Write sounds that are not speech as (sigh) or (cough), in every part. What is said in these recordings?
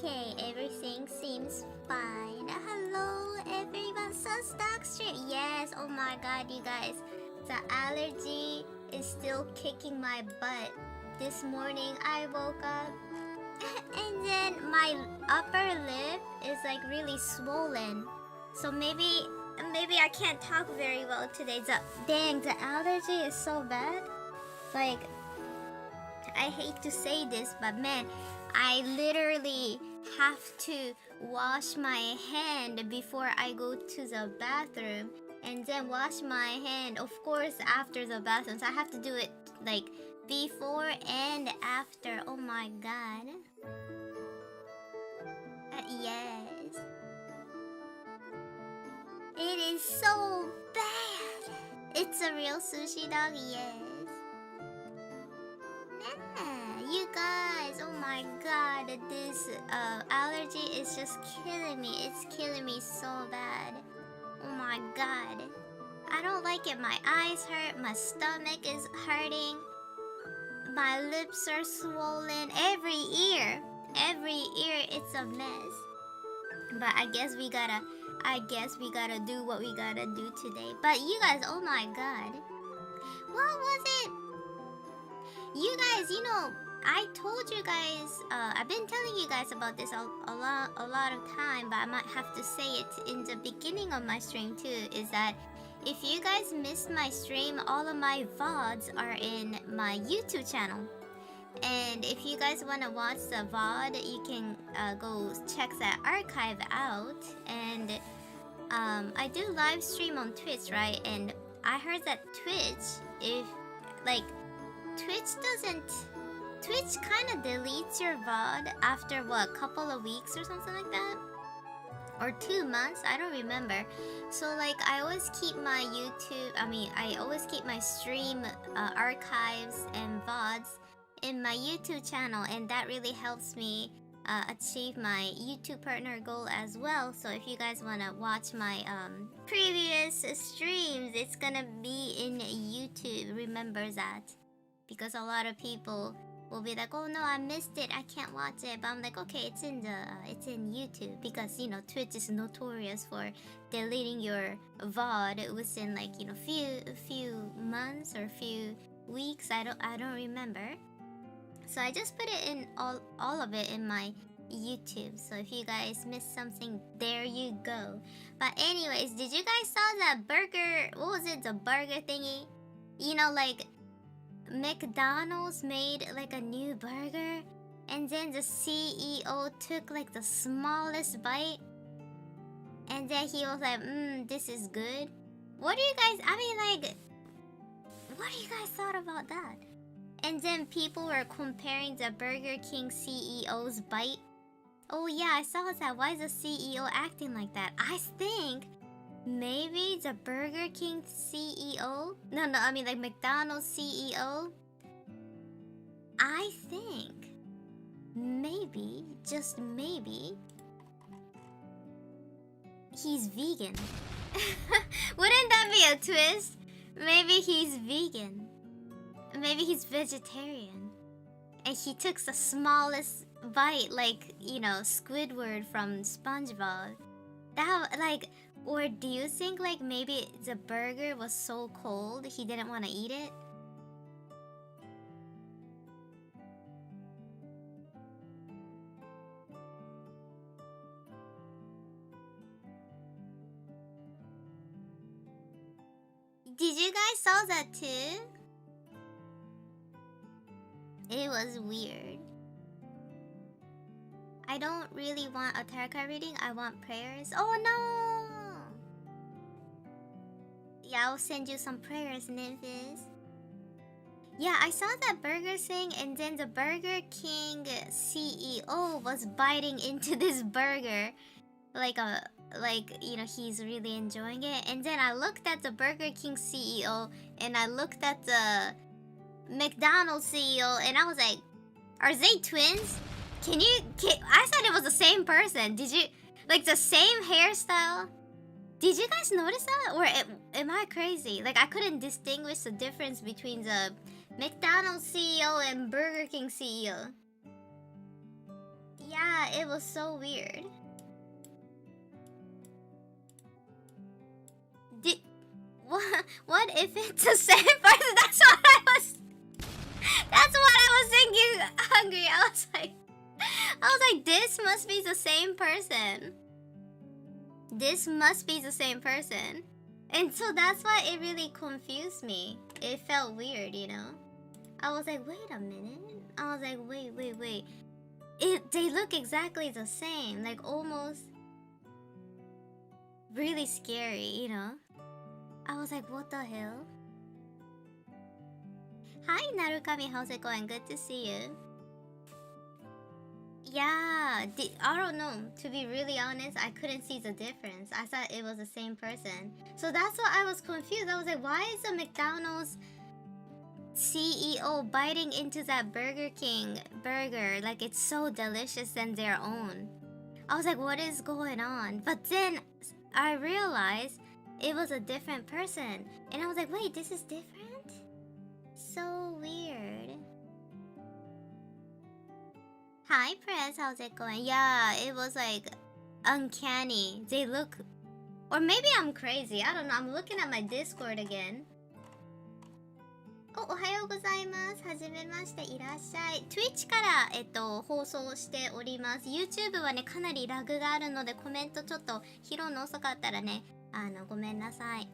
Okay, everything seems fine. Hello, everyone. Sunstock stream. Yes, oh my god, you guys. The allergy is still kicking my butt. This morning, I woke up and then my upper lip is like really swollen. So maybe I can't talk very well today. The allergy is so bad. Like, I hate to say this, but man, I literally have to wash my hand before I go to the bathroom, and then wash my hand, of course, after the bathroom. So I have to do it like before and after. Oh my god. Yes. It is so bad. It's a real sushi dog, yes. Yeah, you guys, oh my god, this allergy is just killing me. It's killing me so bad. Oh my god. I don't like it. My eyes hurt, my stomach is hurting, my lips are swollen, every ear, it's a mess. But I guess we gotta do what we gotta do today. But you guys, oh my god. What was it? You guys, I told you guys, I've been telling you guys about this a lot of time, but I might have to say it in the beginning of my stream too, is that if you guys missed my stream, all of my VODs are in my YouTube channel. And if you guys want to watch the VOD, you can go check that archive out. And I do live stream on Twitch, right? And I heard that Twitch kind of deletes your VOD after what, couple of weeks or something like that? Or 2 months, I don't remember. So like I always keep my I always keep my stream archives and VODs in my YouTube channel, and that really helps me achieve my YouTube partner goal as well. So if you guys want to watch my previous streams, it's gonna be in YouTube, remember that. Because a lot of people will be like, oh no, I missed it, I can't watch it. But I'm like, okay, it's in YouTube, because Twitch is notorious for deleting your VOD within like few months or few weeks. I don't remember. So I just put it in all of it in my YouTube. So if you guys missed something, there you go. But anyways, did you guys saw that burger? What was it? The burger thingy? Like McDonald's made like a new burger, and then the CEO took like the smallest bite, and then he was like, this is good. What do you guys, what do you guys thought about that? And then people were comparing the Burger King CEO's bite. Oh yeah, I saw that. Why is the CEO acting like that? I think maybe the Burger King CEO, like McDonald's CEO, I think maybe, just maybe, he's vegan. Wouldn't that be a twist? Maybe he's vegan. Maybe he's vegetarian. And he took the smallest bite, like, Squidward from SpongeBob. Or do you think like maybe the burger was so cold he didn't want to eat it? Did you guys saw that too? It was weird. I don't really want a tarot card reading, I want prayers. Oh no! Yeah, I'll send you some prayers, Nymphis. Yeah, I saw that burger thing, and then the Burger King CEO was biting into this burger he's really enjoying it. And then I looked at the Burger King CEO, and I looked at the McDonald's CEO, and I was like, are they twins? I thought it was the same person. Did you, like, the same hairstyle? Did you guys notice that? Or am I crazy? Like, I couldn't distinguish the difference between the McDonald's CEO and Burger King CEO. Yeah, it was so weird. What if it's the same person? That's what I was thinking, Hungry. I was like, this must be the same person. This must be the same person. And so that's why it really confused me. It felt weird, you know? I was like, wait a minute. I was like, wait. They look exactly the same. Like, almost really scary, you know? I was like, what the hell? Hi, Narukami. How's it going? Good to see you. Yeah, I don't know. To be really honest, I couldn't see the difference. I thought it was the same person. So that's why I was confused. I was like, why is the McDonald's CEO biting into that Burger King burger like it's so delicious than their own? I was like, what is going on? But then I realized it was a different person. And I was like, wait, this is different? So weird. Hi, Press. How's it going? Yeah, it was like uncanny. They look... Or maybe I'm crazy. I don't know. I'm looking at my Discord again. Oh, おはようございます。はじめまして。いらっしゃい。Twitch から、放送しております。YouTube はね、かなりラグがあるので、コメントちょっと拾うの遅かったらね、ごめんなさい。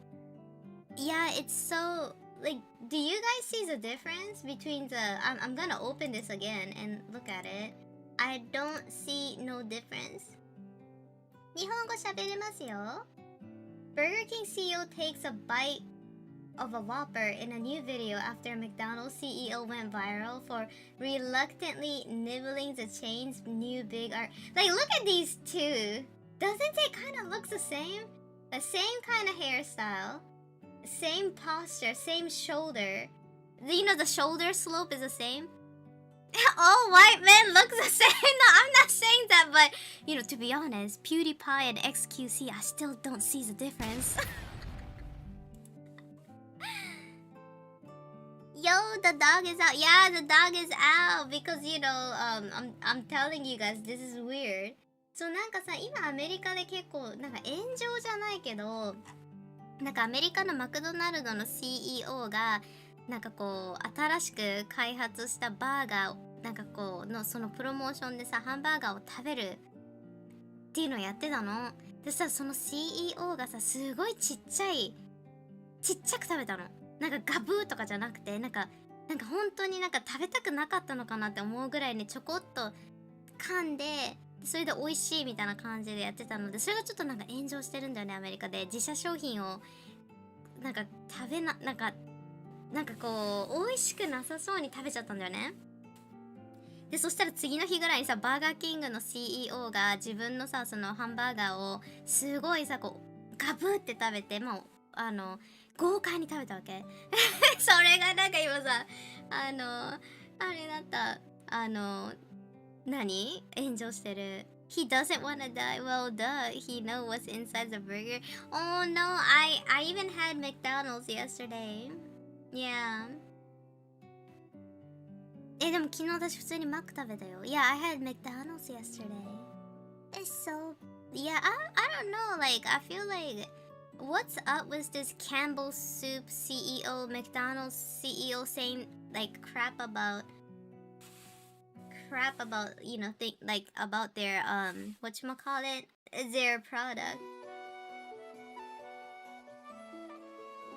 Yeah, it's so... Like, do you guys see the difference between the... I'm gonna open this again and look at it. I don't see no difference. 日本語喋れますよ。Burger King CEO takes a bite of a Whopper in a new video after McDonald's CEO went viral for reluctantly nibbling the chain's new big art. Like, look at these two. Doesn't it kind of look the same? The same kind of hairstyle. Same posture, same shoulder. You know, the shoulder slope is the same. All white men look the same. No, I'm not saying that, but you know, to be honest, PewDiePie and XQC, I still don't see the difference. Yo, the dog is out. Yeah, the dog is out because you know, I'm telling you guys, this is weird. So なんかさ、今アメリカで結構なんか炎上じゃないけど。なんかアメリカのマクドナルドの CEO がなんかこう新しく開発したバーガーをなんかこうのそのプロモーションでさハンバーガーを食べるっていうのをやってたのでさその CEO がさすごいちっちゃく食べたのなんかガブーとかじゃなくてなんか本当になんか食べたくなかったのかなって思うぐらいねちょこっと噛んでそれで美味しいみたいな感じでやってたのでそれがちょっとなんか炎上してるんだよねアメリカで自社商品をなんかなんかこう美味しくなさそうに食べちゃったんだよねでそしたら次の日ぐらいにさバーガーキングの CEO が自分のさそのハンバーガーをすごいさこうガブって食べてもう豪快に食べたわけそれがなんか今さあれだった何炎上してる He doesn't wanna die. Well, duh. He knows what's inside the burger. Oh no, I even had McDonald's yesterday. Yeah. でも昨日私普通にマック食べたよ Yeah, I had McDonald's yesterday. It's so... Yeah, I don't know. Like, I feel like... What's up with this Campbell's Soup CEO, McDonald's CEO saying, like, crap about, you know, like, about their, whatchamacallit, their product.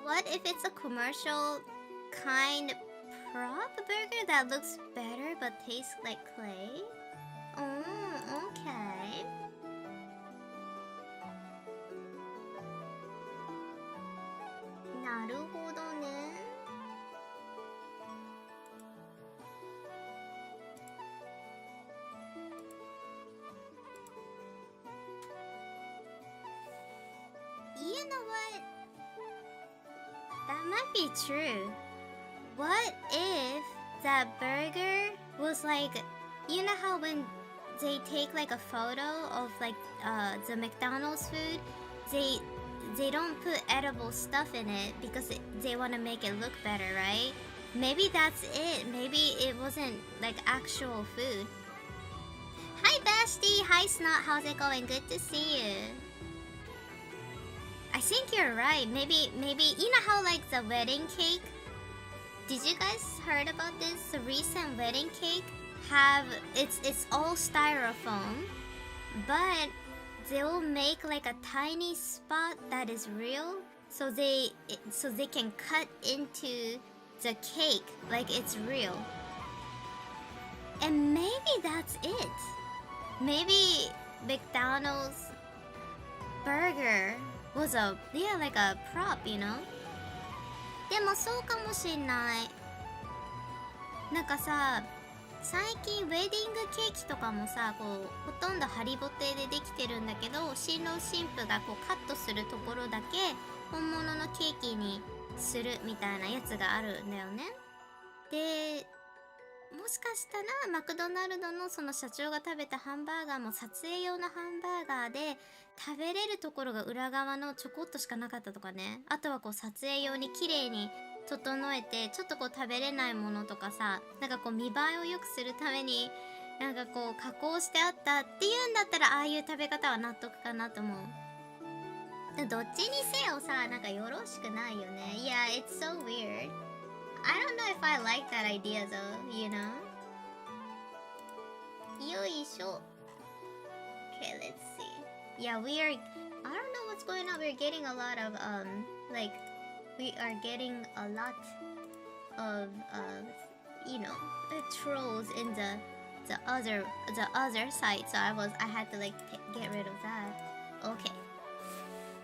What if it's a commercial kind prop burger that looks better but tastes like clay? Oh, okay. Naruhodo-ne. You know what? That might be true. What if that burger was like, you know how when they take like a photo of like the McDonald's food, they don't put edible stuff in it because they want to make it look better, right? Maybe that's it. Maybe it wasn't like actual food. Hi Beth, Ashley. Hi, Snot. How's it going? Good to see you. I think you're right. Maybe, you know how like the wedding cake? Did you guys heard about this? The recent wedding cake it's all styrofoam, but they'll make like a tiny spot that is real, so they can cut into the cake like it's real. And maybe that's it. Maybe McDonald's burger was like a prop, you know? でもそうかもしんない。なんかさ、最近ウェディングケーキとかもさ、こうほとんどハリボテでできてるんだけど、新郎新婦がこうカットするところだけ本物のケーキにするみたいなやつがあるんだよね。で、もしかしたらマクドナルドのその社長が食べたハンバーガーも撮影用のハンバーガーで食べれるところが裏側のちょこっとしかなかったとかね。あとはこう撮影用に綺麗に整えてちょっとこう食べれないものとかさ、なんかこう見栄えを良くするためになんかこう加工してあったっていうんだったら、ああいう食べ方は納得かなと思う。どっちにせよさ、なんかよろしくないよね。Yeah, it's so weird. I don't know if I like that idea though, you know? よいしょ。Okay, let's see. Yeah, I don't know what's going on. We're getting a lot of, like, we are getting a lot of, you know, trolls in the other site. So I had to, like, get rid of that. Okay.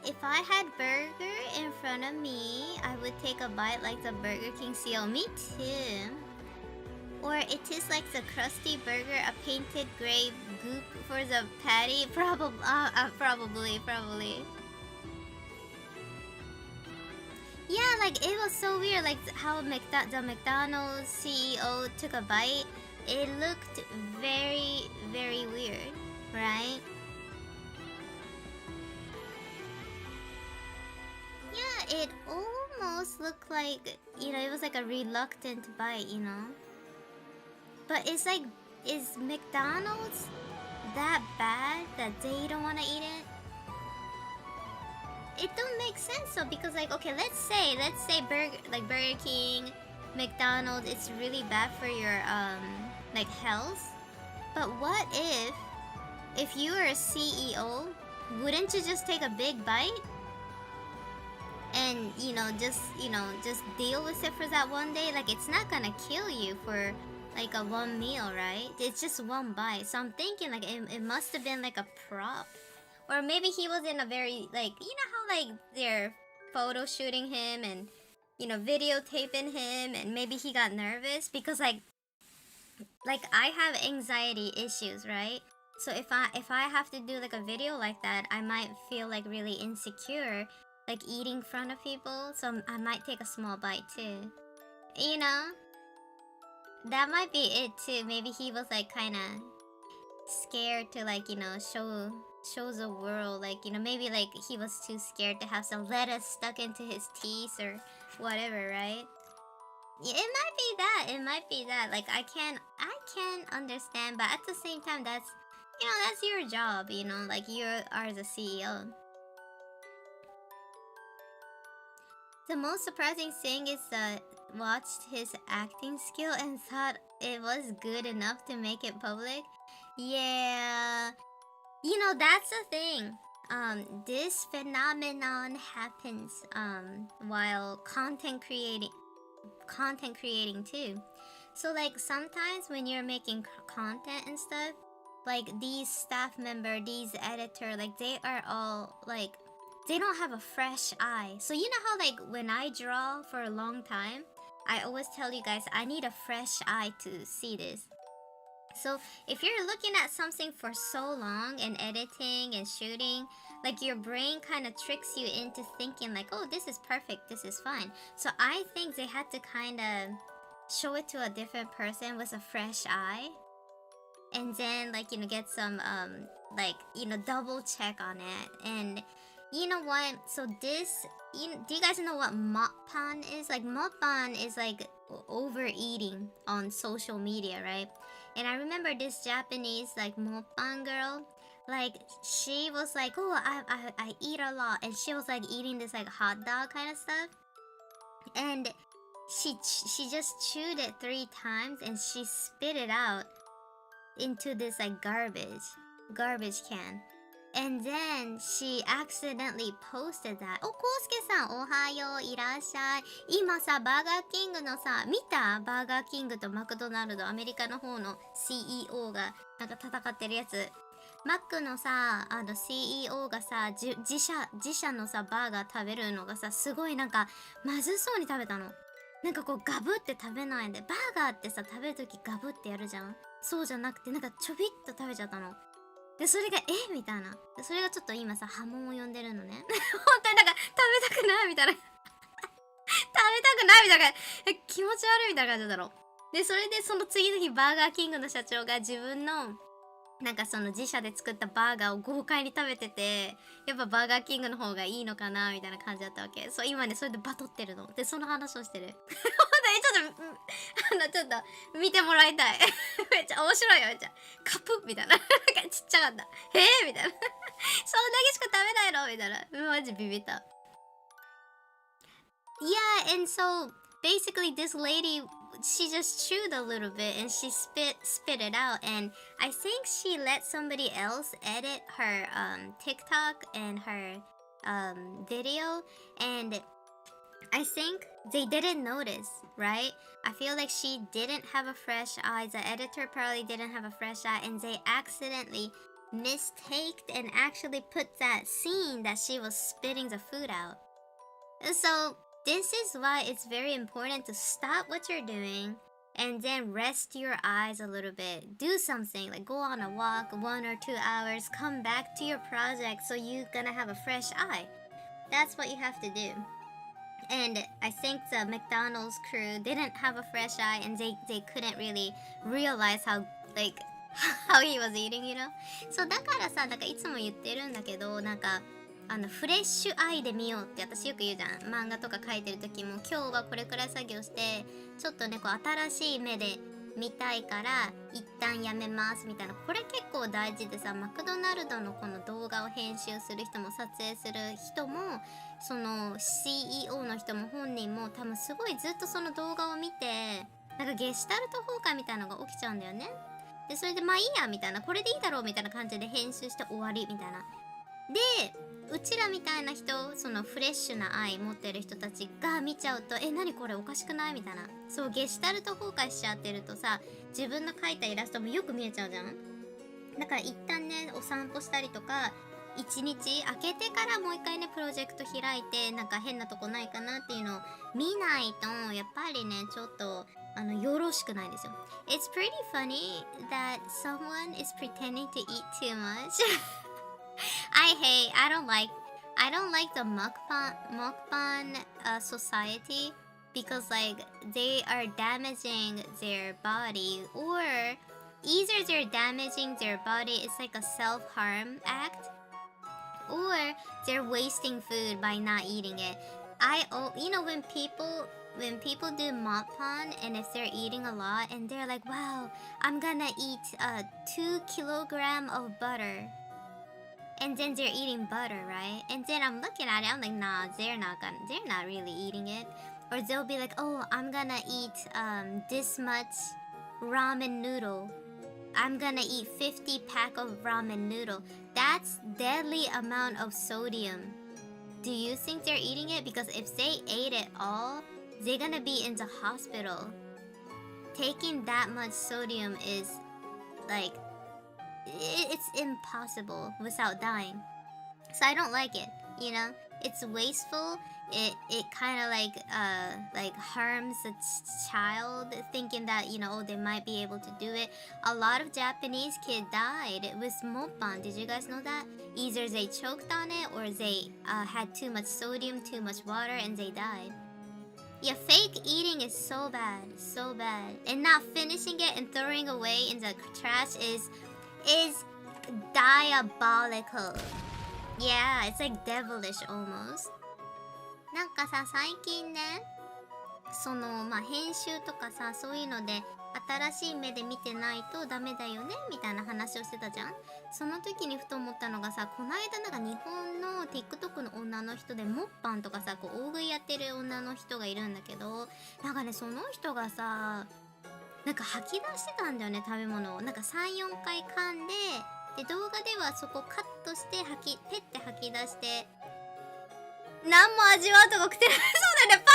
If I had burger in front of me, I would take a bite like the Burger King CEO. Me too. Or it is like the crusty burger, a painted gray goop for the patty. Probably. Yeah, like it was so weird, like how the McDonald's CEO took a bite. It looked very, very weird, right? Yeah, it almost looked like, you know, it was like a reluctant bite, you know? But it's like, is McDonald's that bad that they don't want to eat it? It don't make sense though, because like, okay, let's say Burger King, McDonald's, it's really bad for your like health. But what if you were a CEO, wouldn't you just take a big bite? And just deal with it for that one day. Like, it's not gonna kill you for like a one meal, right? It's just one bite. So I'm thinking like it must have been like a prop, or maybe he was in a very, like, you know how like they're photo shooting him and, you know, videotaping him, and maybe he got nervous because like I have anxiety issues, right? So if I have to do like a video like that, I might feel like really insecure, like eating in front of people. So I might take a small bite too, you know? That might be it too. Maybe he was like kind of scared to, like, you know, show the world, like, you know, maybe like he was too scared to have some lettuce stuck into his teeth or whatever, right? Yeah, it might be that. Like, I can understand, but at the same time, that's, you know, that's your job, you know, like you are the CEO. The most surprising thing is that watched his acting skill and thought it was good enough to make it public. Yeah, you know, that's the thing. This phenomenon happens while content creating too. So like sometimes when you're making content and stuff, like these staff member, these editor, like they are all like, they don't have a fresh eye. So you know how like when I draw for a long time, I always tell you guys I need a fresh eye to see this. So if you're looking at something for so long and editing and shooting, like your brain kind of tricks you into thinking like, oh, this is perfect, this is fine. So I think they had to kind of show it to a different person with a fresh eye, and then like, you know, get some like, you know, double check on it. And you know what? So this, do you guys know what mukbang is? Like mukbang is like overeating on social media, right? And I remember this Japanese like mukbang girl, like she was like, oh, I eat a lot, and she was like eating this like hot dog kind of stuff, and she just chewed it 3 times and she spit it out into this like garbage can. And then she accidentally posted that. お、コウスケさん、おはよう、いらっしゃい。今さ、バーガーキングのさ、見た？バーガーキングとマクドナルド、アメリカの方の CEO がなんか戦ってるやつ。マックのさ、CEO がさ、自社のさ、バーガー食べるのがさ、すごいなんか、まずそうに食べたの。なんかこう、ガブって食べないで。バーガーってさ、食べるときガブってやるじゃん。そうじゃなくて、なんかちょびっと食べちゃったの。で、それが、みたいな。で、それがちょっと今さ、波紋を呼んでるのね。本当になんか、食べたくないみたいな。食べたくないみたいな。気持ち悪いみたいな感じだろう。で、それでその次の日、バーガーキングの社長が自分の、なんかその自社で作ったバーガーを豪快に食べてて、やっぱバーガーキングの方がいいのかなみたいな感じだったわけ。そう、今ね、それでバトってるの。で、その話をしてる。本当にちょっと、見てもらいたい。めっちゃ面白いよ、めっちゃ。カプみたいな。なんかちっちゃかった。みたいな。そんだけしか食べないのみたいな。マジビビった。Yeah, and so basically this lady, she just chewed a little bit and she spit it out, and I think she let somebody else edit her TikTok and her video, and I think they didn't notice, right? I feel like she didn't have a fresh eye. The editor probably didn't have a fresh eye, and they accidentally mistaked and actually put that scene that she was spitting the food out. So this is why it's very important to stop what you're doing and then rest your eyes a little bit. Do something, like go on a walk 1 or 2 hours, come back to your project so you're gonna have a fresh eye. That's what you have to do. And I think the McDonald's crew didn't have a fresh eye, and they couldn't really realize how like how he was eating, you know? そうだからさ、なんかいつも言ってるんだけど、なんかフレッシュアイで見ようって私よく言うじゃん。漫画とか描いてる時も、今日はこれくらい作業してちょっとねこう新しい目で見たいから一旦やめますみたいな。これ結構大事でさ、マクドナルドのこの動画を編集する人も撮影する人も、その CEO の人も本人も多分すごいずっとその動画を見て、なんかゲシュタルト崩壊みたいなのが起きちゃうんだよね。でそれでまあいいやみたいな、これでいいだろうみたいな感じで編集して終わりみたいな。でうちらみたいな人、そのフレッシュな愛持ってる人たちが見ちゃうと、何これおかしくないみたいな。そう、ゲシュタルト崩壊しちゃってるとさ、自分の描いたイラストもよく見えちゃうじゃん。だから一旦ねお散歩したりとか、1日空けてからもう一回ねプロジェクト開いて、なんか変なとこないかなっていうのを見ないと、やっぱりねちょっとよろしくないですよ。It's pretty funny that someone is pretending to eat too much. I don't like the mukbang society, because like they are damaging their body, or either they're damaging their body, it's like a self-harm act, or they're wasting food by not eating it. You know, when people do mukbang, and if they're eating a lot and they're like, wow, I'm gonna eat 2 kilograms of butter, and then they're eating butter, right? And then I'm looking at it, I'm like, nah, they're not really eating it. Or they'll be like, oh, I'm gonna eat this much ramen noodle. I'm gonna eat 50 pack of ramen noodle. That's deadly amount of sodium. Do you think they're eating it? Because if they ate it all, they're gonna be in the hospital. Taking that much sodium is like, it's impossible without dying. So I don't like it, you know? It's wasteful. It kind of like harms the child, thinking that, you know, oh, they might be able to do it. A lot of Japanese kids died with mukbang. Did you guys know that? Either they choked on it, or they had too much sodium, too much water, and they died. Yeah, fake eating is so bad, so bad. And not finishing it and throwing away in the trash is diabolical. Yeah, it's like devilish almost. なんかさ、最近ね、そのまあ編集とかさ、そういうので新しい目で見てないとダメだよねみたいな話をしてたじゃん。その時にふと思ったのがさ、この間なんか日本の TikTok の女の人でモッパンとかさ、こう大食いやってる女の人がいるんだけど、なんかねその人がさ、なんか吐き出してたんだよね、食べ物を。なんか 3,4 回噛んで、動画ではそこカットしてペッて吐き出して、何も味わうとか食ってない。そうだね、パ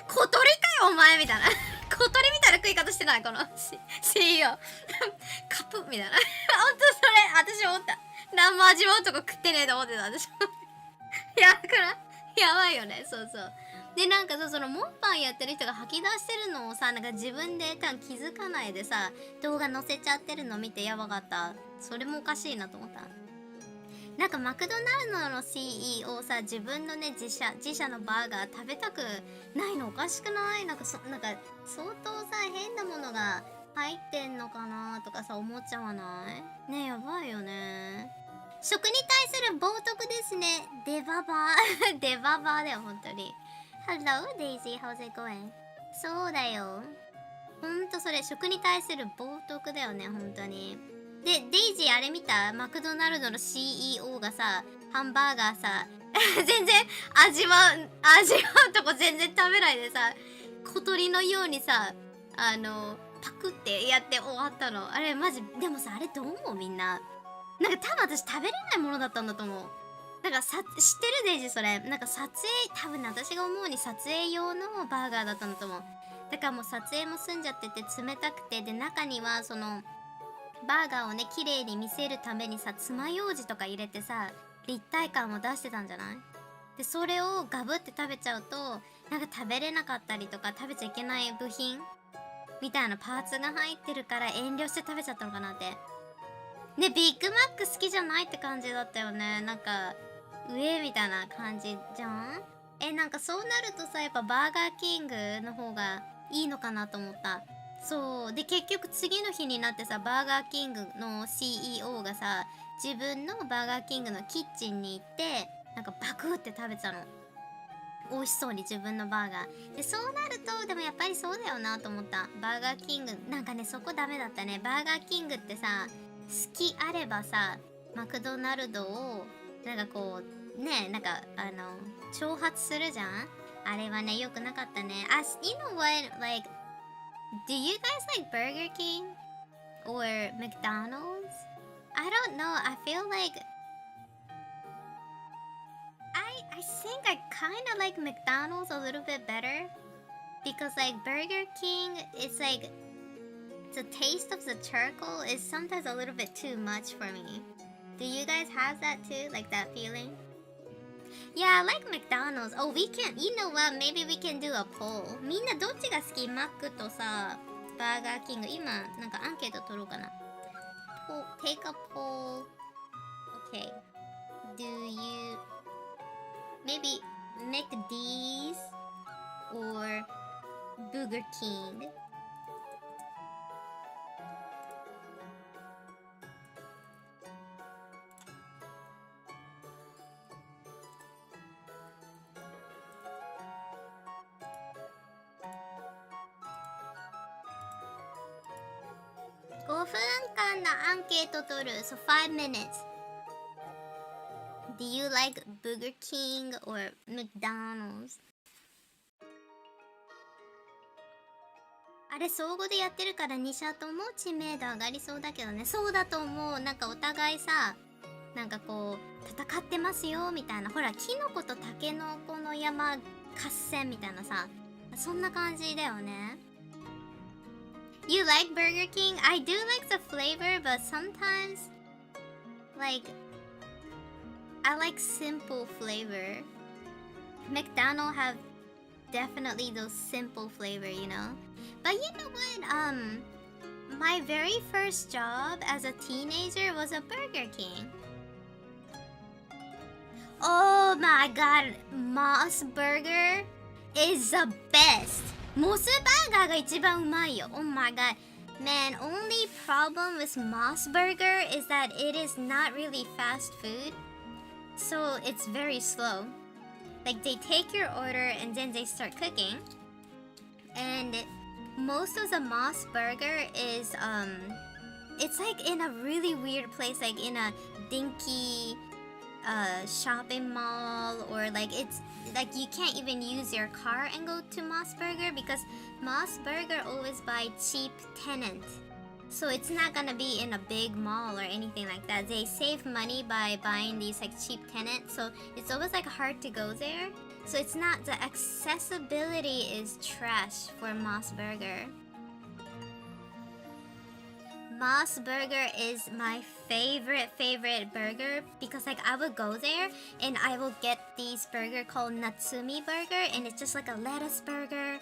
ン小鳥かよお前みたいな。小鳥みたいな食い方してないこのCEO カプみたいな。ほんとそれ私思った。何も味わうとか食ってねえと思ってた私。やばいよね。そうそう。でなんかさ、そのモンパンやってる人が吐き出してるのをさ、なんか自分で多分気づかないでさ、動画載せちゃってるの見てやばかった。それもおかしいなと思った。なんかマクドナルドの CEO さ、自分のね自社のバーガー食べたくないのおかしくない？なんか相当さ変なものが入ってんのかなとかさ思っちゃわないね。やばいよね。食に対する冒涜ですね。デババーデババーだよ本当に。 Hello Daisy, how's it going? そうだよ、ほんとそれ食に対する冒涜だよね本当に。で、デイジーあれ見た？マクドナルドの CEO がさ、ハンバーガーさ、全然味わうとこ全然食べないでさ、小鳥のようにさ、パクってやって終わったの。あれマジ、でもさ、あれどう思うみんな。なんか多分私食べれないものだったんだと思う。なんか知ってるデイジーそれ。なんか撮影、多分ね、私が思うに撮影用のバーガーだったんだと思う。だからもう撮影も済んじゃってて冷たくて、で、中にはその、バーガーをね綺麗に見せるためにさ、爪楊枝とか入れてさ立体感を出してたんじゃない？でそれをガブって食べちゃうとなんか食べれなかったりとか、食べちゃいけない部品みたいなパーツが入ってるから遠慮して食べちゃったのかなって。でビッグマック好きじゃないって感じだったよね。なんか上みたいな感じじゃん。なんかそうなるとさ、やっぱバーガーキングの方がいいのかなと思った。そうで結局次の日になってさ、バーガーキングの CEO がさ、自分のバーガーキングのキッチンに行ってなんかバクって食べてたの。美味しそうに自分のバーガーで。そうなるとでもやっぱりそうだよなと思った。バーガーキングなんかね、そこダメだったね。バーガーキングってさ、好きあればさ、マクドナルドをなんかこうね、なんか挑発するじゃん。あれはね良くなかったね。You know what, like do you guys like Burger King or McDonald's? I don't know. I feel like I think I kind of like McDonald's a little bit better because like Burger King, it's like the taste of the charcoal is sometimes a little bit too much for me. Do you guys have that too? Like that feeling? Yeah, I like McDonald's. Oh, we can, you know what? Maybe we can do a poll. みんなどっちが好き？マックとさ、バーガーキング。今、なんかアンケート取ろうかな。Take a poll. Okay. Do you maybe McD's or Burger King? $5 分間のアンケート取る。So 5 minutes. Do you like Burger King or McDonald's? あれ総合でやってるから2社とも知名度上がりそうだけどね。そうだと思う。なんかお互いさ、なんかこう戦ってますよみたいな。ほらキノコとタケノコの山合戦みたいなさ、そんな感じだよね。You like Burger King? I do like the flavor, but sometimes, like, I like simple flavor. McDonald's have definitely those simple flavor, you know? But you know what? My very first job as a teenager was a Burger King. Oh my god, Moss Burger is the best. モスバーガーが一番うまいよ。Oh my god. Man, only problem with Moss Burger is that it is not really fast food. So it's very slow. Like they take your order and then they start cooking. And most of the Moss Burger is it's like in a really weird place, like in a dinky shopping mall, or like it's like you can't even use your car and go to Moss Burger because Moss Burger always buy cheap tenant. So it's not gonna be in a big mall or anything like that. They save money by buying these like cheap tenants, so it's always like hard to go there. So it's not, the accessibility is trash for Moss Burger. Moss Burger is my favorite burger because like I would go there and I will get these burger called Natsumi burger, and it's just like a lettuce burger.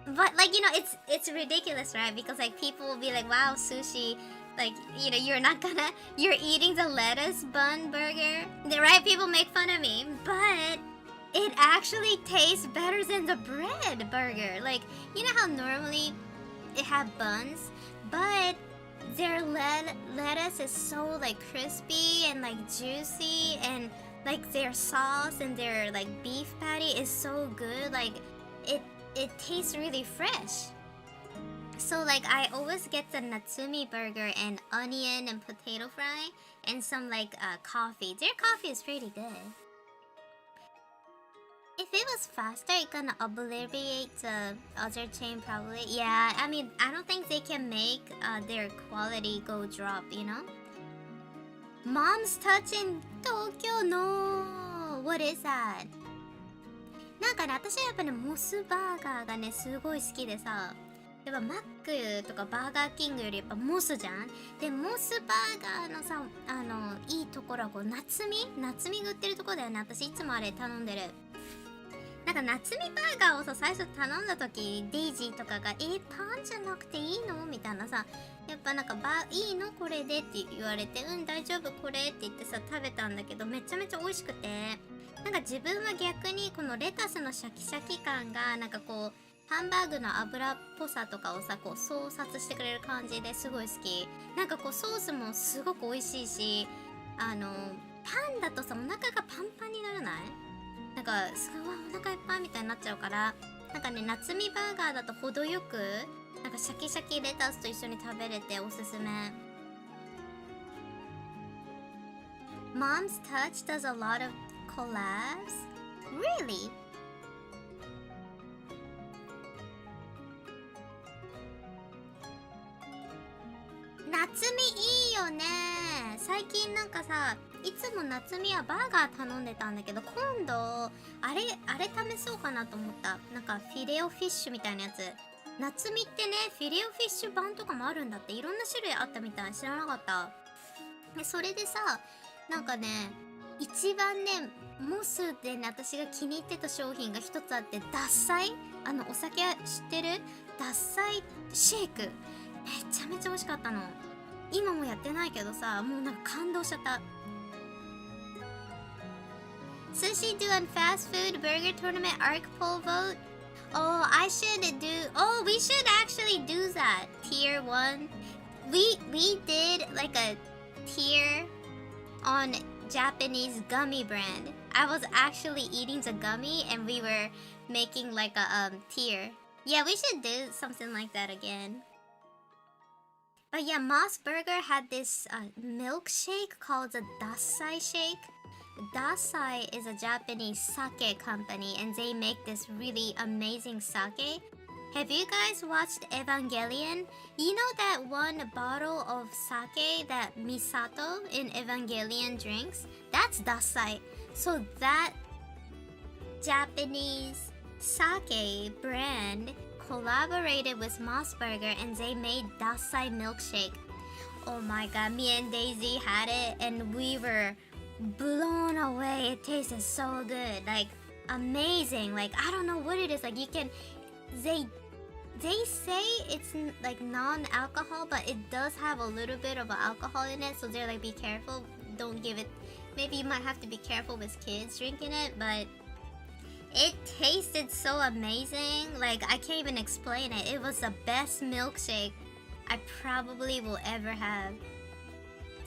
But like, you know, it's ridiculous, right? Because like people will be like, wow, sushi, like, you know, you're eating the lettuce bun burger, right? People make fun of me, but it actually tastes better than the bread burger. Like, you know how normally it have buns, but their lettuce is so like crispy and like juicy, and like their sauce and their like beef patty is so good. Like it tastes really fresh. So like I always get the Natsumi burger and onion and potato fry and some like coffee. Their coffee is pretty good. If it was faster, it gonna obliterate the other chain probably. Yeah, I mean, I don't think they can make their quality go drop, you know? Mom's Touch in Tokyo, no! What is that? なんかね、私はやっぱね、モスバーガーがね、すごい好きでさ、やっぱマックとかバーガーキングよりやっぱモスじゃん。で、モスバーガーのさ、いいところはこう、夏見が売ってるところだよね。私いつもあれ頼んでる。なんか夏見バーガーをさ、最初頼んだ時デイジーとかがパンじゃなくていいのみたいなさ、やっぱなんかいいのこれでって言われて、大丈夫これって言ってさ食べたんだけど、めちゃめちゃ美味しくて、なんか自分は逆にこのレタスのシャキシャキ感がなんかこうハンバーグの油っぽさとかをさこう創殺してくれる感じですごい好き。なんかこうソースもすごく美味しいし、パンだとさお腹がパンパンにならない？なんかすごいお腹いっぱいみたいになっちゃうから、なんかね夏見バーガーだと程よくなんかシャキシャキレタスと一緒に食べれておすすめ。Mom's Touch does a lot of collabs? Really? 夏見いいよね。最近なんかさ、いつも夏見はバーガー頼んでたんだけど、今度あれ試そうかなと思った。なんかフィレオフィッシュみたいなやつ。夏見ってね、フィレオフィッシュ版とかもあるんだって。いろんな種類あったみたい。知らなかった。でそれでさ、なんかね、一番ねモスでね私が気に入ってた商品が一つあって、獺祭、お酒知ってる？獺祭シェイク、めちゃめちゃ美味しかったの。今もやってないけどさ、もうなんか感動しちゃった。Sushi do and fast food burger tournament arc poll vote. Oh, we should actually do that. Tier 1. We did like a tier on Japanese gummy brand. I was actually eating the gummy and we were making like a tier. Yeah, we should do something like that again. But yeah, Moss Burger had this milkshake called the Dassai shake. Dassai is a Japanese sake company and they make this really amazing sake. Have you guys watched Evangelion? You know that one bottle of sake that Misato in Evangelion drinks? That's Dassai. So that Japanese sake brand collaborated with Moss Burger and they made Dassai milkshake. Oh my god, me and Daisy had it and we were blown away. It tasted so good, like amazing. Like I don't know what it is. Like you can, they say it's like non-alcohol, but it does have a little bit of alcohol in it. So they're like, be careful, don't give it. Maybe you might have to be careful with kids drinking it, but it tasted so amazing. Like I can't even explain it. It was the best milkshake I probably will ever have.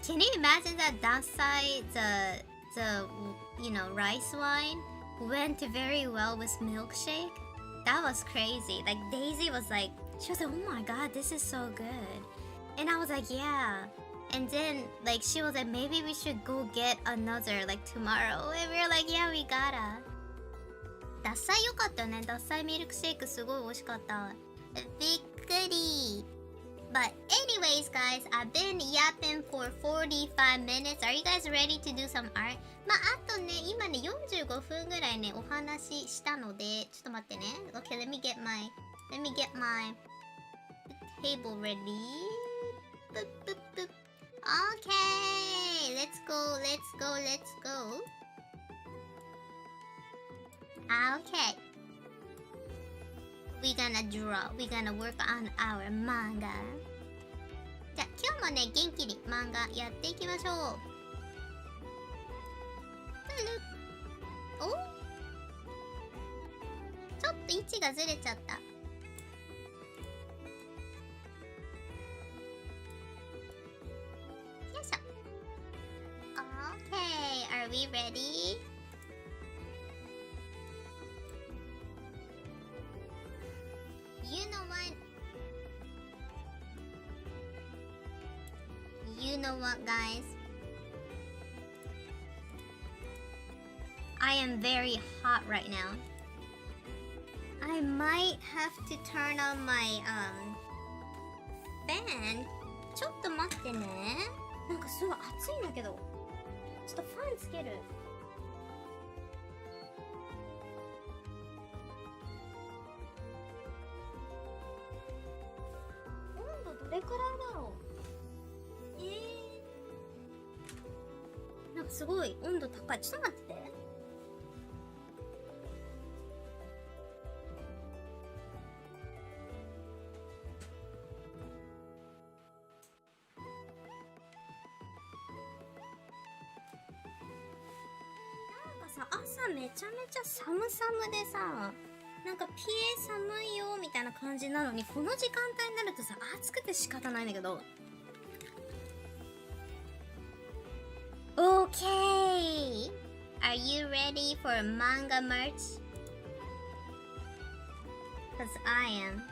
Can you imagine that Dassai, the rice wine went very well with milkshake? That was crazy. Like Daisy was like She was like, oh my god, this is so good. And I was like, yeah. And then like she was like, maybe we should go get another like tomorrow. And we were like, yeah, we gotta. ダッサイ良かったよね。ダッサイミルクシェイクすごい美味しかった。びっくり。But anyways, guys, I've been yapping for 45 minutes. Are you guys ready to do some art? まあ、あとね、今ね、45分ぐらいね、お話ししたので、ちょっと待ってね。Okay, let me get my table ready. Boop, boop, boop. Okay, let's go. Okay. We're gonna work on our manga. じゃあ今日もね元気に漫画やっていきましょう。お？ちょっと位置がずれちゃった。よいしょ。Okay, are we ready? You know what, guys? I am very hot right now. I might have to turn on my fan. ちょっと待ってね。なんかすごい暑いんだけど。ちょっとファンつける。温度どれくらいだろう。なんかすごい温度高い。ちょっと待ってて。朝めちゃめちゃ寒々でさ、なんかピエ寒いよみたいな感じなのに、この時間帯になるとさ、暑くて仕方ないんだけど。Okay! Are you ready for manga merch? Cause I am.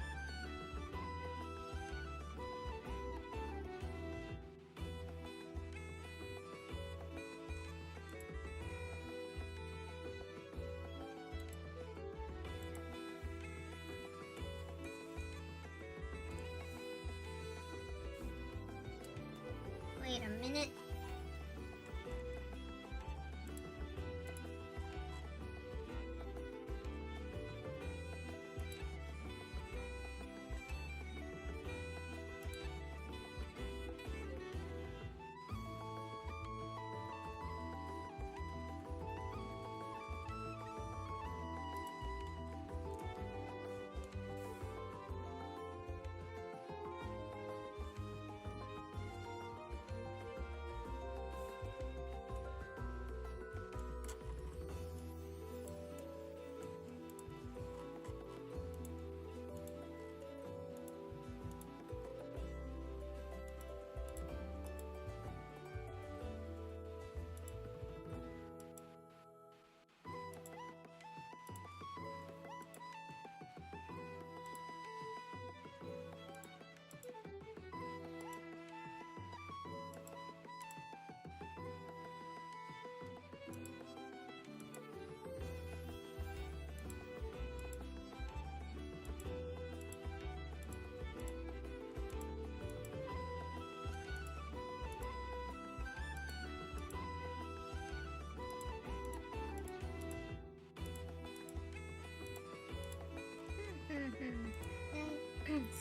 Wait a minute.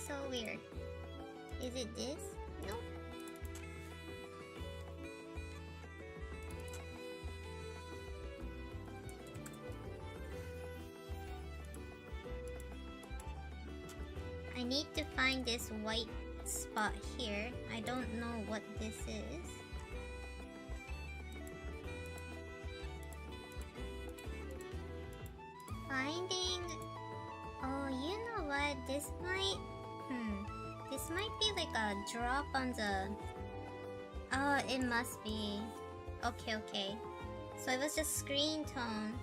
So weird. Is it this? No. I need to find this white spot here. I don't know what this is. Finding... Oh, you know what? This might... This might be like a drop on the... Oh, it must be. Okay. So it was just screen tone.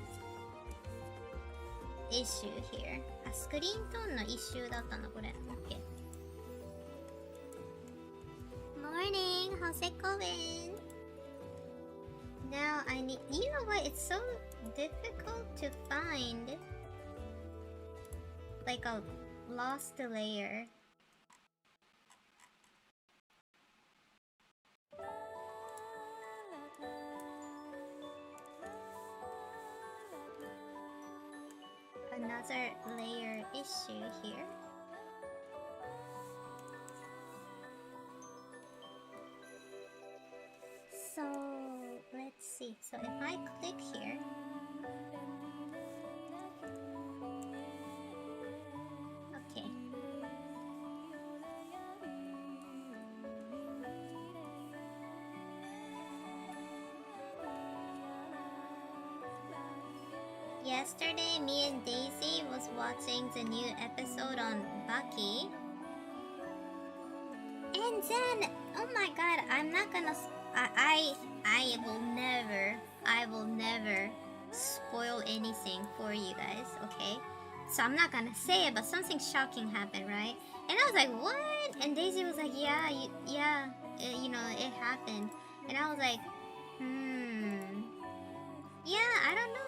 issue here. あ、スクリーントーンの一周だったのこれ。OK。Morning, how's it going? Now I need. You know what? It's so difficult to find like a lost layer. Another layer issue here. So let's see. So if I click here, okay. Yesterday, me and Daisy was watching the new episode on Bucky. And then, oh my god, I'm not gonna... I will never spoil anything for you guys, okay? So I'm not gonna say it, but something shocking happened, right? And I was like, what? And Daisy was like, yeah, you know, it happened. And I was like, yeah, I don't know.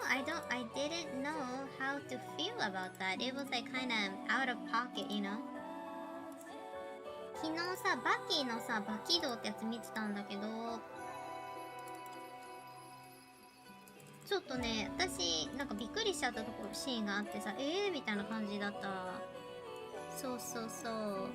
I didn't know how to feel about that. It was like kind of out of pocket, you know? 昨日さ、バッキーのさ、バキ道ってやつ見てたんだけど、ちょっとね、私、なんかびっくりしちゃったところ、シーンがあってさ、みたいな感じだった。そうそうそう。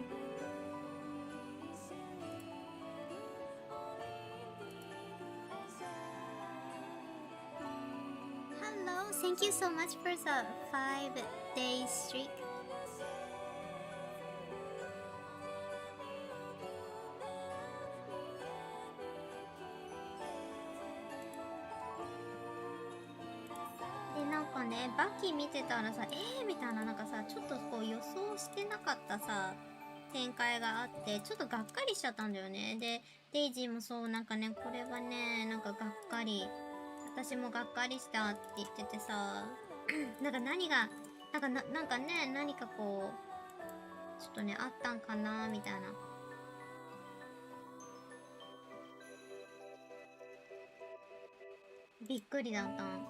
Hello, thank you so much for the 5-day streak.で、なんかね、バッキー見てたらさ、みたいな、なんかさ、ちょっとこう予想してなかったさ、展開があって、ちょっとがっかりしちゃったんだよね。で、デイジーもそう、なんかね、これはね、なんかがっかり。私もがっかりしたって言っててさなんか何がなんかね、何かこうちょっとねあったんかなみたいな。びっくりだったん。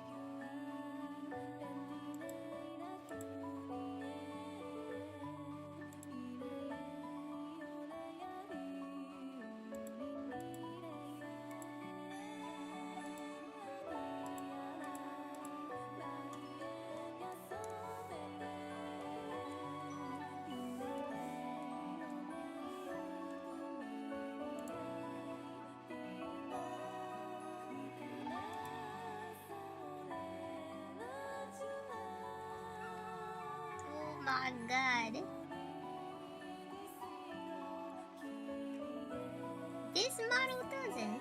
My god. This model doesn't.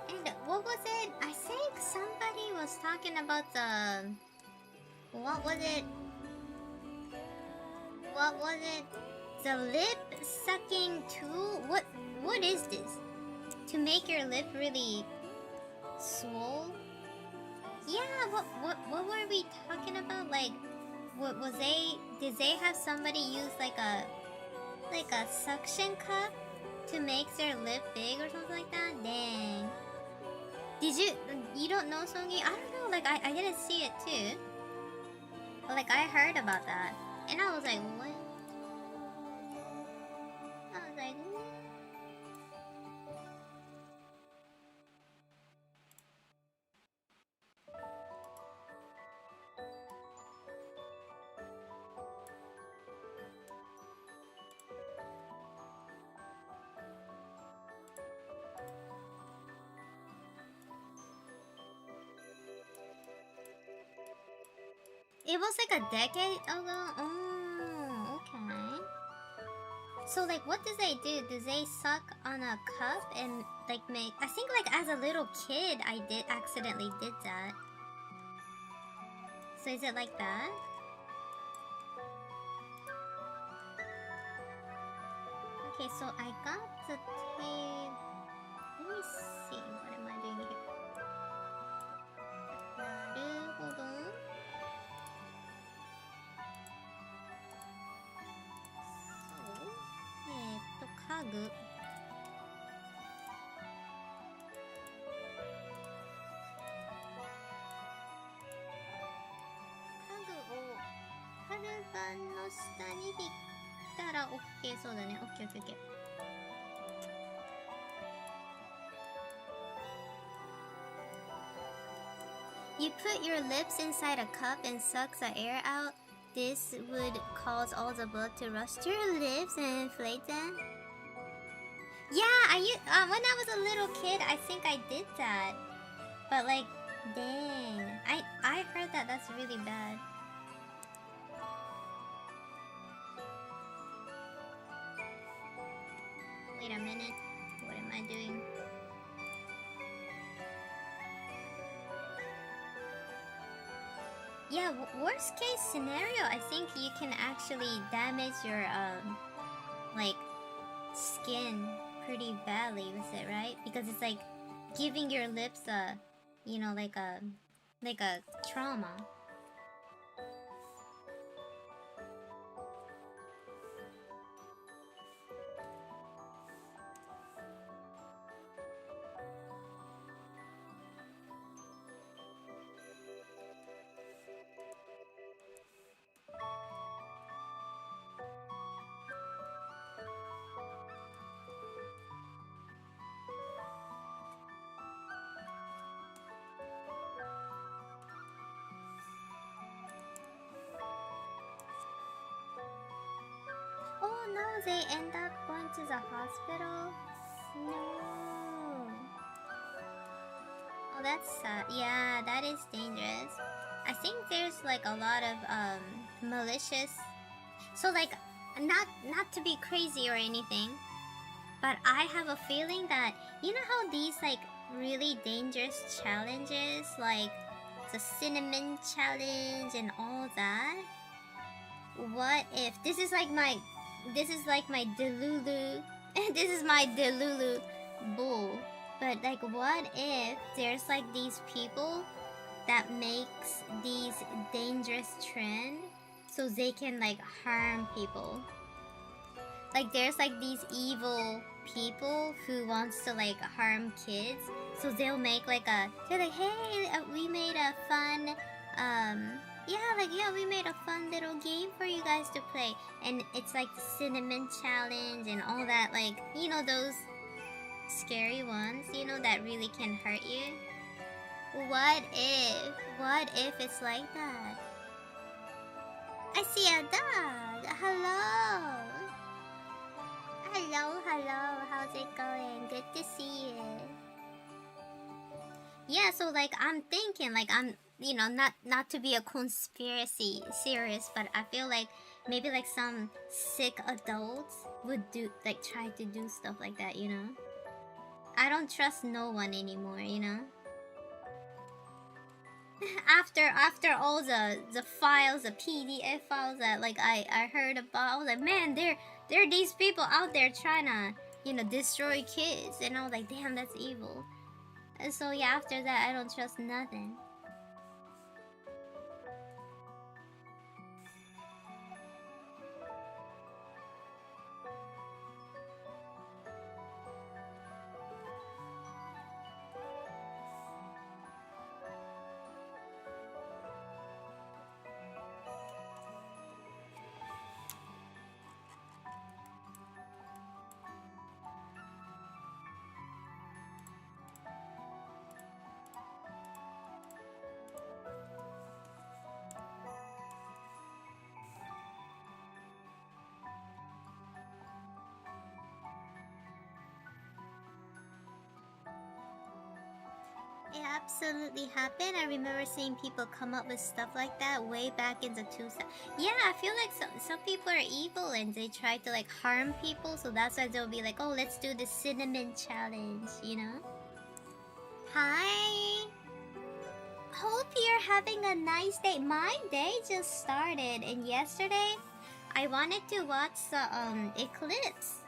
And what was it? I think somebody was talking about the... What was it? What was it? The lip sucking tool? What is this? To make your lip really swole? Yeah, what were we talking about? Like, what was did they have somebody use like a suction cup to make their lip big or something like that? Dang. You don't know Songi? I don't know, like I didn't see it too. But like I heard about that. And I was like, what? I was like, what? It was like a decade ago? Oh, okay. So like what do they do? Do they suck on a cup and like make... I think like as a little kid I accidentally did that. So is it like that? Okay, so I got the tape. Let me see. What am I doing here? なるほど。そう。家具。カルバンの下に引ったら OK そうだね。OK。You put your lips inside a cup and suck the air out. This would cause all the blood to rush to your lips and inflate them. Yeah, when I was a little kid, I think I did that. But like, dang, I heard that that's really bad. Wait a minute. What am I doing? Yeah, worst case scenario, I think you can actually damage your like skin pretty badly with it, right? Because it's like giving your lips a, you know, like a trauma. Oh no, they end up going to the hospital? No. Oh, that's sad. Yeah, that is dangerous. I think there's like a lot of malicious. So like, not to be crazy or anything, but I have a feeling that, you know how these like really dangerous challenges, like the cinnamon challenge and all that? What if this is like my Delulu this is my Delulu bull, but like what if there's like these people that makes these dangerous trend so they can like harm people? Like there's like these evil people who wants to like harm kids, so they'll make like they're like, hey, we made a fun we made a fun little game for you guys to play, and it's like the cinnamon challenge and all that, like, you know, those scary ones, you know, that really can hurt you. What if it's like that? I see a dog. Hello, how's it going? Good to see you. Yeah, so like I'm thinking, like, I'm, you know, not to be a conspiracy theorist, but I feel like maybe like some sick adults would try to do stuff like that, you know? I don't trust no one anymore, you know? after all the files, the PDF files that like I heard about, I was like, man, there are these people out there trying to, you know, destroy kids, and I was like, damn, that's evil. And so yeah, after that, I don't trust nothing. It absolutely happened. I remember seeing people come up with stuff like that way back in the 2000s. Yeah, I feel like some people are evil and they try to like harm people, so that's why they'll be like, oh, let's do the cinnamon challenge, you know? Hi! Hope you're having a nice day. My day just started, and yesterday I wanted to watch the eclipse.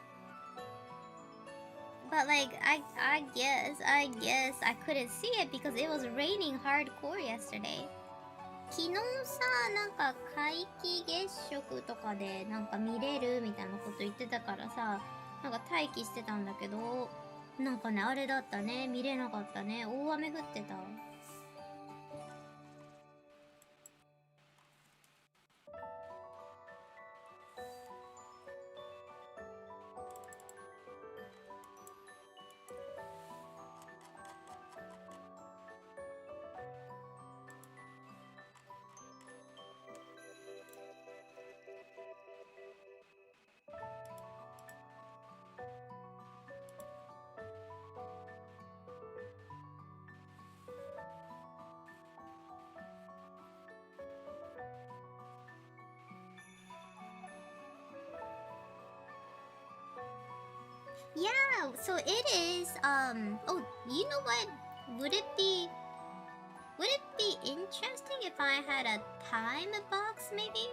But like, I guess I couldn't see it because it was raining hardcore yesterday. 昨日さ、なんか皆既月食とかでなんか見れるみたいなこと言ってたからさ、なんか待機してたんだけど、なんかね、あれだったね、見れなかったね、大雨降ってた。Yeah, so it is, oh, you know what? Would it be interesting if I had a time box, maybe?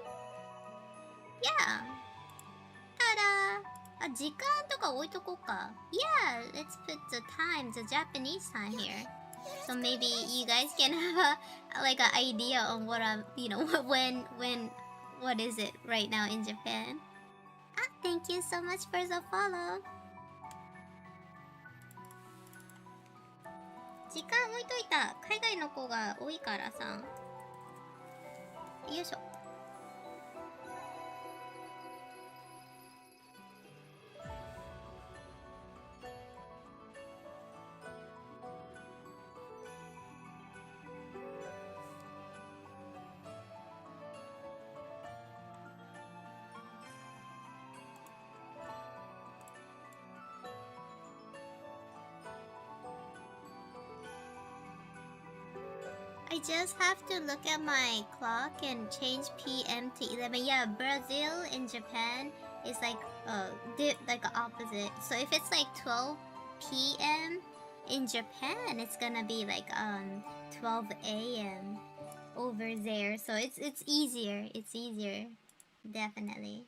Yeah. Ta-da! あ、時間とか置いとこうか。Yeah, let's put the time, the Japanese time here. So maybe you guys can have like an idea on what I'm, what is it right now in Japan. Ah, thank you so much for the follow. 時間置いといた。海外の子が多いからさ。よいしょ。I just have to look at my clock and change PM to 11. Yeah, Brazil and Japan is like like opposite. So if it's like 12 PM in Japan, it's gonna be like 12 AM over there. So it's easier. It's easier, definitely.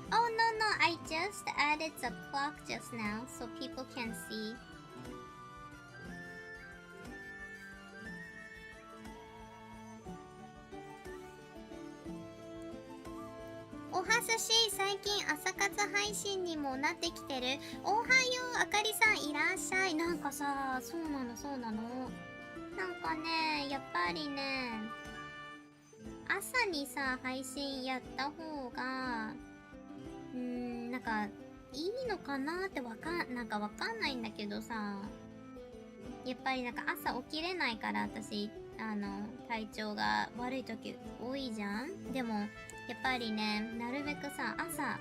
Oh no, I just added the clock just now so people can see. Oはすし、最近朝活配信にもなってきてる。おはよう、あかりさんいらっしゃい。なんかさ、そうなの。なんかね、やっぱりね、朝にさ、配信やった方が、なんかいいのかなってわかんないんだけどさ、やっぱりなんか朝起きれないから私体調が悪い時多いじゃん。でもやっぱりね、なるべくさ朝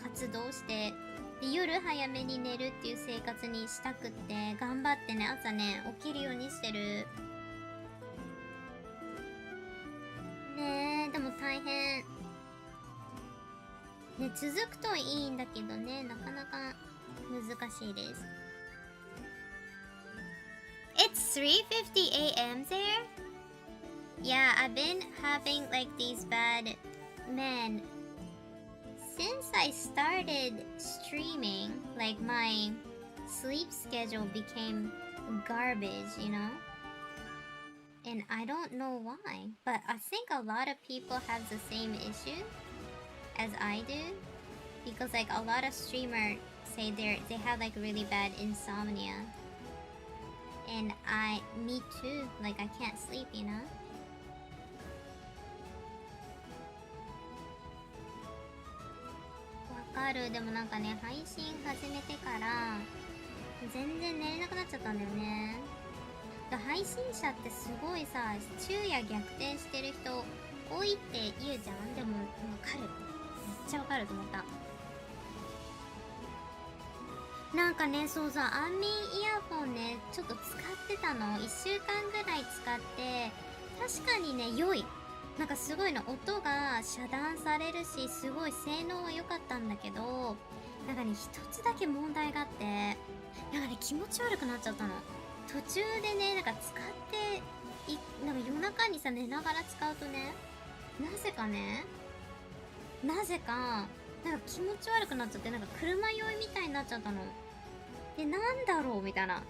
活動してで夜早めに寝るっていう生活にしたくって頑張ってね、朝ね起きるようにしてる。ねえ、でも大変ね、続くといいんだけどね、なかなか難しいです。It's 3:50 a.m. there? Yeah, I've been having like these bad... Man, since I started streaming, like my sleep schedule became garbage, you know? And I don't know why, but I think a lot of people have the same issue as I do, because like a lot of streamers say they have like really bad insomnia, and me too, like I can't sleep, you know. わかる。でもなんかね、配信始めてから全然寝れなくなっちゃったんだよね。配信者ってすごいさ、昼夜逆転してる人多いって言うじゃん。でもわかる。ちゃわかると思った。なんかね、そうそう、安眠イヤホンね、ちょっと使ってたの。1週間ぐらい使って、確かにね、良い。なんかすごいの、音が遮断されるし、すごい性能は良かったんだけど、なんかね、一つだけ問題があって、なんかね、気持ち悪くなっちゃったの。途中でね、なんか使ってなんか夜中にさ、寝ながら使うとね、なぜかなんか気持ち悪くなっちゃって、なんか車酔いみたいになっちゃったの。で、なんだろうみたいな。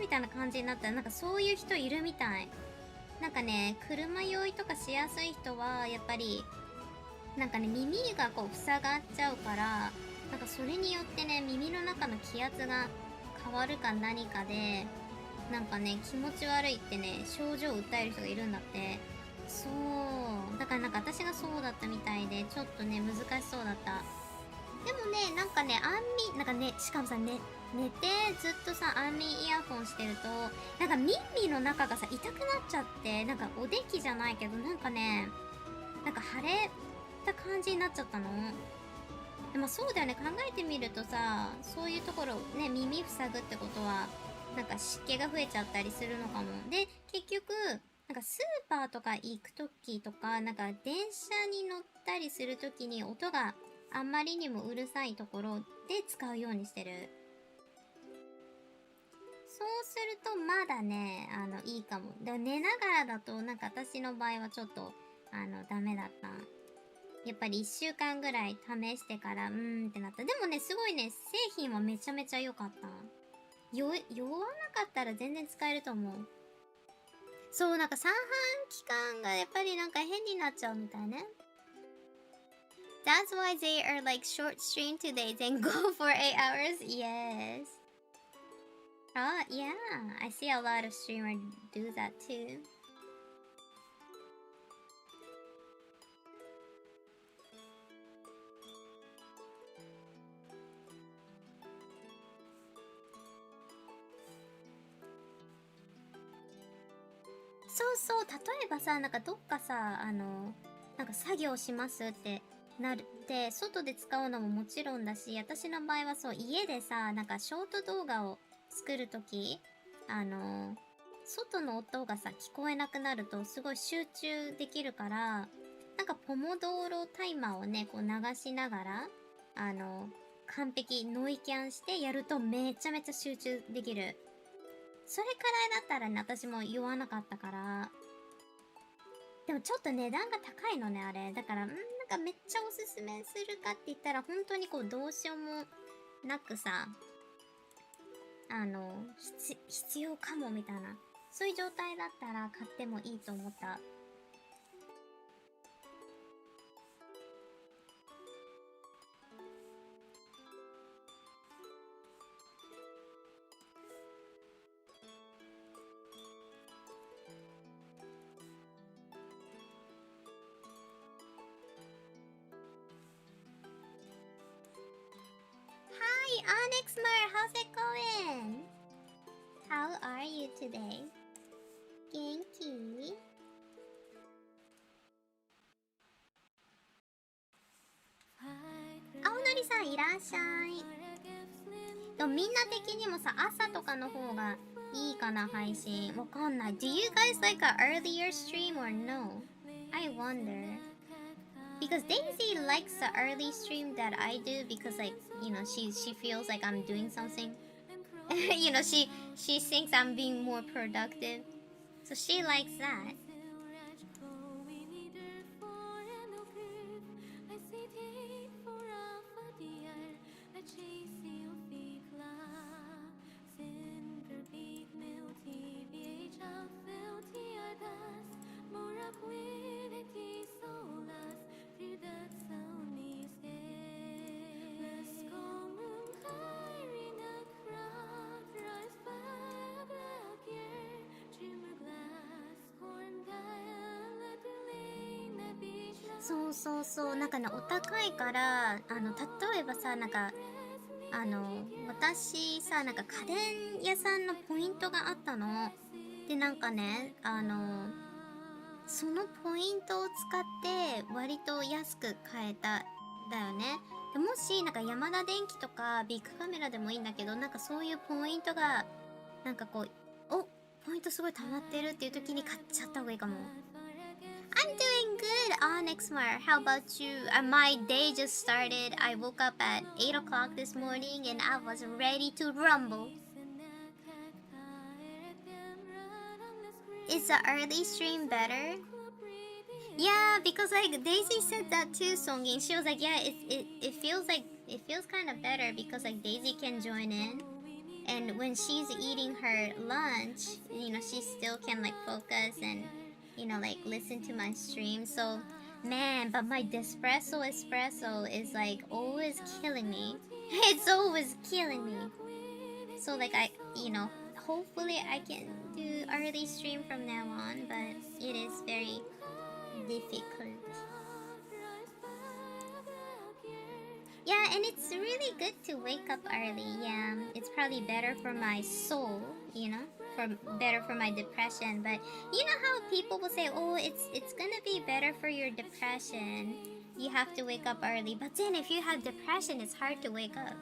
みたいな感じになったら、なんかそういう人いるみたい。なんかね、車酔いとかしやすい人は、やっぱり、なんかね、耳がこう塞がっちゃうから、なんかそれによってね、耳の中の気圧が変わるか何かで、なんかね、気持ち悪いってね、症状を訴える人がいるんだって。そう。だからなんか私がそうだったみたいで、ちょっとね、難しそうだった。でもね、なんかね、なんかね、しかもさ、寝てずっとさ、安眠イヤホンしてると、なんか耳の中がさ、痛くなっちゃって、なんかおできじゃないけど、なんかね、なんか腫れた感じになっちゃったの。でもそうだよね、考えてみるとさ、そういうところね、耳塞ぐってことは、なんか湿気が増えちゃったりするのかも。で、結局、なんかスーパーとか行くときとか、なんか電車に乗ったりするときに音があんまりにもうるさいところで使うようにしてる。そうするとまだね、いいかも。でも寝ながらだと、なんか私の場合はちょっと、ダメだった。やっぱり1週間ぐらい試してから、ってなった。でもね、すごいね、製品はめちゃめちゃ良かった。酔わなかったら全然使えると思う。そう、なんか三半期間がやっぱりなんか変になっちゃうみたいね。That's why they are like short stream today, then go for 8 hours. Yes. Oh, yeah. I see a lot of streamers do that too. そうそう、例えばさ、なんかどっかさ、なんか作業しますってなるって、外で使うのももちろんだし、私の場合はそう、家でさ、なんかショート動画を作るとき、外の音がさ、聞こえなくなるとすごい集中できるから、なんかポモドーロタイマーをね、こう流しながら、完璧ノイキャンしてやるとめちゃめちゃ集中できる。それくらいだったらね、私も言わなかったから。でもちょっと値段が高いのね、あれ。だから、なんかめっちゃおすすめするかって言ったら、本当にこう、どうしようもなくさ、必要かもみたいな。そういう状態だったら買ってもいいと思った。Hi, Onyx Mer, how's it going? How are you today? 元気？青のりさんいらっしゃい。でもみんな的にもさ、朝とかの方がいいかな、配信。わかんない。Do you guys like a earlier stream or no? I wonder. Because Daisy likes the early stream that I do because like, she feels like I'm doing something. She thinks I'm being more productive. So she likes that.そうそうそう。なんかね、お高いから、例えばさ、なんか、私さ、なんか家電屋さんのポイントがあったの。で、なんかね、そのポイントを使って割と安く買えただよね。でもしなんかヤマダ電機とかビッグカメラでもいいんだけど、なんかそういうポイントがなんかこう、お、ポイントすごい溜まってるっていう時に買っちゃった方がいいかも。I'm doing good, Onyxmar. How about you? My day just started. I woke up at 8 o'clock this morning and I was ready to rumble. Is the early stream better? Yeah, because like Daisy said that too, Songin. She was like, yeah, it feels kind of better because like Daisy can join in, and when she's eating her lunch, she still can like focus and like listen to my stream. So man, but my espresso is like always killing me. It's always killing me. So like hopefully I can do early stream from now on, but it is very difficult. Yeah, and it's really good to wake up early. Yeah, it's probably better for my soul, better for my depression. But you know how people will say, "Oh, it's gonna be better for your depression. You have to wake up early." But then if you have depression, it's hard to wake up.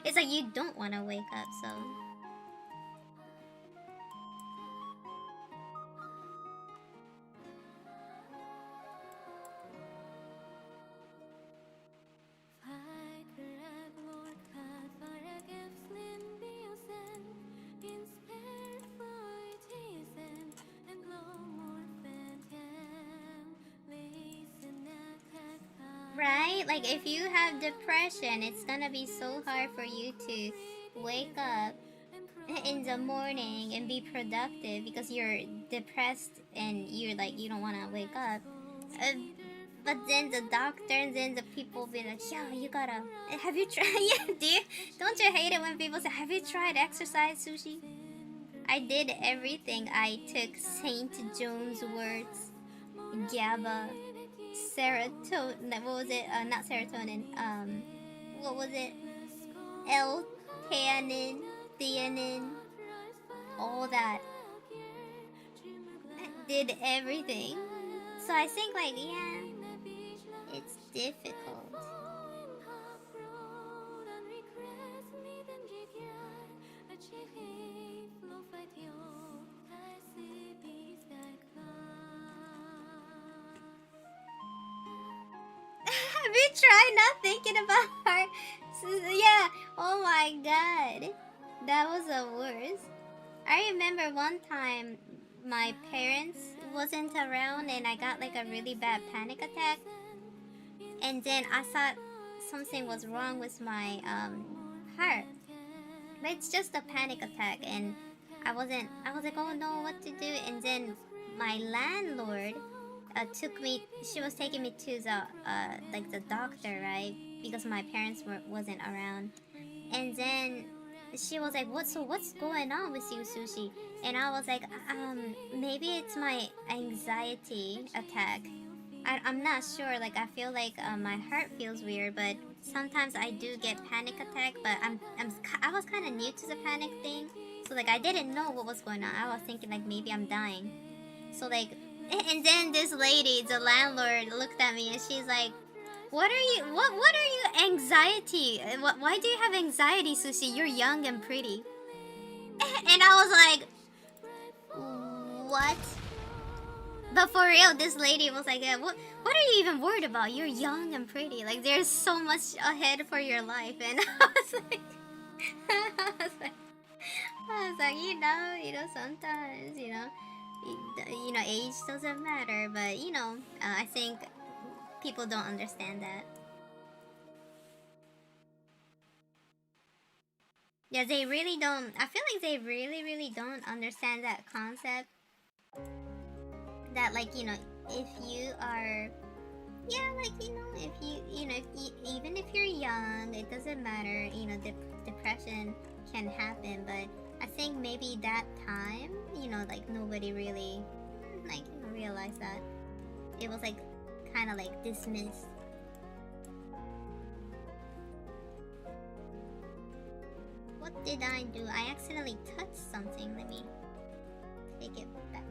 It's like you don't want to wake up. So. Right? Like if you have depression, it's gonna be so hard for you to wake up in the morning and be productive because you're depressed and you're like you don't want to wake up. But then the doctor and then the people be like, yeah, you gotta. Have you tried? Yeah, don't you hate it when people say, have you tried exercise, Sushi? I did everything. I took Saint John's words, GABA, serotonin. What was it? Not serotonin. What was it? L-theanine, theanine, all that. I did everything. So I think like, yeah, it's difficult. Have you tried not thinking about her? Yeah, oh my god. That was the worst. I remember one time my parents wasn't around and I got like a really bad panic attack. And then I thought something was wrong with my heart. But it's just a panic attack and I was like, oh no, what to do? And then my landlord she was taking me to the like the doctor, right? Because my parents wasn't around. And then she was like, what's going on with you, Sushi? And I was like, maybe it's my anxiety attack. I'm not sure, like I feel like my heart feels weird, but sometimes I do get panic attack, but I was kind of new to the panic thing. So like I didn't know what was going on. I was thinking like maybe I'm dying. So like, and then this lady, the landlord, looked at me and she's like, what are you anxiety? Why do you have anxiety, Sushi? You're young and pretty. And I was like, what? But for real, this lady was like, yeah, what are you even worried about? You're young and pretty. Like there's so much ahead for your life. And I was like, sometimes, age doesn't matter, but I think people don't understand that. Yeah, they really don't. I feel like they really, really don't understand that concept. That, like, if you are, yeah, like, if you, even if you're young, it doesn't matter, depression can happen, but I think maybe that time, like, nobody really, like, realized that. It was, like, kind of, like, dismissed. What did I do? I accidentally touched something. Let me take it back.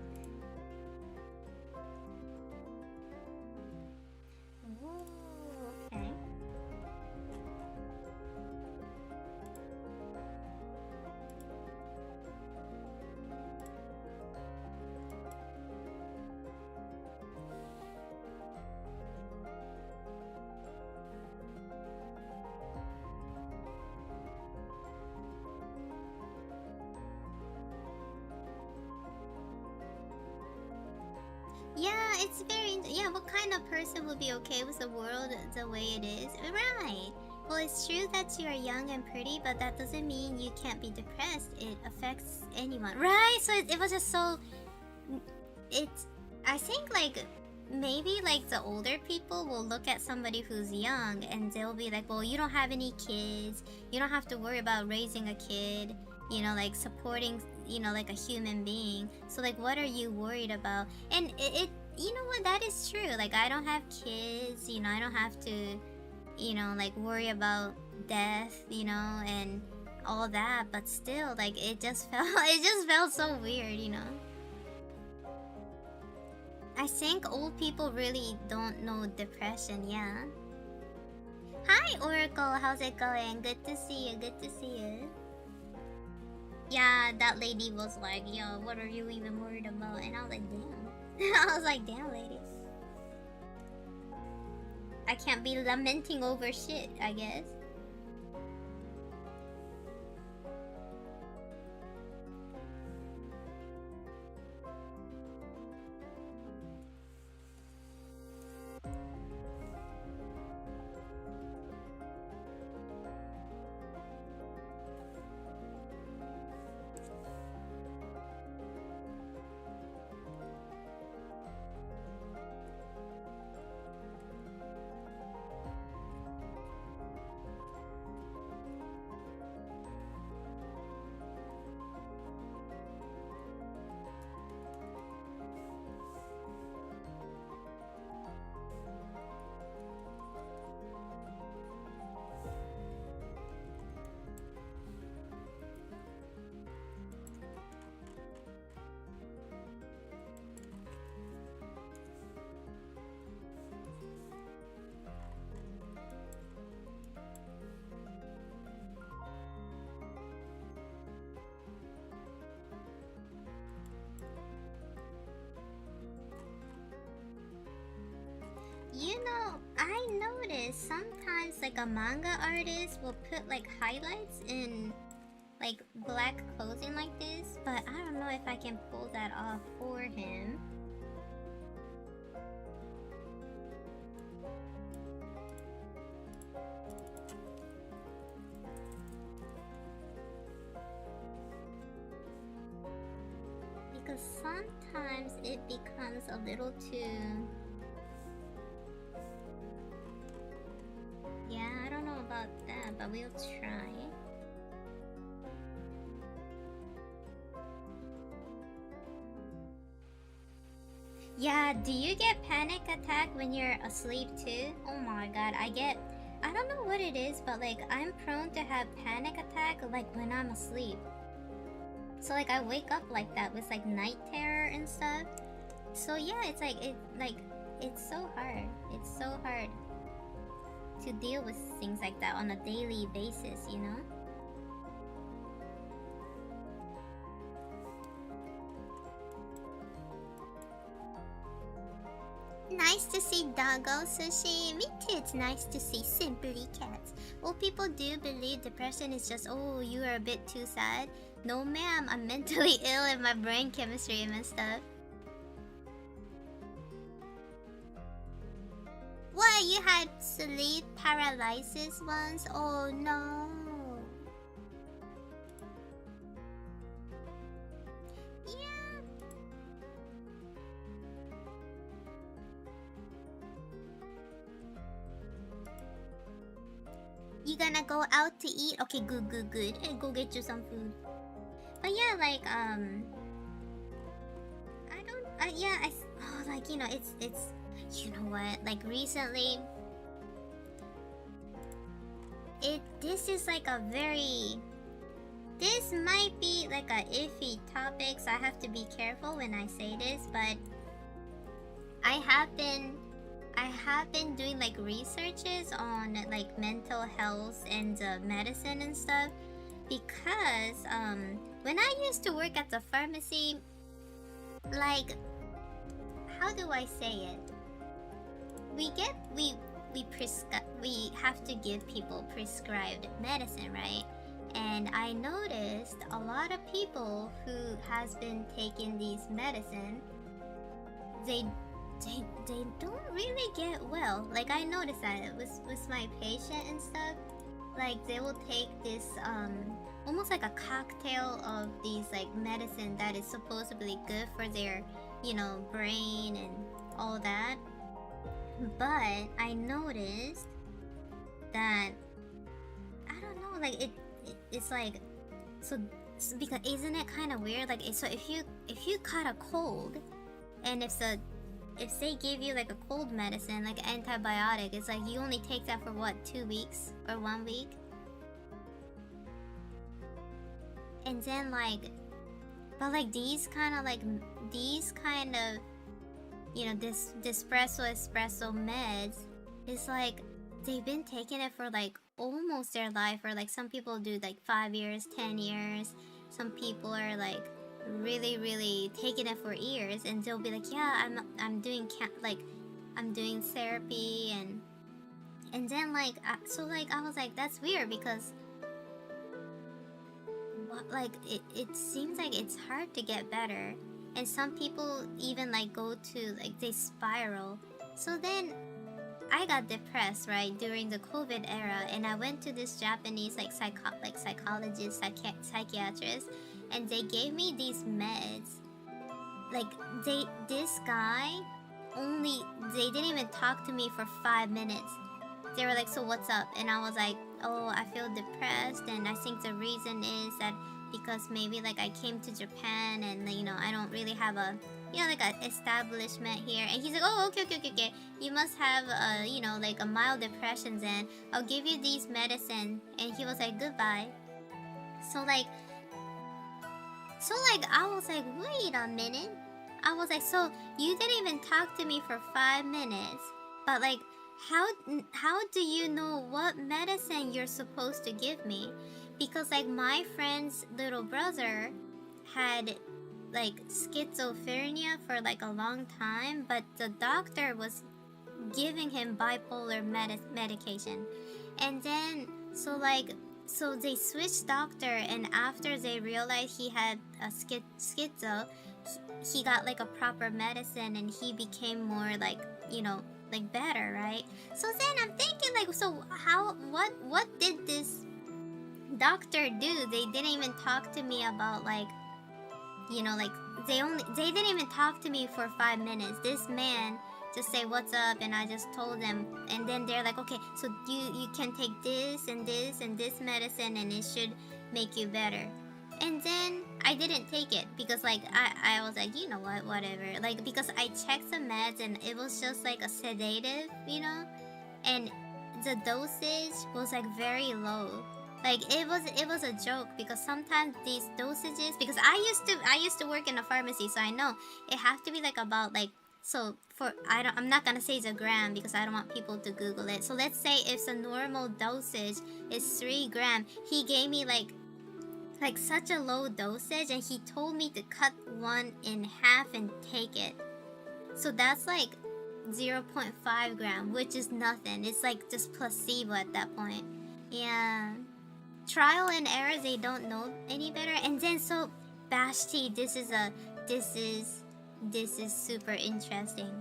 it's very, yeah, what kind of person would be okay with the world the way it is? Right. Well, it's true that you are young and pretty, but that doesn't mean you can't be depressed. It affects anyone. Right? So it was just so... I think, like, maybe, like, the older people will look at somebody who's young and they'll be like, well, you don't have any kids. You don't have to worry about raising a kid. You know, like, supporting, you know, like, a human being. So, like, what are you worried about? And it you know what? That is true. Like, I don't have kids. You know, I don't have to... you know, like worry about death, you know, and all that, but still, like it just felt so weird, you know. I think old people really don't know depression, yeah. Hi Oracle, how's it going? Good to see you, good to see you. Yeah, that lady was like, yo, what are you even worried about? And I was like, damn. I was like, damn lady. I can't be lamenting over shit, I guess. You know, I noticed sometimes like a manga artist will put like highlights in like black clothing like this, but I don't know if I can pull that off for him. Because sometimes it becomes a little too... Yeah, I don't know about that, but we'll try. Yeah, do you get panic attack when you're asleep too? Oh my god, I don't know what it is, but like I'm prone to have panic attack like when I'm asleep. So like I wake up like that with like night terror and stuff. So yeah, it's like it's so hard. It's so hard to deal with things like that on a daily basis, you know? Nice to see Doggo Sushi. Me too, it's nice to see Simply Cats. Well, people do believe depression is just, oh, you are a bit too sad. No ma'am, I'm mentally ill and my brain chemistry and stuff. What, you had sleep paralysis once? Oh no. Yeah. You gonna go out to eat? Okay, good. Hey, go get you some food. But yeah, like, like, you know, it's, you know what, like, recently, this is like a very, this might be like a iffy topic, so I have to be careful when I say this, but I have been doing like researches on like mental health and medicine and stuff, because when I used to work at the pharmacy, like, how do I say it? We have to give people prescribed medicine, right? And I noticed a lot of people who has been taking these medicine, they they don't really get well. Like I noticed that with my patient and stuff. Like they will take this almost like a cocktail of these like medicine that is supposedly good for their, you know, brain and all that. But I noticed that I don't know, like it's like so because isn't it kind of weird? Like so if you caught a cold, and if they give you like a cold medicine, like antibiotic, it's like you only take that for what, 2 weeks or 1 week? And then like, but like these kind of you know, this espresso meds, is like they've been taking it for like almost their life, or like some people do like 5 years, 10 years. Some people are like really taking it for years, and they'll be like, yeah, I'm doing I'm doing therapy, and then like so like I was like, that's weird, because like it seems like it's hard to get better, and some people even like go to like they spiral. So then I got depressed, right, during the COVID era, and I went to this Japanese like psychologist, psychiatrist, and they gave me these meds. Like this guy they didn't even talk to me for 5 minutes. They were like, so what's up? And I was like, oh, I feel depressed, and I think the reason is that because maybe like I came to Japan, and you know, I don't really have a, you know, like an establishment here. And he's like, oh, okay, you must have you know, like a mild depression, then I'll give you these medicine. And he was like, goodbye. So like I was like, wait a minute. I was like, so you didn't even talk to me for 5 minutes, but like how do you know what medicine you're supposed to give me? Because like my friend's little brother had like schizophrenia for like a long time, but the doctor was giving him bipolar medication. And then so they switched doctor, and after they realized he had a schizo, he got like a proper medicine, and he became more like, you know, like better, right? So then I'm thinking like, so what did this doctor do? They didn't even talk to me about like, you know, like they didn't even talk to me for 5 minutes. This man just say what's up, and I just told them, and then they're like, okay, so you can take this and this and this medicine, and it should make you better. And then I didn't take it because like I was like, you know what, whatever, like because I checked the meds and it was just like a sedative, you know, and the dosage was like very low. Like it was a joke, because sometimes these dosages, because I used to work in a pharmacy, so I know it have to be like about like, so I'm not gonna say it's a gram because I don't want people to Google it. So let's say if the normal dosage is 3 grams, he gave me like such a low dosage, and he told me to cut one in half and take it. So that's like 0.5 gram, which is nothing. It's like just placebo at that point. Yeah. Trial and error, they don't know any better. And then so Bashti, this is super interesting,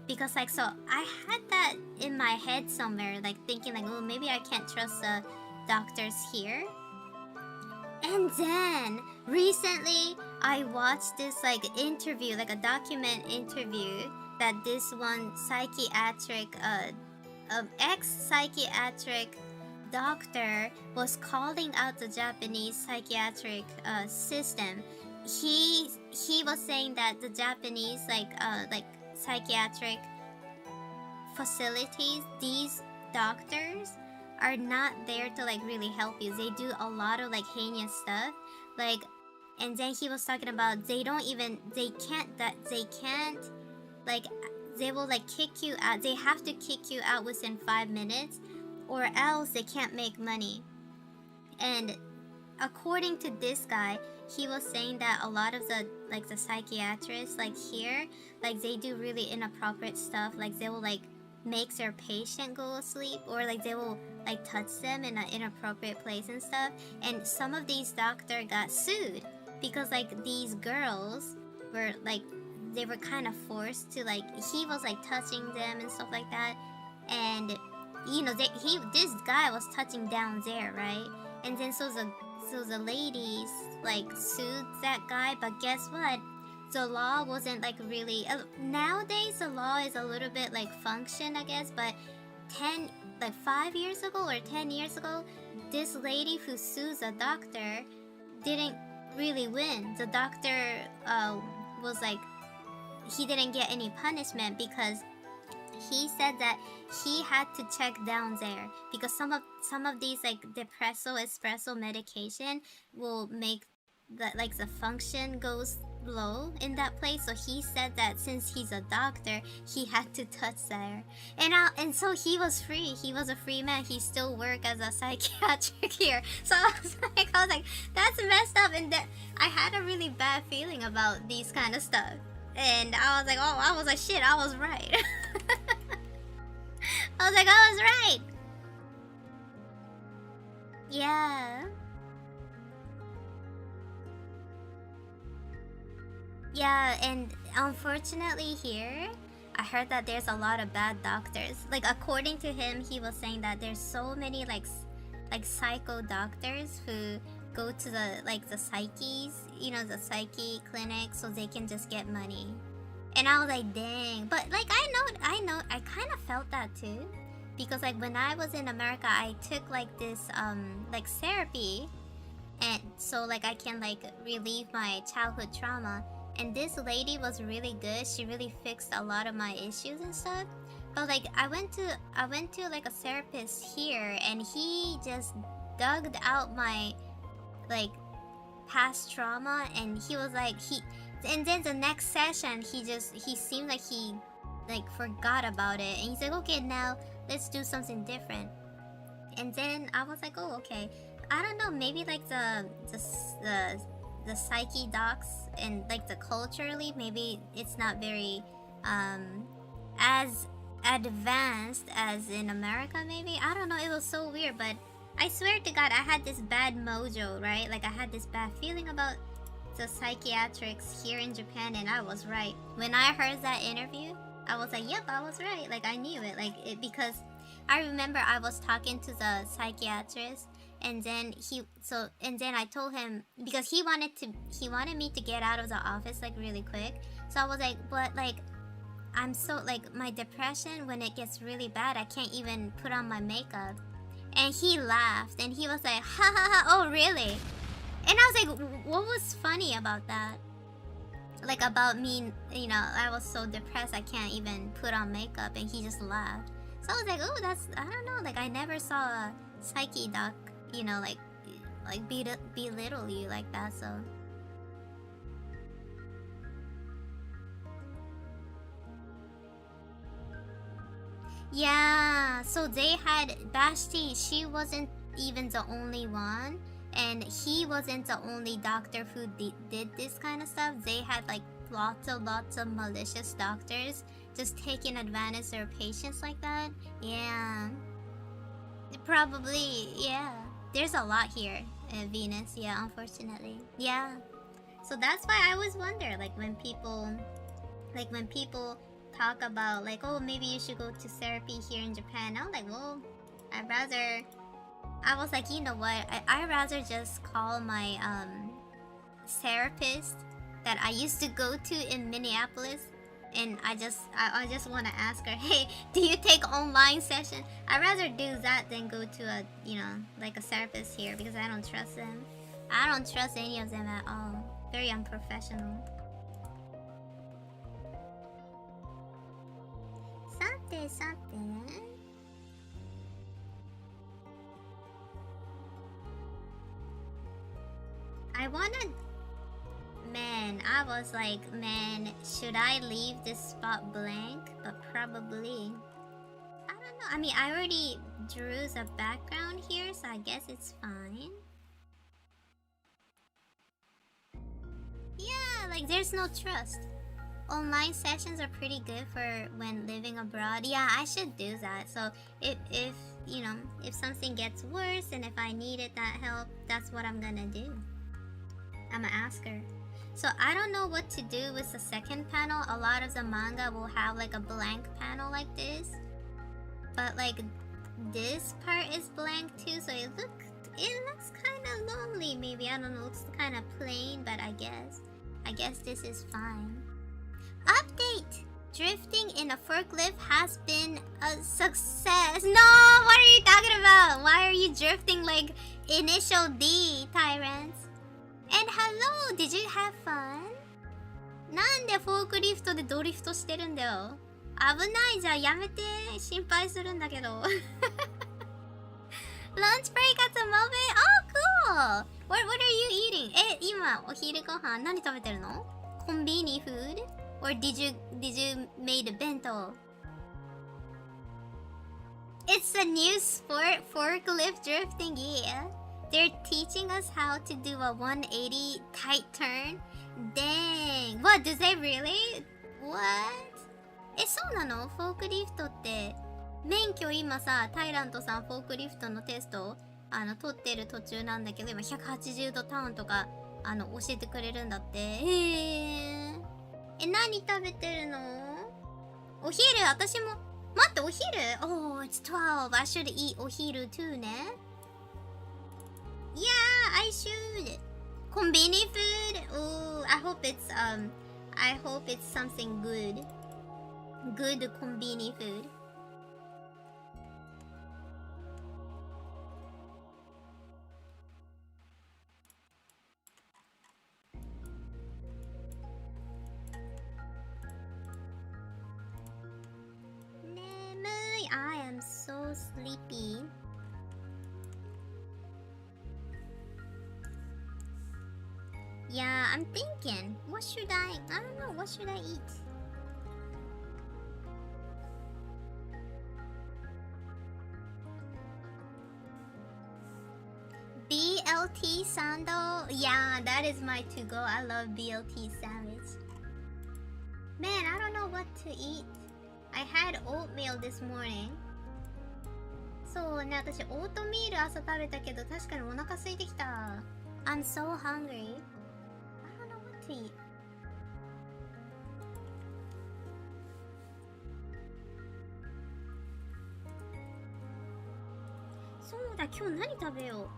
because like, so I had that in my head somewhere, like thinking like, oh, maybe I can't trust the doctors here. And then recently I watched this like interview, like a document interview, that this one psychiatric ex-psychiatric doctor was calling out the Japanese psychiatric system. He was saying that the Japanese like psychiatric facilities, these doctors are not there to like really help you. They do a lot of like heinous stuff, like, and then he was talking about they can't like, they will like kick you out. They have to kick you out within 5 minutes, or else they can't make money. And according to this guy, he was saying that a lot of the psychiatrists like here, like they do really inappropriate stuff. Like they will like make their patient go asleep, or like they will like touch them in an inappropriate place and stuff. And some of these doctors got sued because like these girls they were kind of forced to, like, he was like touching them and stuff like that, and this guy was touching down there, right? And then so the ladies like sued that guy, but guess what? The law wasn't like really nowadays the law is a little bit like function, I guess, but 5 years ago or 10 years ago, this lady who sues a doctor didn't really win. The doctor was like, he didn't get any punishment because he said that he had to check down there because some of these like espresso medication will make the function goes low in that place. So he said that since he's a doctor, he had to touch there, and so he was free. He was a free man. He still worked as a psychiatric here. So I was like, that's messed up, and that I had a really bad feeling about these kind of stuff. And I was like, shit, I was right. I was right. Yeah. Yeah, and unfortunately here, I heard that there's a lot of bad doctors. Like, according to him, he was saying that there's so many like psycho doctors who go to the psyches, the psyche clinic, so they can just get money. And I was like, dang. But like I know I kind of felt that too, because like when I was in America, I took like this like therapy, and so like I can like relieve my childhood trauma. And this lady was really good. She really fixed a lot of my issues and stuff. But like I went to like a therapist here, and he just dug out my like past trauma, and he was like and then the next session he seemed like he like forgot about it, and he's like, okay, now let's do something different. And then I was like, oh, okay. I don't know, maybe like the psyche docs and like the culturally, maybe it's not very as advanced as in America, maybe. I don't know, it was so weird. But I swear to God, I had this bad mojo, right? Like I had this bad feeling about the psychiatrics here in Japan, and I was right. When I heard that interview, I was like, yep, I was right. Like I knew it, because I remember I was talking to the psychiatrist, and then I told him, because he wanted me to get out of the office like really quick. So I was like, but like I'm so like, my depression, when it gets really bad, I can't even put on my makeup. And he laughed, and he was like, ha ha ha, oh really? And I was like, what was funny about that? Like about me, I was so depressed I can't even put on makeup, and he just laughed. So I was like, oh, that's, I don't know, like I never saw a psyche doc, like belittle you like that, so. Yeah, so they had Bashti, she wasn't even the only one, and he wasn't the only doctor who did this kind of stuff. They had like lots of malicious doctors just taking advantage of their patients like that. Yeah, probably, yeah. There's a lot here at Venus, yeah, unfortunately. Yeah, so that's why I always wonder, like when people talk about like, oh, maybe you should go to therapy here in Japan. I'm like, well, I was like, you know what, I'd rather just call my therapist that I used to go to in Minneapolis, and I just want to ask her, hey, do you take online session? I'd rather do that than go to a, like a therapist here, because I don't trust them. I don't trust any of them at all. Very unprofessional. Something. I was like, man, should I leave this spot blank? But probably. I don't know. I mean, I already drew the background here, so I guess it's fine. Yeah, like there's no trust. Online sessions are pretty good for when living abroad. Yeah, I should do that. So if something gets worse, and if I needed that help, that's what I'm gonna do. I'm gonna ask her. So I don't know what to do with the second panel. A lot of the manga will have like a blank panel like this, but like this part is blank too, so it looks kind of lonely. Maybe, I don't know, it looks kind of plain, but I guess this is fine. Update! Drifting in a forklift has been a success. No, what are you talking about? Why are you drifting like initial D, Tyrants? And hello, did you have fun? なんでフォークリフトでドリフトしてるんだよ。危ないじゃん、やめて。心配するんだけど。Lunch break at the moment? Oh, cool! What are you eating? 今お昼ご飯何食べてるの？コンビニ food? Or did you made a bento? It's a new sport, forklift drifting, yeah. They're teaching us how to do a 180 tight turn. Dang. What, do they really? What? そうなの？フォークリフトって免許今さ、タイラントさんフォークリフトのテスト取ってる途中なんだけど、今180度ターンとか教えてくれるんだって。何食べてるの？お昼、私も。待って、お昼？ Oh, it's 12. I should eat お昼 too ね。Yeah, I should. コンビニ food? Oh, I hope it's something good. Good コンビニ food. I am so sleepy. Yeah, I'm thinking. I don't know, what should I eat? BLT sandal? Yeah, that is my to-go. I love BLT sandwich. Man, I don't know what to eat. I had oatmeal this morning. そうね、私オートミール朝食べたけど確かにお腹空いてきた。I'm so hungry. I don't know what to eat. そうだ、今日何食べよう。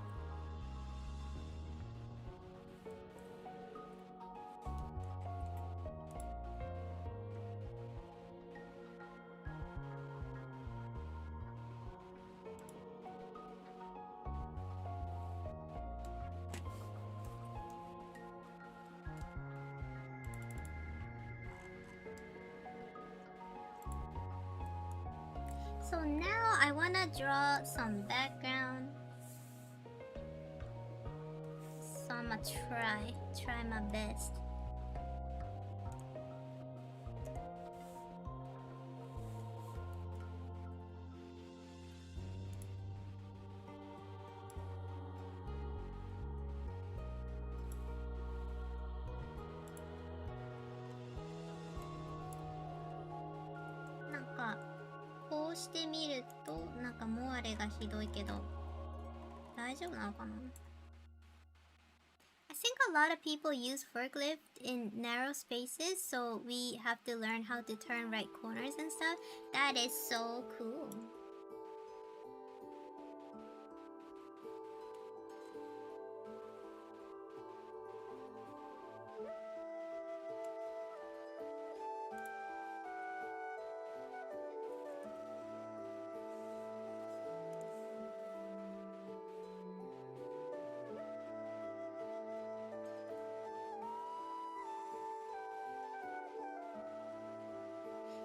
So now I wanna draw some background. So I'ma try my best. Nanka こうしてみるとなんかモアレがひどいけど大丈夫なのかな？ I think a lot of people use forklift in narrow spaces, so we have to learn how to turn right corners and stuff. That is so cool.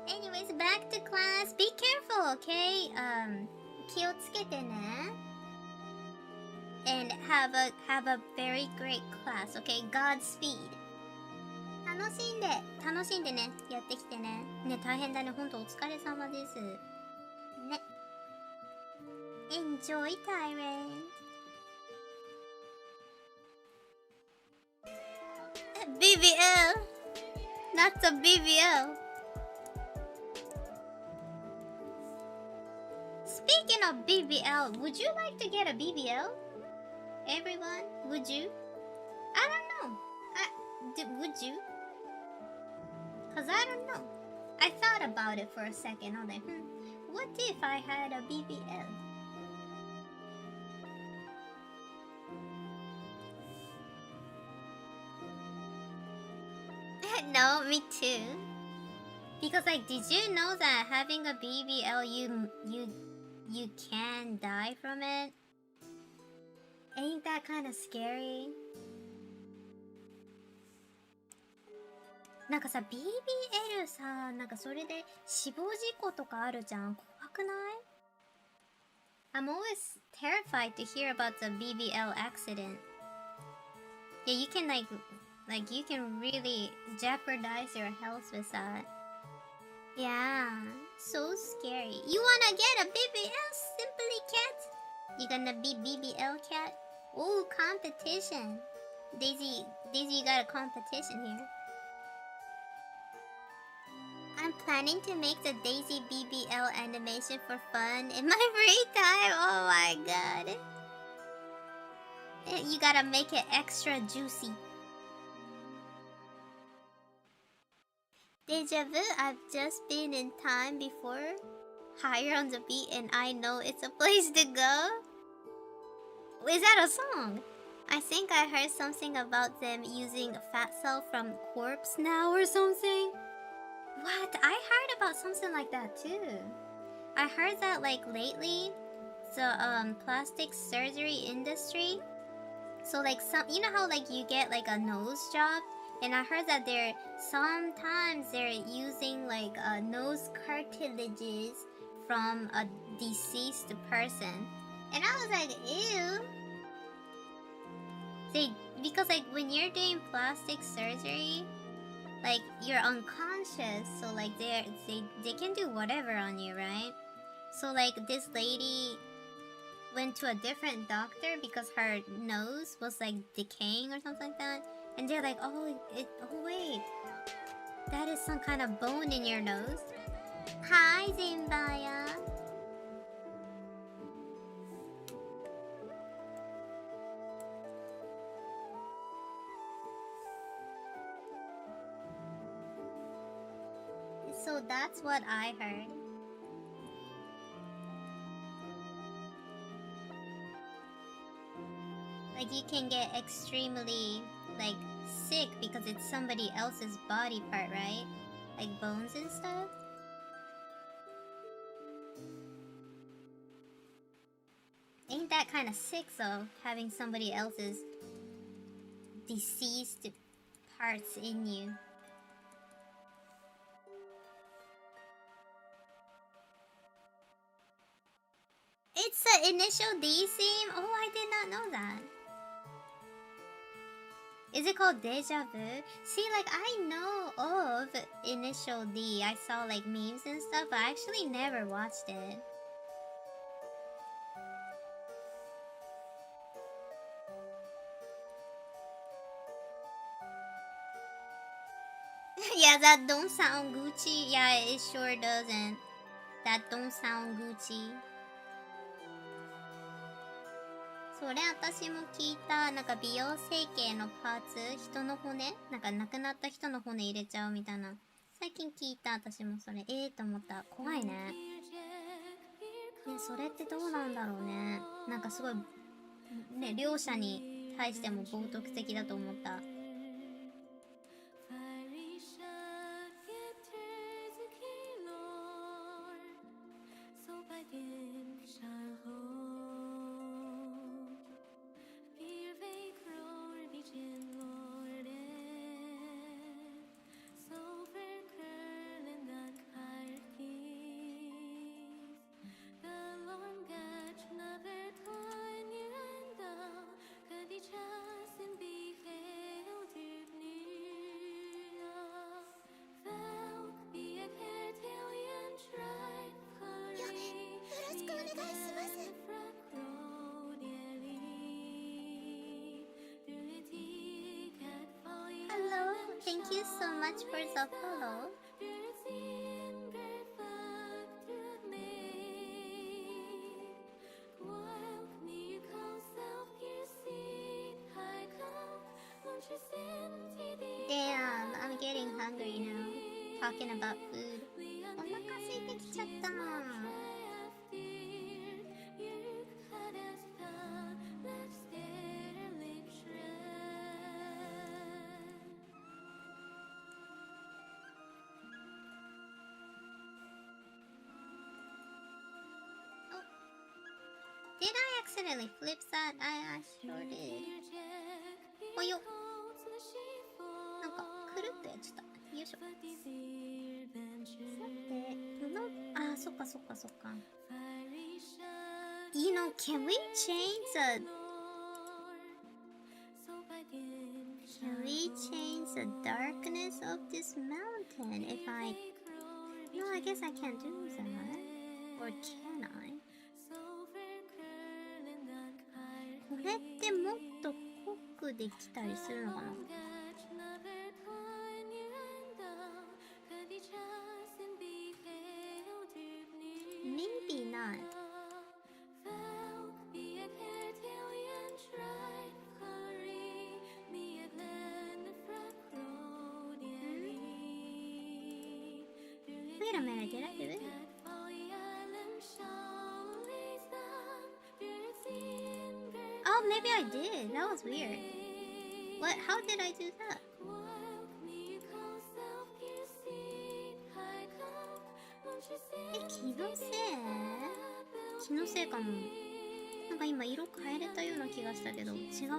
Anyways, back to class. Be careful, okay? 気をつけてね。And have a very great class, okay? Godspeed. 楽しんでね、やってきてね。ね、大変だね。ほんとお疲れ様です。ね。Enjoy, Tyrant. BBL. That's a BBL. Speaking of BBL, would you like to get a BBL? Everyone, would you? I don't know. would you? Cause I don't know. I thought about it for a second. I was like, what if I had a BBL? No, me too. Because like, did you know that having a BBL, you can die from it? Ain't that kind of scary? なんかさ、BBL さ、なんかそれで死亡事故とかあるじゃん。怖くない？ I'm always terrified to hear about the BBL accident. Yeah, you can like you can really jeopardize your health with that. Yeah, so scary. You wanna get a BBL, Simply Cat? You gonna be BBL cat? Ooh, competition. Daisy, you got a competition here. I'm planning to make the Daisy BBL animation for fun in my free time. Oh my god. You gotta make it extra juicy. Deja vu, I've just been in time before. Higher on the beat and I know it's a place to go. Is that a song? I think I heard something about them using Fat Cell from Corpse Now or something. What? I heard about something like that too. I heard that like lately, the plastic surgery industry. So like you know how like you get like a nose job, and I heard that sometimes they're using like nose cartilages from a deceased person, and I was like, ew. Because like when you're doing plastic surgery, like you're unconscious, so like they can do whatever on you, right? So like this lady went to a different doctor because her nose was like decaying or something like that, and they're like, oh wait, that is some kind of bone in your nose. Hi Zimbaya. So that's what I heard. Like you can get extremely like sick because it's somebody else's body part, right? Like bones and stuff. Ain't that kind of sick though, having somebody else's deceased parts in you? It's the initial D theme? Oh, I did not know that. Is it called Deja Vu? See, like, I know of Initial D. I saw, like, memes and stuff, but I actually never watched it. Yeah, that don't sound Gucci. Yeah, it sure doesn't. That don't sound Gucci. それ私も聞いた。なんか美容整形のパーツ、人の骨、なんか亡くなった人の骨入れちゃうみたいな。最近聞いた。私もそれと思った。怖いね。ね、それってどうなんだろうね。なんかすごいね、両者に対しても冒涜的だと思った。Thank you so much for the follow. talking about food. お腹空いてきちゃった。Did I accidentally flip that? I sure did. およ。なんかくるっとやっちゃった。よいしょ。さて、あ、そっかそっかそっか。You know, can we change the darkness of this mountain if I... No, I guess I can't do that. Or can I? これってもっと濃くできたりするのかな？ Maybe not. Wait a minute, did I do it? Oh, maybe I did. That was weird. What? How did I do that? 気のせい？気のせいかも。なんか今色変えれたような気がしたけど、違うか？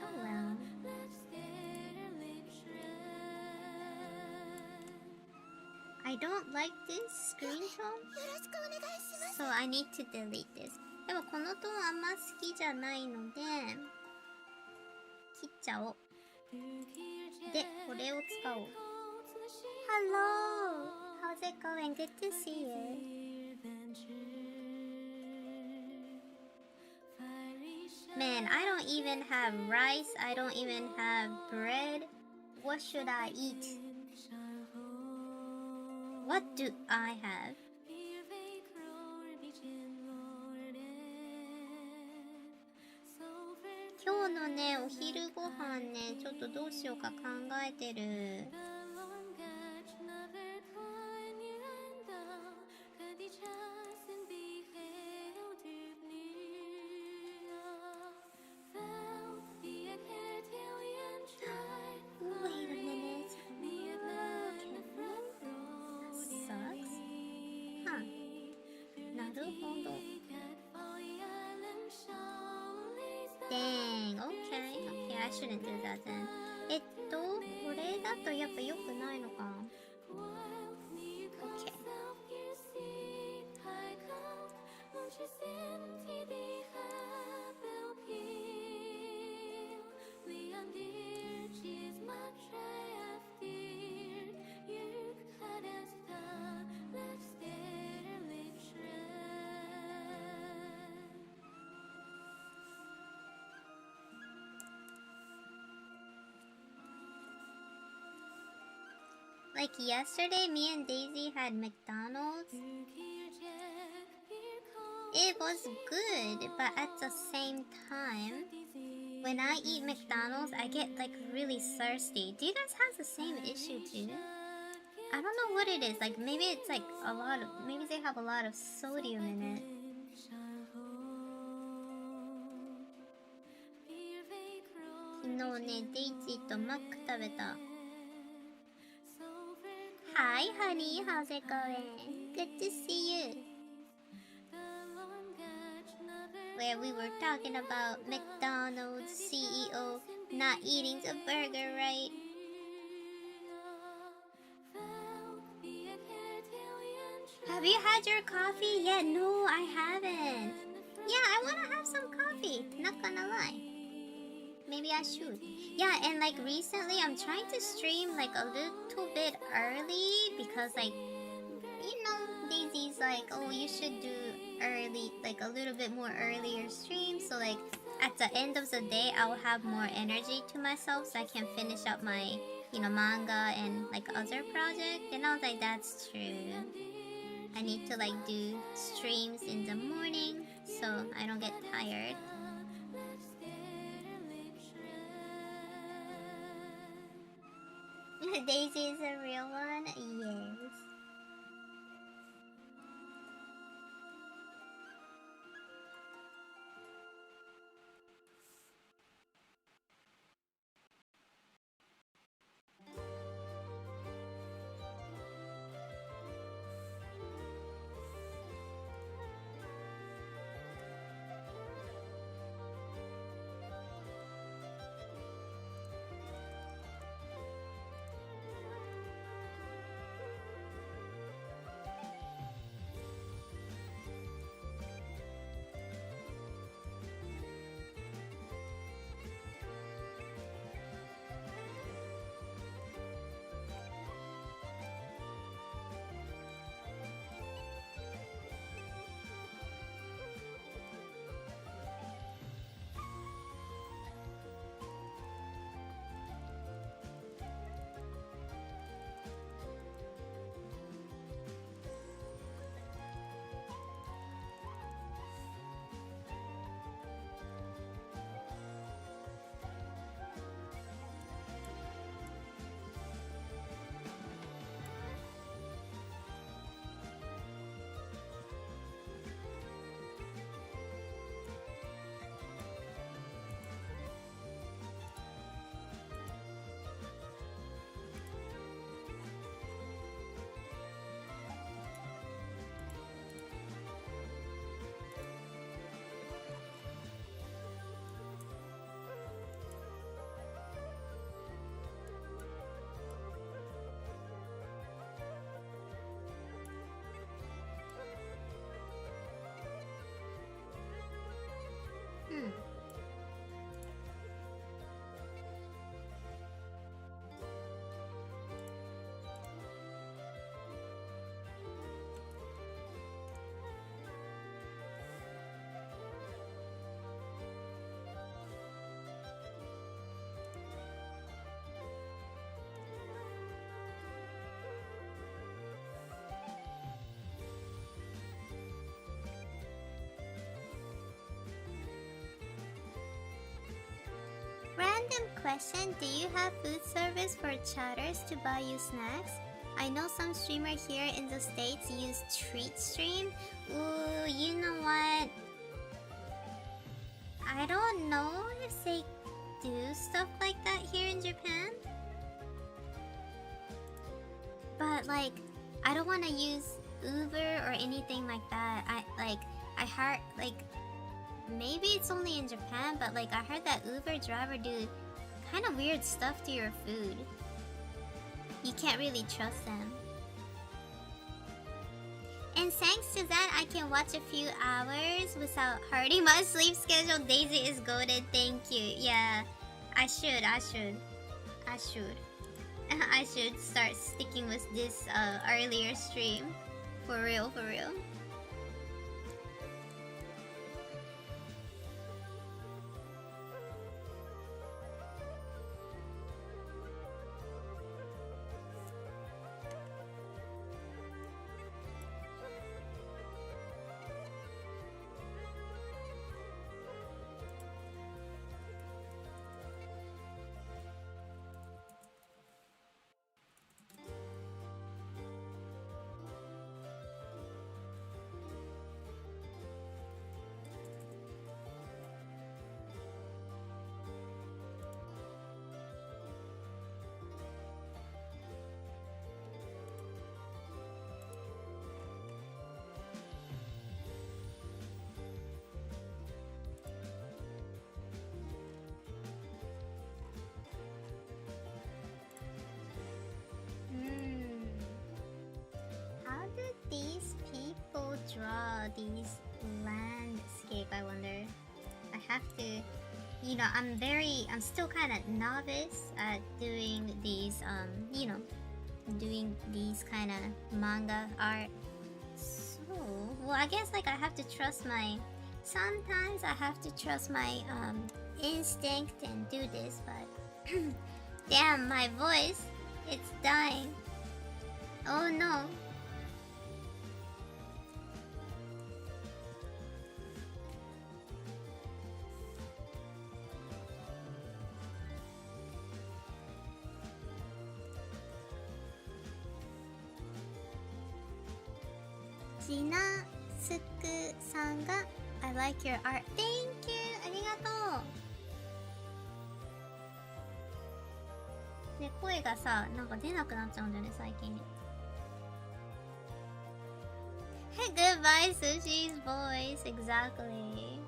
Oh well. I don't like this screen tone, so I need to delete this. でもこのトーンあんま好きじゃないので切っちゃおう。で、これを使おう。Hello! How's it going? Good to see you. Man, I don't even have rice. I don't even have bread. What should I eat? What do I have?今日のね、お昼ご飯ね、ちょっとどうしようか考えてる。Wait a minute. Sucks. Huh. なるほど。Dang, okay. Okay, I shouldn't do that then. これだとやっぱ良くないのか。Okay. Like yesterday, me and Daisy had McDonald's. It was good, but at the same time, when I eat McDonald's, I get like really thirsty. Do you guys have the same issue too? I don't know what it is. Like maybe it's like maybe they have a lot of sodium in it. Daisy とマック食べた。Hi, honey. How's it going? Good to see you. Where we were talking about McDonald's CEO not eating the burger right. Have you had your coffee yet? No, I haven't. Yeah, I want to have some coffee. Not gonna lie. Maybe I should. Yeah, and like recently I'm trying to stream like a little bit early because like, you know, Daisy's like, oh, you should do early, like a little bit more earlier stream. So like at the end of the day, I will have more energy to myself so I can finish up my, you know, manga and like other project. And I was like, that's true. I need to like do streams in the morning so I don't get tired. Daisy is a real one? Yes. Random question, do you have food service for chatters to buy you snacks? I know some streamer here in the States use TreatStream. Ooh, you know what? I don't know if they do stuff like that here in Japan. But like, I don't want to use Uber or anything like that. I heard like, maybe it's only in Japan, but like I heard that Uber driver do kind of weird stuff to your food. You can't really trust them. And thanks to that, I can watch a few hours without hurting my sleep schedule. Daisy is goated. Thank you. Yeah, I should I should start sticking with this earlier stream. For real. How do these people draw these landscape, I wonder? I have to, you know, I'm still kind of novice at doing these, doing these kind of manga art. So, well, I guess like I have to trust my, sometimes I have to trust my instinct and do this, but damn, my voice, it's dying. Oh no. ひなすくさんが I like your art. Thank you! ありがとう。で、声がさ、なんか出なくなっちゃうんだよね、最近。Goodbye, Sushi's voice. Exactly.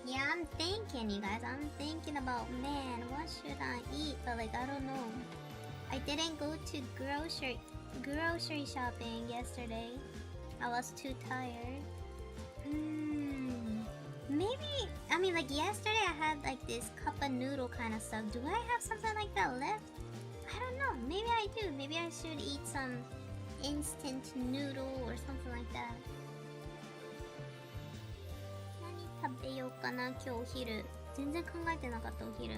Yeah, I'm thinking, you guys. I'm thinking about, man, what should I eat? But like, I don't know. I didn't go to grocery shopping yesterday. I was too tired. Maybe, I mean, like yesterday I had like this cup of noodle kind of stuff. Do I have something like that left? I don't know. Maybe I do. Maybe I should eat some instant noodle or something like that. 何食べようかな、今日お昼。全然考えてなかった、お昼。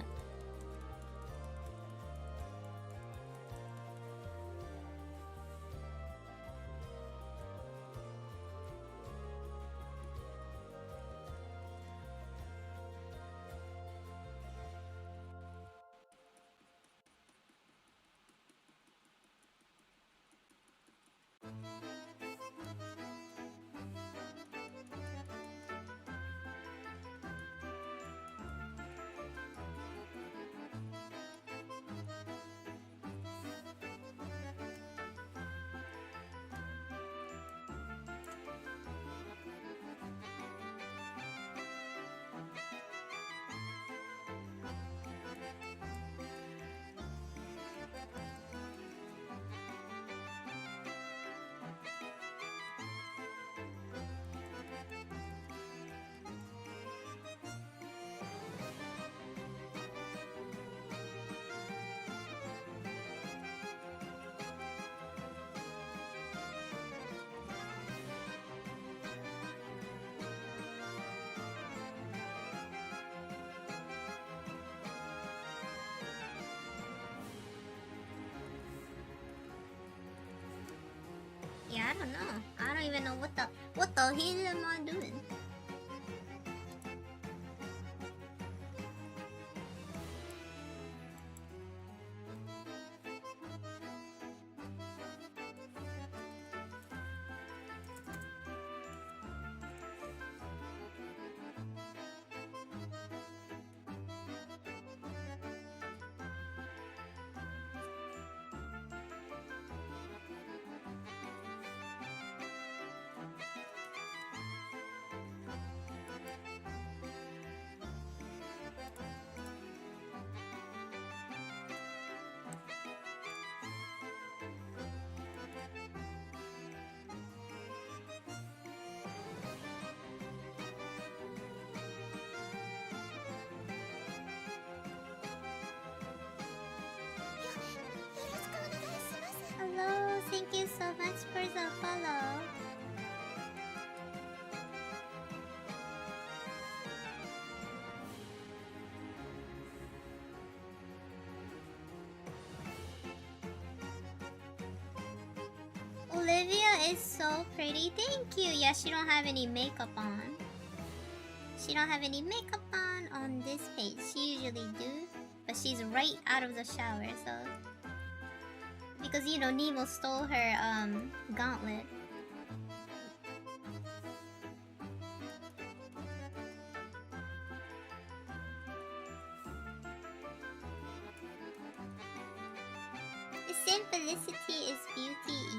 Yeah, I don't know. I don't even know what the hell am I doing? Hello, thank you so much for the follow. Olivia is so pretty. Thank you. Yeah, she don't have any makeup on. She don't have any makeup on this page. She usually do, but she's right out of the shower, so because you know Nemo stole her gauntlet. Simplicity is beauty.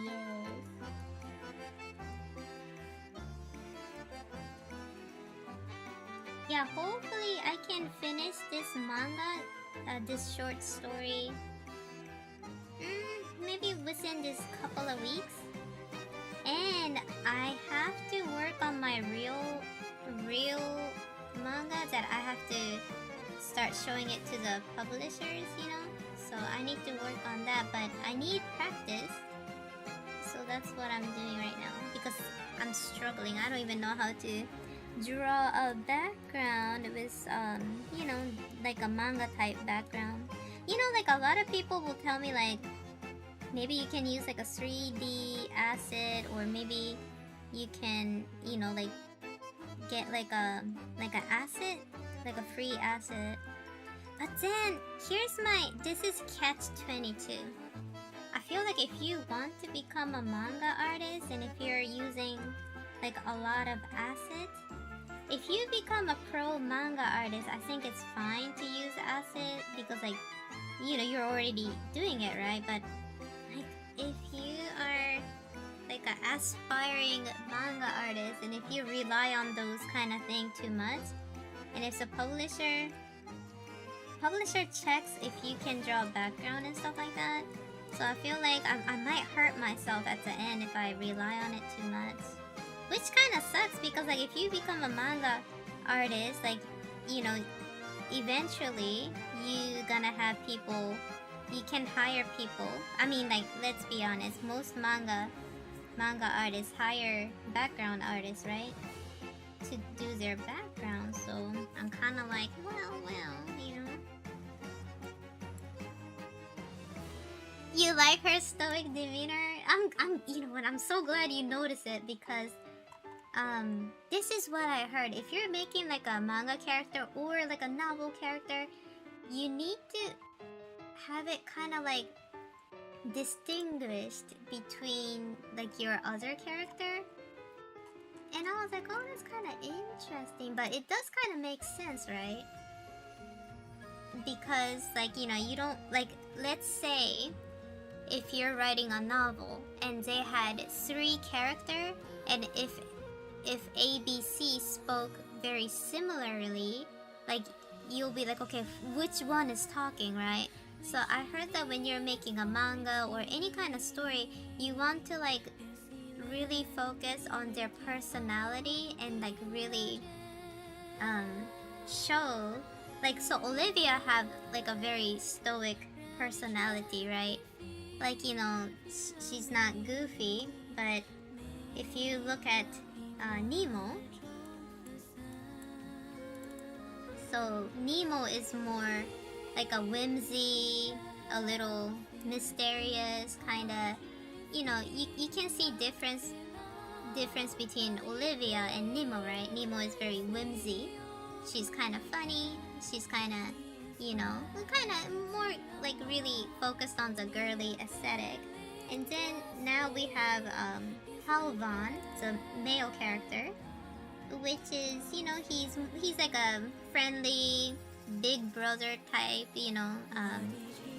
yeah, hopefully I can finish this manga, this short story, maybe within this couple of weeks. And I have to work on my real manga that I have to start showing it to the publishers, you know? So I need to work on that, but I need practice. So that's what I'm doing right now because I'm struggling. I don't even know how to draw a background with, you know, like a manga type background. You know, like a lot of people will tell me like, maybe you can use like a 3D asset, or maybe you can, you know, like get like a asset, like a free asset. But then this is catch-22. I feel like if you want to become a manga artist and if you're using like a lot of assets, if you become a pro manga artist, I think it's fine to use asset because like, you know, you're already doing it, right? But like if you are like an aspiring manga artist and if you rely on those kind of things too much, and if the publisher checks if you can draw background and stuff like that, so I feel like I might hurt myself at the end if I rely on it too much, which kind of sucks because like if you become a manga artist, like, you know, eventually you gonna have people, you can hire people. I mean, like, let's be honest, most manga artists hire background artists, right, to do their background. So I'm kind of like, well, you know. You like her stoic demeanor? I'm you know what, I'm so glad you noticed it because this is what I heard. If you're making like a manga character or like a novel character, you need to have it kind of like distinguished between like your other character. And I was like, oh, that's kind of interesting, but it does kind of make sense, right? Because like, you know, you don't like, let's say if you're writing a novel and they had 3 characters, and if ABC spoke very similarly, like you'll be like, okay, which one is talking, right? So I heard that when you're making a manga or any kind of story, you want to like really focus on their personality and like really show, like, so Olivia have like a very stoic personality, right? Like, you know, she's not goofy, but if you look at Nemo, so Nemo is more like a whimsy, a little mysterious kind of, you know, you can see difference between Olivia and Nemo, right? Nemo is very whimsy. She's kind of funny. She's kind of, you know, kind of more like really focused on the girly aesthetic. And then now we have Halvan, the male character, which is, you know, he's like a friendly big brother type, you know,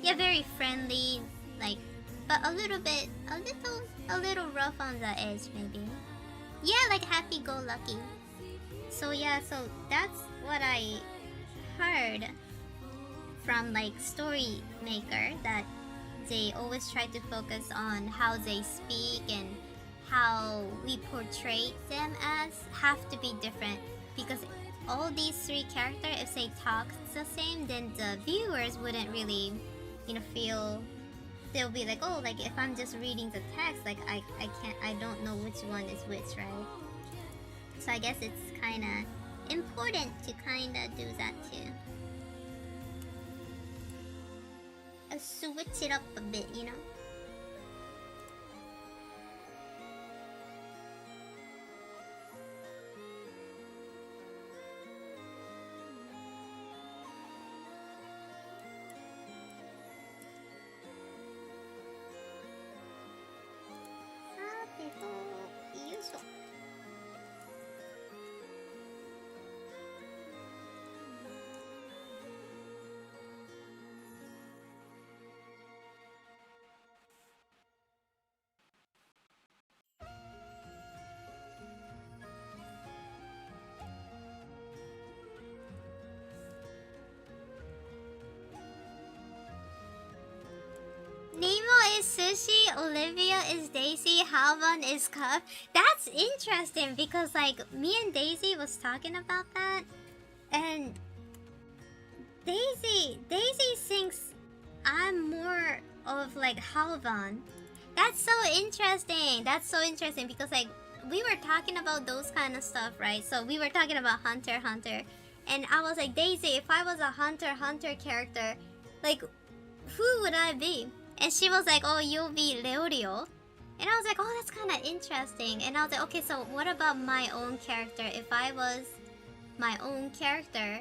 yeah, very friendly, like, but a little rough on the edge, maybe. Yeah, like happy-go-lucky. So yeah, so that's what I heard from like story maker, that they always try to focus on how they speak and how we portray them as have to be different, because all these 3 characters, if they talk the same, then the viewers wouldn't really, you know, feel, they'll be like, oh, like if I'm just reading the text, like I don't know which one is which, right? So I guess it's kind of important to kind of do that too. Switch it up a bit, you know? is Sushi, Olivia is Daisy, Halvan is Cup. That's interesting because like me and Daisy was talking about that, and Daisy thinks I'm more of like Halvan. That's so interesting. That's so interesting because like we were talking about those kind of stuff, right? So we were talking about Hunter x Hunter, and I was like, Daisy, if I was a Hunter x Hunter character, like who would I be? And she was like, oh, you'll be Leorio. And I was like, oh, that's kind of interesting. And I was like, okay, so what about my own character? If I was my own character,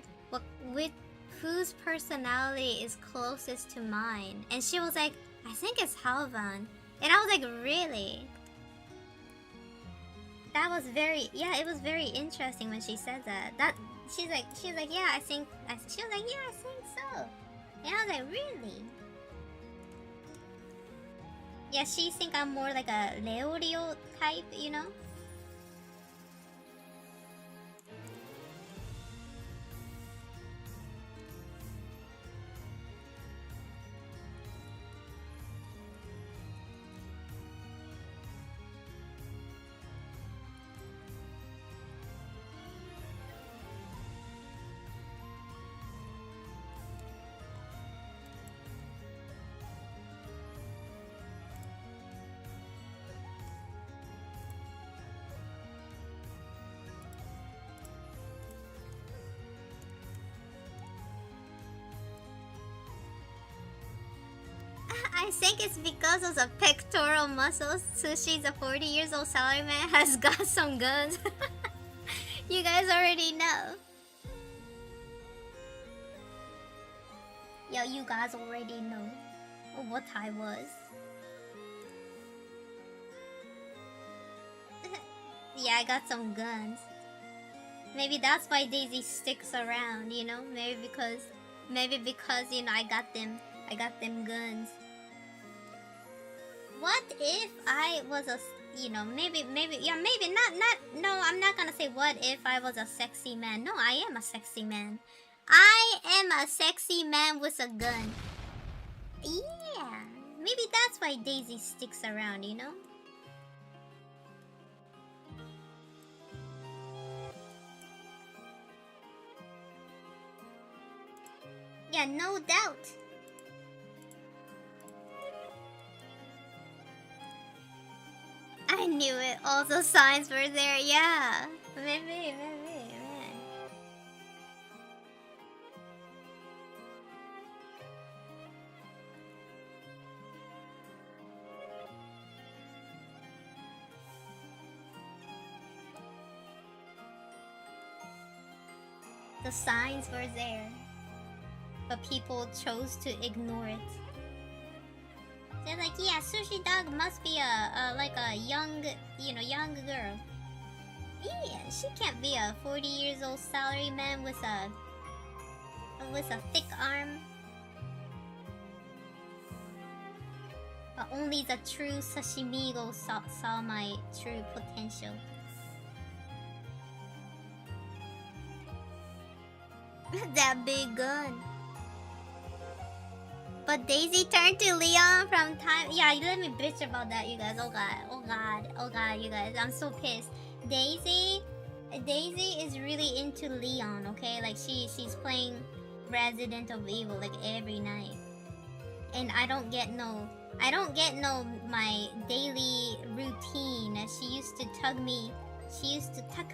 whose personality is closest to mine? And she was like, I think it's Halvan. And I was like, really? That was it was very interesting when she said that. She was like, yeah, I think so. And I was like, really? Yeah, she think I'm more like a Leorio type, you know? I think it's because of the pectoral muscles. Sushi's a 40 years old salaryman has got some guns. You guys already know. Yo, you guys already know what I was. Yeah, I got some guns. Maybe that's why Daisy sticks around, you know? Maybe because you know I got them guns. What if I was a, you know, maybe not, no, I'm not gonna say what if I was a sexy man. No, I am a sexy man. I am a sexy man with a gun. Yeah, maybe that's why Daisy sticks around, you know? Yeah, no doubt. I knew it. All the signs were there. Yeah. Maybe. The signs were there, but people chose to ignore it. They're like, yeah, Sushi Dog must be like a young girl. Yeah, she can't be a 40 years old salaryman with a thick arm. But only the true sashimigo saw my true potential. That big gun. But Daisy turned to Leon from time. Yeah, let me bitch about that, you guys. Oh god, you guys. I'm so pissed. Daisy is really into Leon, okay? Like she's playing Resident of Evil like every night. And I don't get no my daily routine. She used to tuck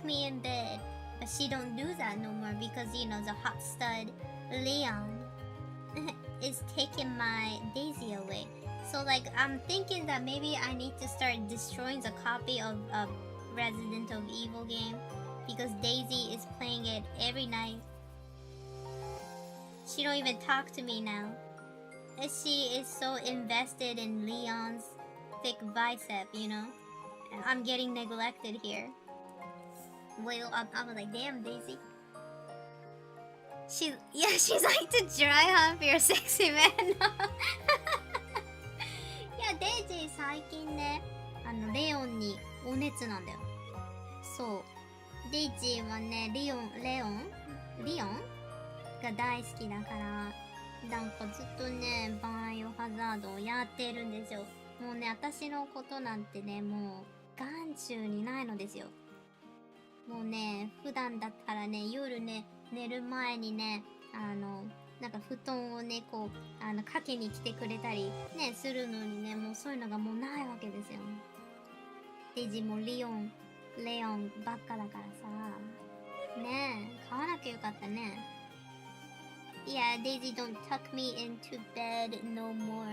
me in bed. But she don't do that no more because, you know, the hot stud Leon is taking my Daisy away. So like I'm thinking that maybe I need to start destroying the copy of Resident of Evil game because Daisy is playing it every night. She don't even talk to me now. She is so invested in Leon's thick bicep, you know? I'm getting neglected here. Well, I was like, damn, Daisy. She's like to dry hump your sexy man. Yeah, Daisy 最近ね、レオンにお熱なんだよ。そう。デイジーはね、レオンが大好きだから、なんかずっとね、バイオハザなどやってるんですよ。もうね、私のことなんてね、もう眼中にないのですよ。もうね、普段だったらね、夜ね、寝る前にね、なんか布団をね、こう、かけに来てくれたりね、するのにね、もうそういうのがもうないわけですよ。デイジーもレオンばっかだからさ。ねえ、買わなきゃよかったね。Yeah, Daisy, don't tuck me into bed no more.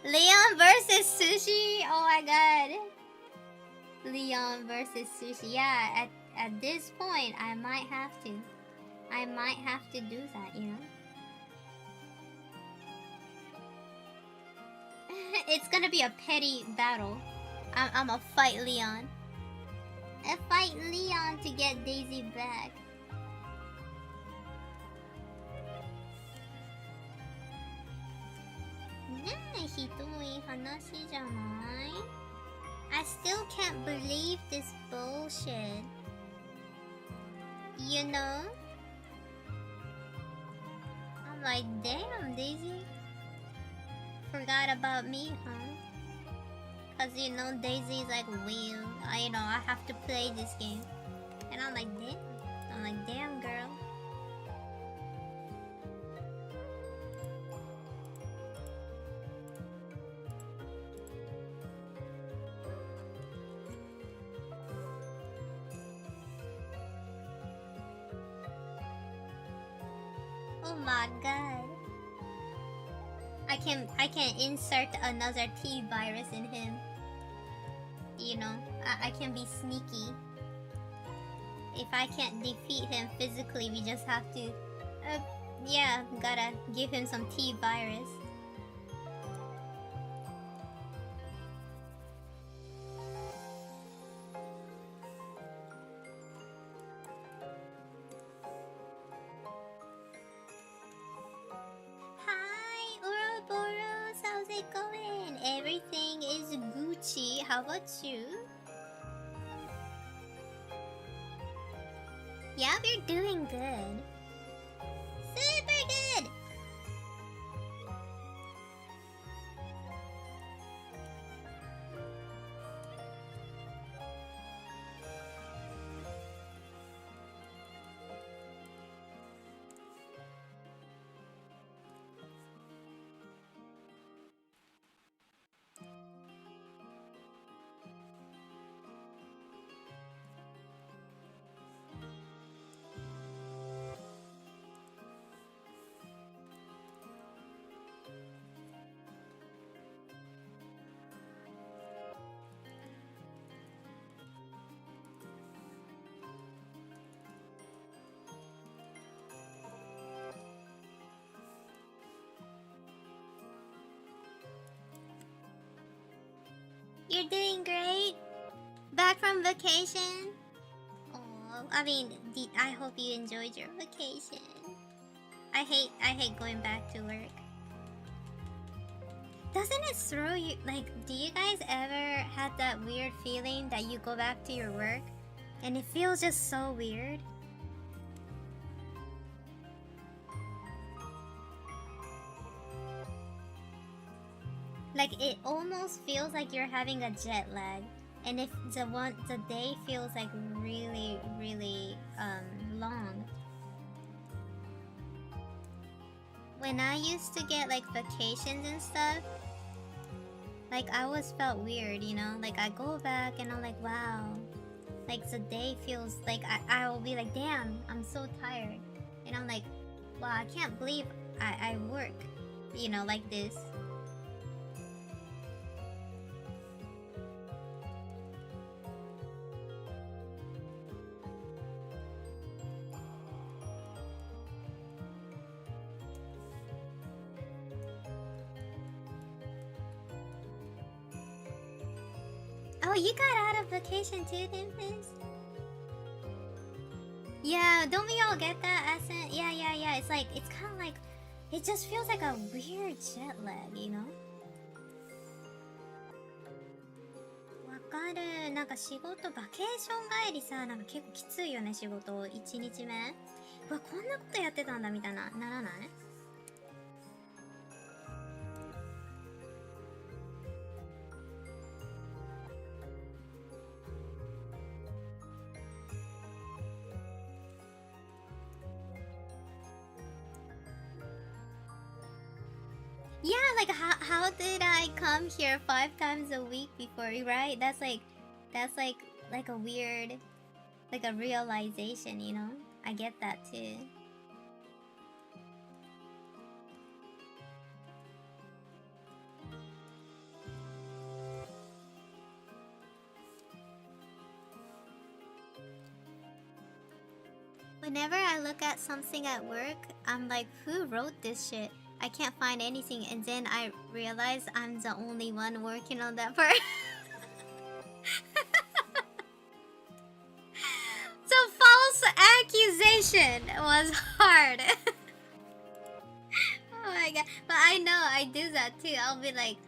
Leon versus Sushi? Oh my god. Leon versus Sushi. Yeah, at this point, I might have to. I might have to do that, you know? It's gonna be a petty battle. I'm gonna fight Leon. I fight Leon to get Daisy back. I still can't believe this bullshit. You know? I'm like, damn, Daisy. Forgot about me, huh? Cause you know Daisy's like, well, I have to play this game. And I'm like, damn, girl. Oh my god. I can insert another T virus in him. You know, I can be sneaky. If I can't defeat him physically, we just have to yeah, gotta give him some T virus. Everything is Gucci. How about you? Yeah, we're doing good. Super good! You're doing great. Back from vacation. Oh, I mean, I hope you enjoyed your vacation. I hate going back to work. Doesn't it throw you, like, do you guys ever have that weird feeling that you go back to your work and it feels just so weird? Like, it almost feels like you're having a jet lag. And if the day feels like really, really long. When I used to get like vacations and stuff, like I always felt weird, you know? Like I go back and I'm like, wow. Like the day feels like I will be like, damn, I'm so tired. And I'm like, wow, I can't believe I work, you know, like this. Oh, you got out of vacation too, Dimples? Yeah, don't we all get that accent? Yeah. It's like, it's kind of like, it just feels like a weird jet lag, you know? わかる。なんか仕事、バケーション帰りさ、なんか結構きついよね、仕事。1日目。うわ、こんなことやってたんだみたいな、ならない？ like how did I come here 5 times a week before, right? That's like a weird, like a realization, you know? I get that too. Whenever I look at something at work, I'm like, who wrote this shit? I can't find anything, and then I realize I'm the only one working on that part. So false accusation was hard. Oh my god. But I know I do that too. I'll be like,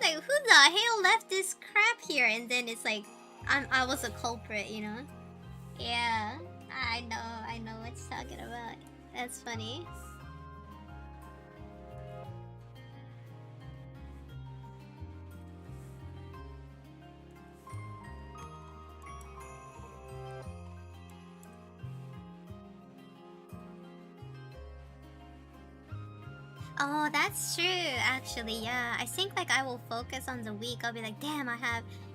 who the hell left this crap here? And then it's like, I was a culprit, you know? Yeah, I know what you're talking about. That's funny. Oh, that's true, actually, yeah. I think like I will focus on the week. I'll be like, damn,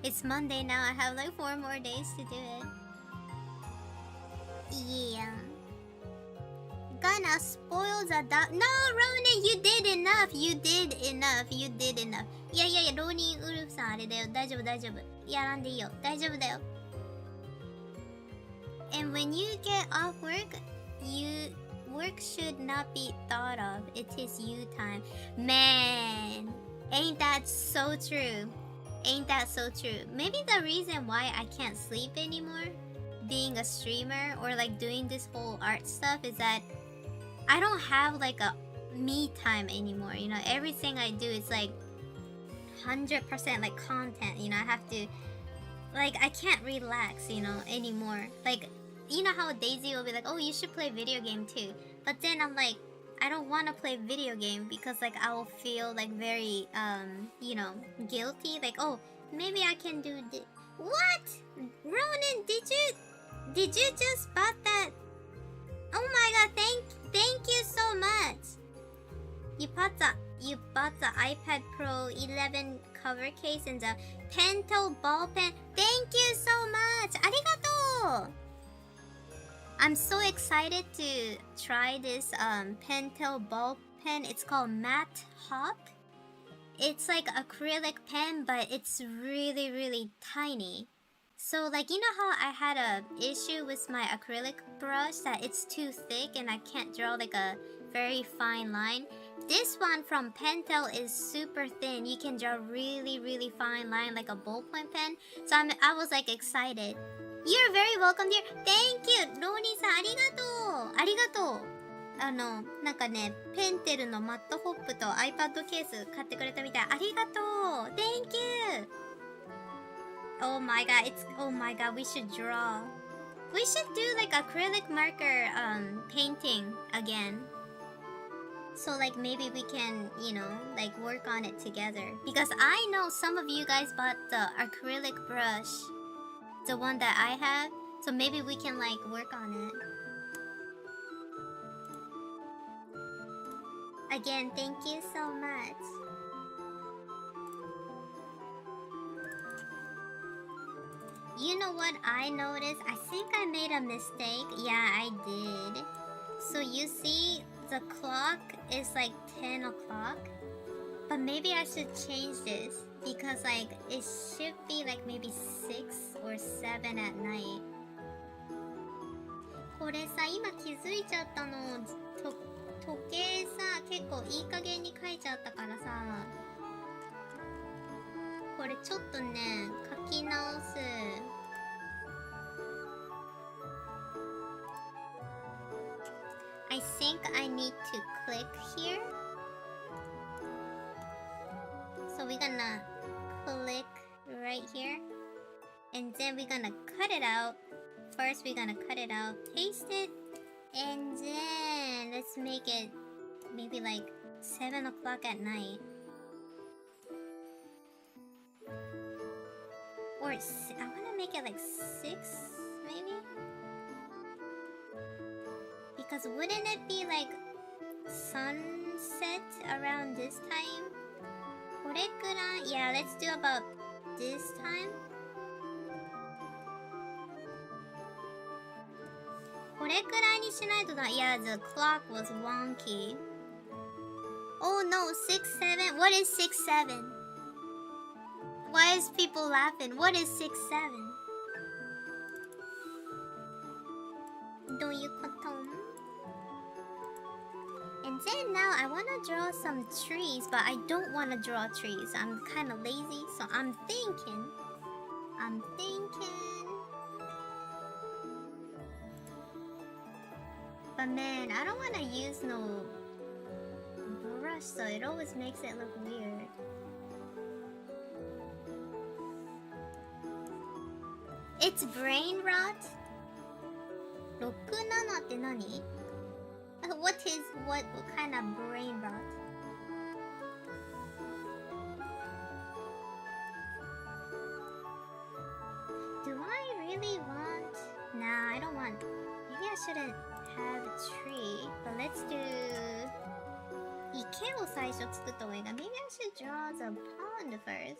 it's Monday now. I have like 4 more days to do it. Yeah. Gonna spoil the No, Ronan, you did enough. You did enough.いや、ローニーウルフさんあれだよ。大丈夫。やらんでいいよ。大丈夫だよ。And when you get off work, work should not be thought of. It is you time. Man, ain't that so true? Maybe the reason why I can't sleep anymore, being a streamer or like doing this whole art stuff, is that I don't have like a me time anymore. You know, everything I do is like 100% like content. You know, I have to, like, I can't relax, you know, anymore. Like, you know how Daisy will be like, oh, you should play video game too. But then I'm like, I don't want to play video game because like I will feel like very, you know, guilty. Like, oh, maybe I can do this. What? Ronan, did you just bought that? Oh my god, thank you so much. You bought the iPad Pro 11 cover case and the Pentel ball pen. Thank you so much. Arigato. I'm so excited to try this Pentel ball pen. It's called Matte Hop. It's like acrylic pen, but it's really, really tiny. So like, you know how I had a issue with my acrylic brush that it's too thick and I can't draw like a very fine line? This one from Pentel is super thin. You can draw really, really fine line like a ballpoint pen. So I was like excited. You're very welcome, dear. Thank you. ローニーさん、ありがとう。なんかね、ペンテルのマットホップと ipad ケース買ってくれたみたい。ありがとう。Thank you. Oh my god, we should draw. We should do like acrylic marker painting again. So like maybe we can, you know, like work on it together. Because I know some of you guys bought the acrylic brush, the one that I have. So maybe we can like work on it. Again, thank you so much. You know what I noticed? I think I made a mistake. Yeah, I did. So you see, the clock is like 10 o'clock. But maybe I should change this. Because like, it should be like maybe 6 or 7 at night. これさ、今気づいちゃったの。時計さ、結構いい加減に書いちゃったからさ。これちょっとね、書き直す。I think I need to click here. So we're gonna click right here. And then we're gonna cut it out. First we're gonna cut it out, paste it. And then let's make it maybe like 7 o'clock at night. Or I want to make it like 6 maybe? Because wouldn't it be like sunset around this time? Yeah, let's do about this time. これくらいにしないとな。Yeah, the clock was wonky. Oh no, 6-7? What is 6-7? Why is people laughing? What is 6-7? どういうこと? And then now I want to draw some trees, but I don't want to draw trees. I'm kind of lazy, so I'm thinking. But man, I don't want to use no brush, so it always makes it look weird. It's brain rot? 6-7って何? What kind of brain rot? Do I really want? Nah, I don't want. Maybe I shouldn't have a tree, but let's do 池を最初作った方がいいか. Maybe I should draw the pond first.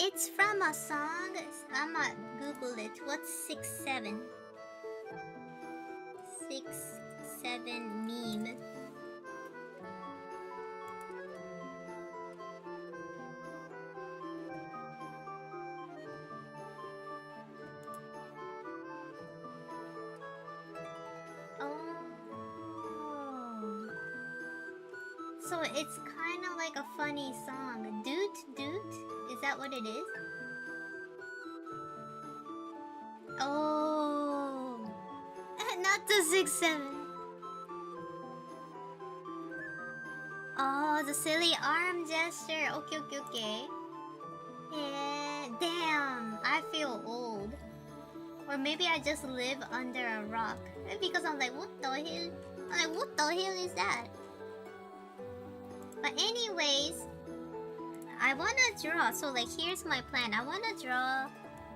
It's from a song. I'ma Google it. What's 6-7? 6-7 meme. Oh. So it's kind of like a funny song. Doot doot? Is that what it is? Oh. Not the 6-7. Oh, the silly arm gesture. Okay. Yeah, damn. I feel old. Or maybe I just live under a rock. Because I'm like, what the hell? I'm like, what the hell is that? But anyways, I wanna draw. So like, here's my plan. I wanna draw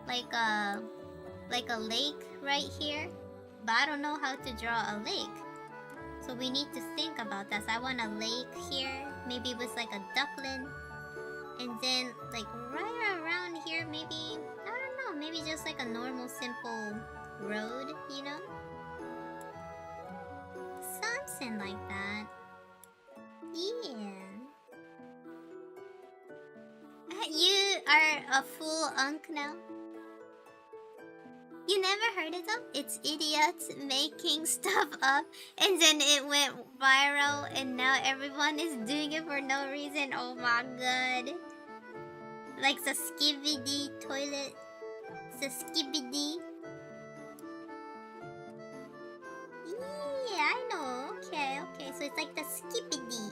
like a lake right here. But I don't know how to draw a lake. So we need to think about that. So I want a lake here. Maybe with like a duckling. And then like right around here, maybe, I don't know, maybe just like a normal simple road, you know? Something like that. Yeah. You are a full unk now? You never heard it though? It's idiots making stuff up and then it went viral and now everyone is doing it for no reason. Oh my god. Like the skibidi toilet. The skibidi. Yeah, I know. Okay. So it's like the skibidi.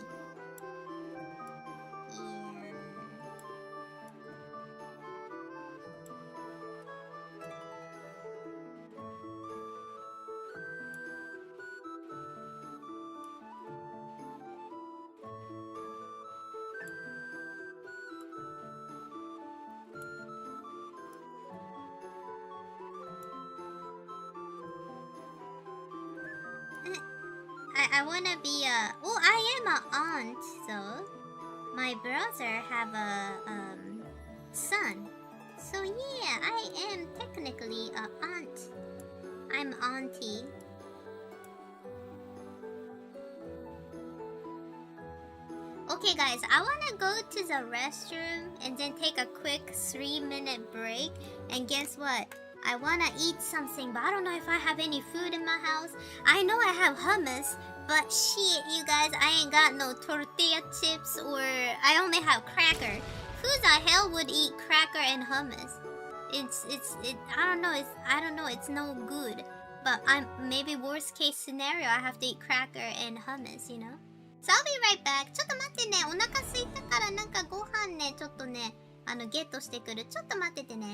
I wanna be a... Oh, I am an aunt, though. My brother have a son. So yeah, I am technically a aunt. I'm auntie. Okay guys, I wanna go to the restroom and then take a quick 3-minute break. And guess what? I wanna eat something, but I don't know if I have any food in my house. I know I have hummus, but shit, you guys, I ain't got no tortilla chips or I only have cracker. Who the hell would eat cracker and hummus? I don't know, it's no good. But maybe worst case scenario, I have to eat cracker and hummus, you know? So I'll be right back. ちょっと待ってね。お腹空いたからなんかご飯ね、ちょっとね、ゲットしてくる。ちょっと待っててね。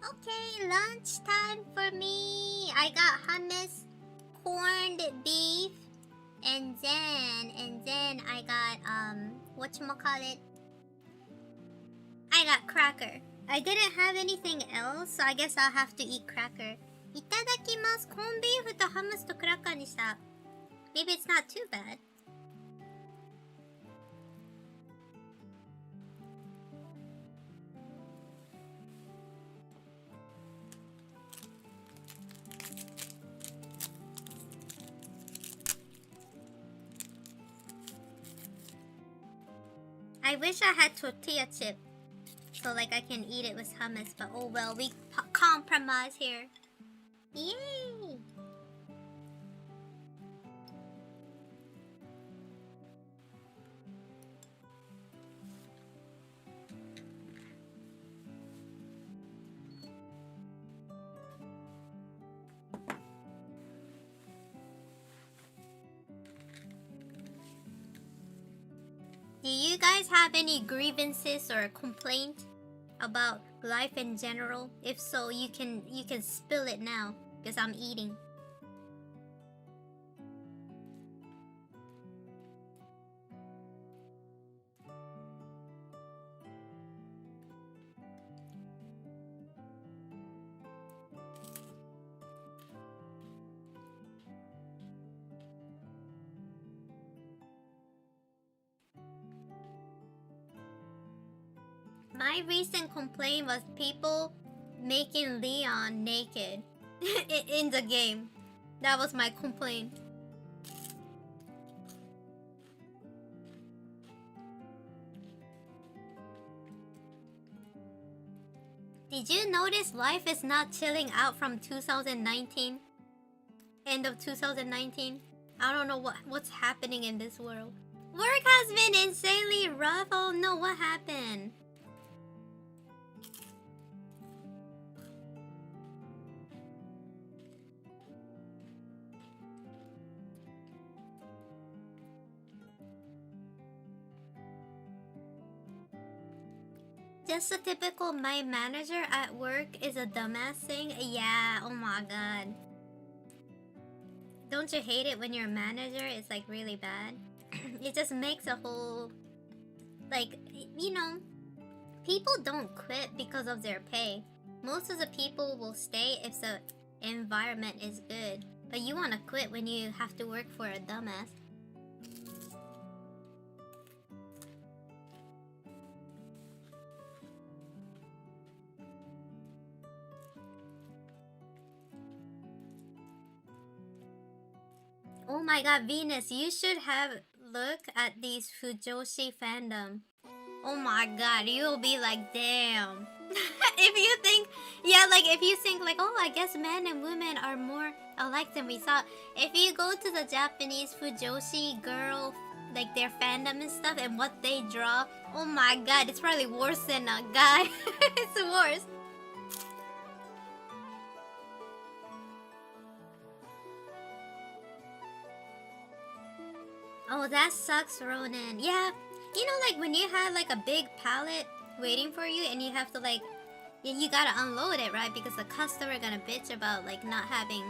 Okay, lunch time for me. I got hummus, corned beef, and then I got whatchamacallit? I got cracker. I didn't have anything else, so I guess I'll have to eat cracker. いただきます。コンビーフとハムスとクラッカーにした。Maybe it's not too bad. I wish I had tortilla chip, so like I can eat it with hummus, but oh well, we compromise here. Yay! Do you guys have any grievances or complaint about life in general? If so, you can spill it now because I'm eating. My recent complaint was people making Leon naked in the game. That was my complaint. Did you notice life is not chilling out from 2019? End of 2019? I don't know what's happening in this world. Work has been insanely rough. Oh no, what happened? Just a typical my manager at work is a dumbass thing. Yeah, oh my god. Don't you hate it when your manager is like really bad? It just makes a whole, like, you know, people don't quit because of their pay. Most of the people will stay if the environment is good. But you want to quit when you have to work for a dumbass. Oh my god, Venus, you should have look at these Fujoshi fandom. Oh my god, you'll be like, damn. If you think, yeah, like if you think like, oh, I guess men and women are more alike than we thought. If you go to the Japanese Fujoshi girl, like their fandom and stuff, and what they draw, oh my god, it's probably worse than a guy. It's worse. Oh, that sucks, Ronan. Yeah, you know, like when you had like a big palette waiting for you and you have to like, you gotta unload it, right? Because the customer gonna bitch about like not having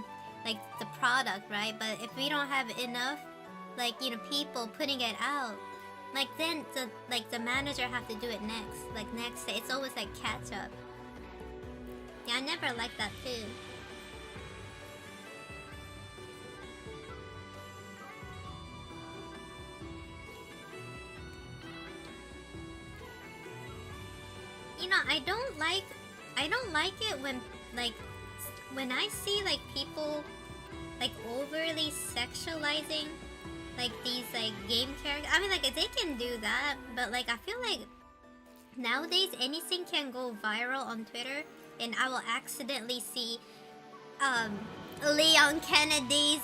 like the product, right? But if we don't have enough, like, you know, people putting it out, like then the manager have to do it next, like next day. It's always like catch up. Yeah, I never liked that too. You know, I don't like it when I see like people like overly sexualizing like these like game characters. I mean, like they can do that, but like I feel like nowadays anything can go viral on Twitter and I will accidentally see Leon Kennedy's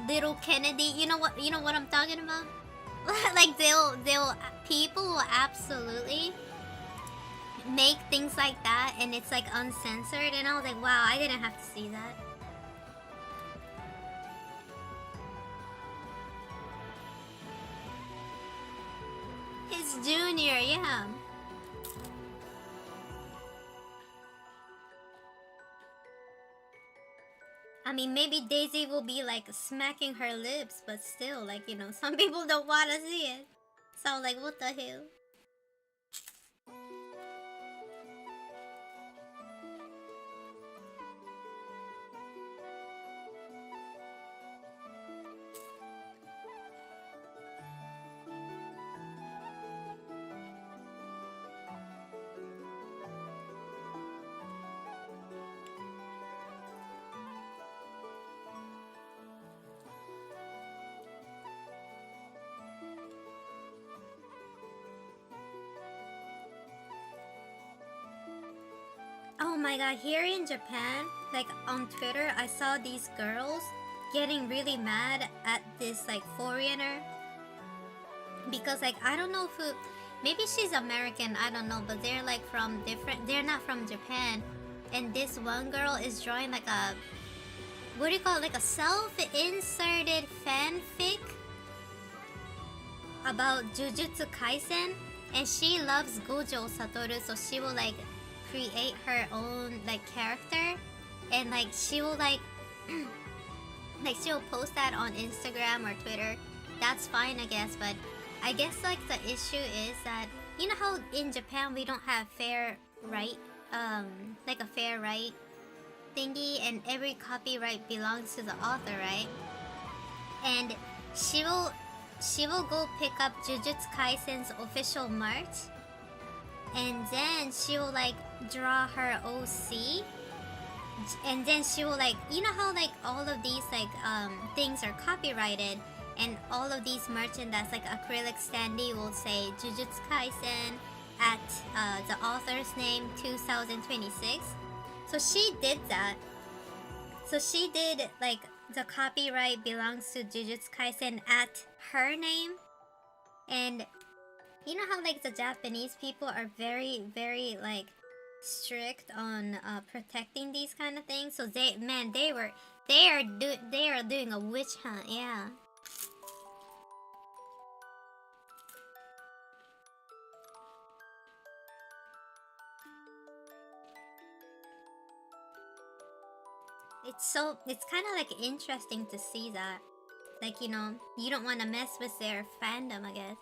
little Kennedy. You know what I'm talking about? Like people will absolutely make things like that and it's like uncensored, and I was like, wow, I didn't have to see that. His junior, yeah. I mean, maybe Daisy will be like smacking her lips, but still, like, you know, some people don't want to see it. So, like, what the hell? Oh my god, here in Japan, like on Twitter, I saw these girls getting really mad at this like foreigner because like I don't know who, maybe she's American, I don't know, but they're like from different, they're not from Japan, and this one girl is drawing like a, what do you call it, like a self-inserted fanfic about Jujutsu Kaisen, and she loves Gojo Satoru, so she will like create her own like character, and like she will like like she'll post that on Instagram or Twitter. That's fine, I guess, but I guess like the issue is that, you know how in Japan we don't have fair right, like a fair right thingy, and every copyright belongs to the author, right? And she will go pick up Jujutsu Kaisen's official merch, and then she will like draw her OC, and then she will like, you know how like all of these like things are copyrighted, and all of these merchandise like acrylic standee will say Jujutsu Kaisen at the author's name 2026. So she did that. So she did like the copyright belongs to Jujutsu Kaisen at her name, and you know how like the Japanese people are very, very like strict on protecting these kind of things. So they are doing a witch hunt, yeah. It's kind of like interesting to see that, like, you know, you don't want to mess with their fandom, I guess.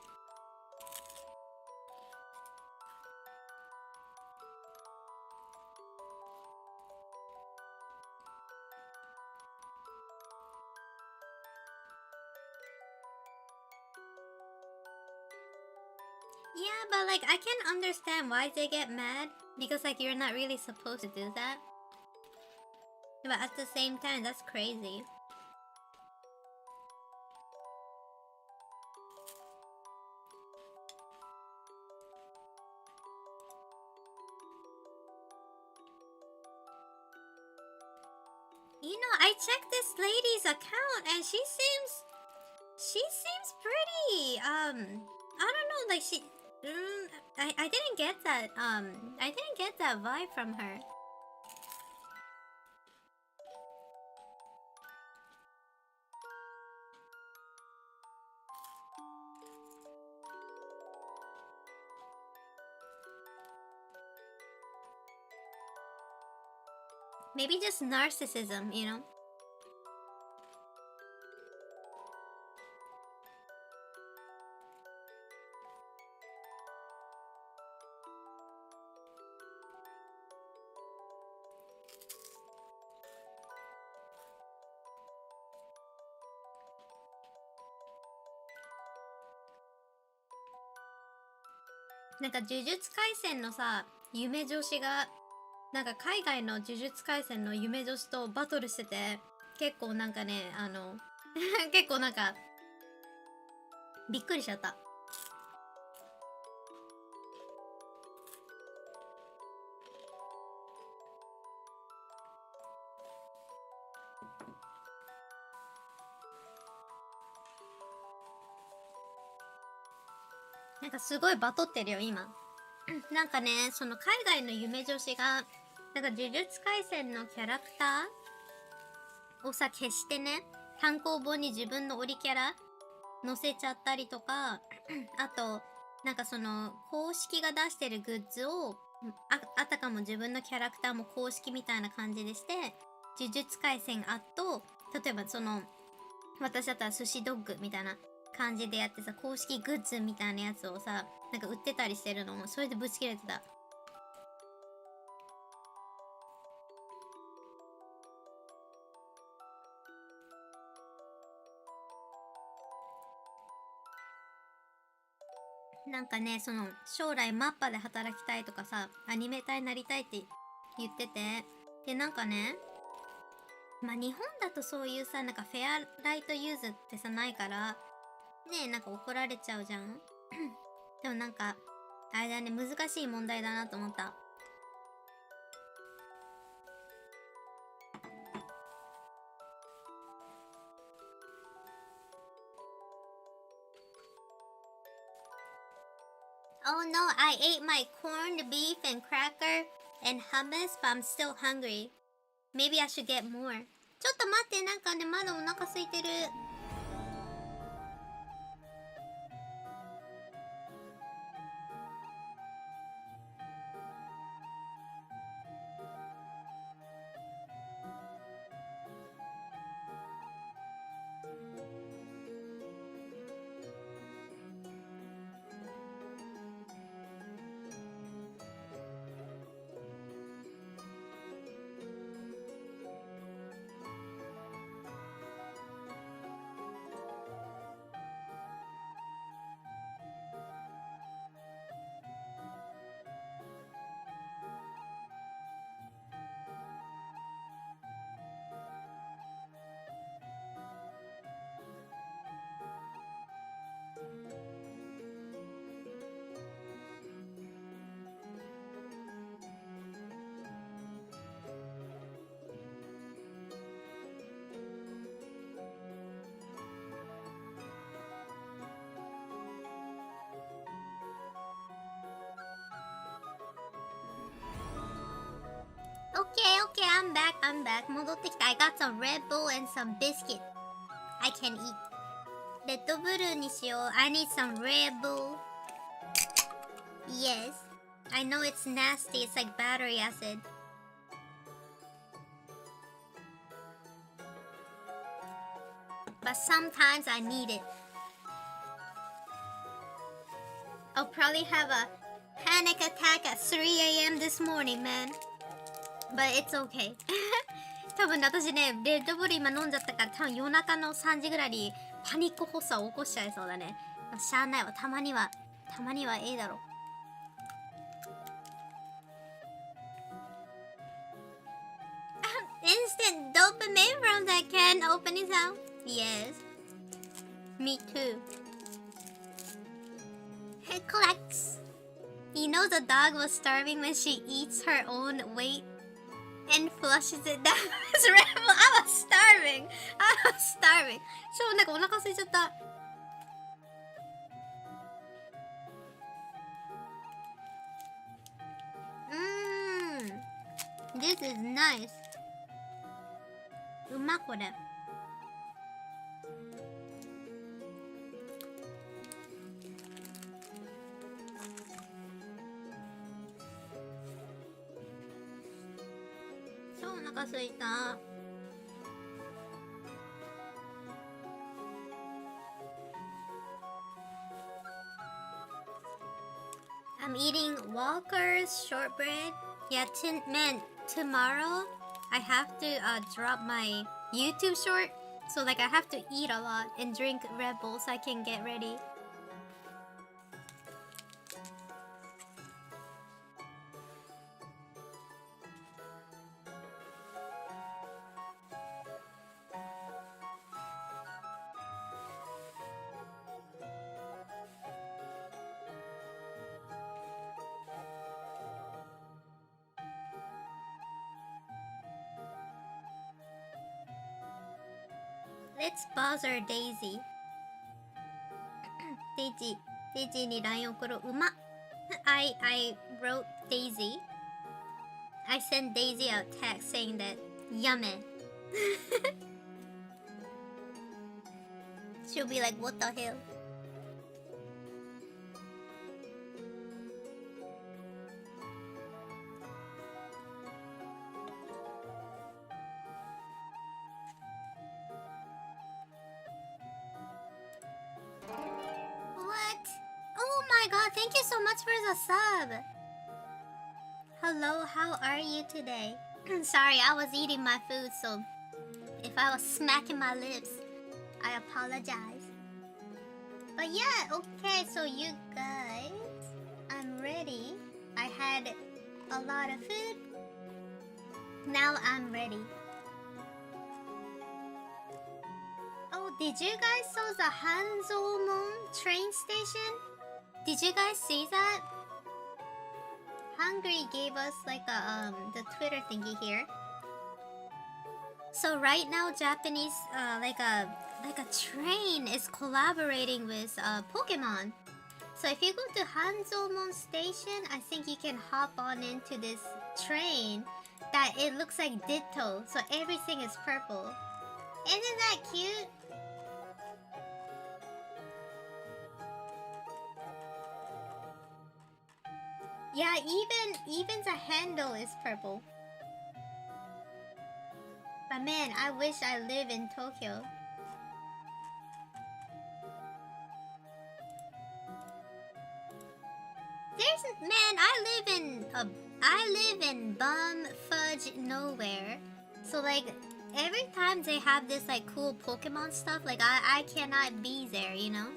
Yeah, but like I can understand why they get mad, because like you're not really supposed to do that. But at the same time, that's crazy. You know, I checked this lady's account and she seems pretty I don't know, like she I didn't get that I didn't get that vibe from her. Maybe just narcissism, you know?なんか呪術廻戦のさ、夢女子がなんか海外の呪術廻戦の夢女子とバトルしてて、結構なんかね、結構なんかびっくりしちゃった。なんかすごいバトってるよ今。なんかね、その海外の夢女子がなんか呪術廻戦のキャラクターをさ消してね、単行本に自分のオリキャラ載せちゃったりとか、あとなんかその公式が出してるグッズをあたかも自分のキャラクターも公式みたいな感じでして、呪術廻戦あと、例えばその私だったら寿司ドッグみたいな感じでやってさ、公式グッズみたいなやつをさ、なんか売ってたりしてるのもそれでぶち切れてた。なんかね、その将来マッパで働きたいとかさ、アニメーターになりたいって言ってて、でなんかね、まあ日本だとそういうさ、なんかフェアライトユーズってさないからね、なんか怒られちゃうじゃんでもなんかあれだね、難しい問題だなと思った。Oh no, I ate my corned beef and cracker and hummus, but I'm still hungry. Maybe I should get more. ちょっと待って、なんかね、まだお腹空いてる。Okay, I'm back. 戻ってきた。I got some Red Bull and some biscuit. I can eat. レッドブルーにしよう。I need some Red Bull. Yes. I know it's nasty. It's like battery acid. But sometimes I need it. I'll probably have a panic attack at 3 a.m. this morning, man. But it's okay. 多分私ね、レッドブル今飲んじゃったから多分夜中の3時ぐらいにパニック発作を起こしちゃいそうだね。しゃあないわ。たまにはええだろ。Instant dopamine from that can open his mouth. Yes. Me too. It collects. You know the dog was starving when she eats her own weight and flushes it down his rebel. I was starving. そう、なんかお腹空いちゃった。This is nice. うまこれ。超お腹すいた。I'm eating Walker's shortbread. Yeah, man, tomorrow I have to drop my YouTube short. So like I have to eat a lot and drink Red Bull so I can get ready. Let's buzzer Daisy. Daisy に LINE 送ろう。うまっ。I wrote Daisy. I sent Daisy a text saying that yummy. She'll be like, what the hell? my god, thank you so much for the sub. Hello, how are you today? Sorry, I was eating my food, so if I was smacking my lips, I apologize. But yeah, okay, so you guys, I'm ready. I had a lot of food. Now I'm ready. Oh, did you guys saw the Hanzomon train station? Did you guys see that? Hungry gave us like a the Twitter thingy here. So right now, Japanese like a train is collaborating with Pokemon. So if you go to Hanzomon Station, I think you can hop on into this train that it looks like Ditto. So everything is purple. Isn't that cute? Yeah, even the handle is purple. But man, I wish I live in Tokyo. I live in bum fudge nowhere. So like every time they have this like cool Pokemon stuff, like I cannot be there, you know?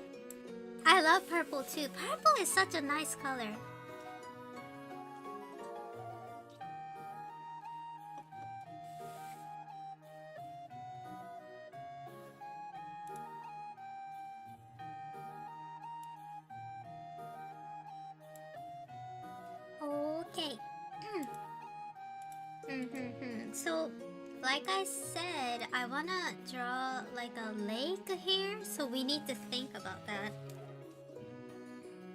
I love purple too. Purple is such a nice color. Okay. So, like I said, I wanna draw like a lake here, so we need to think about that.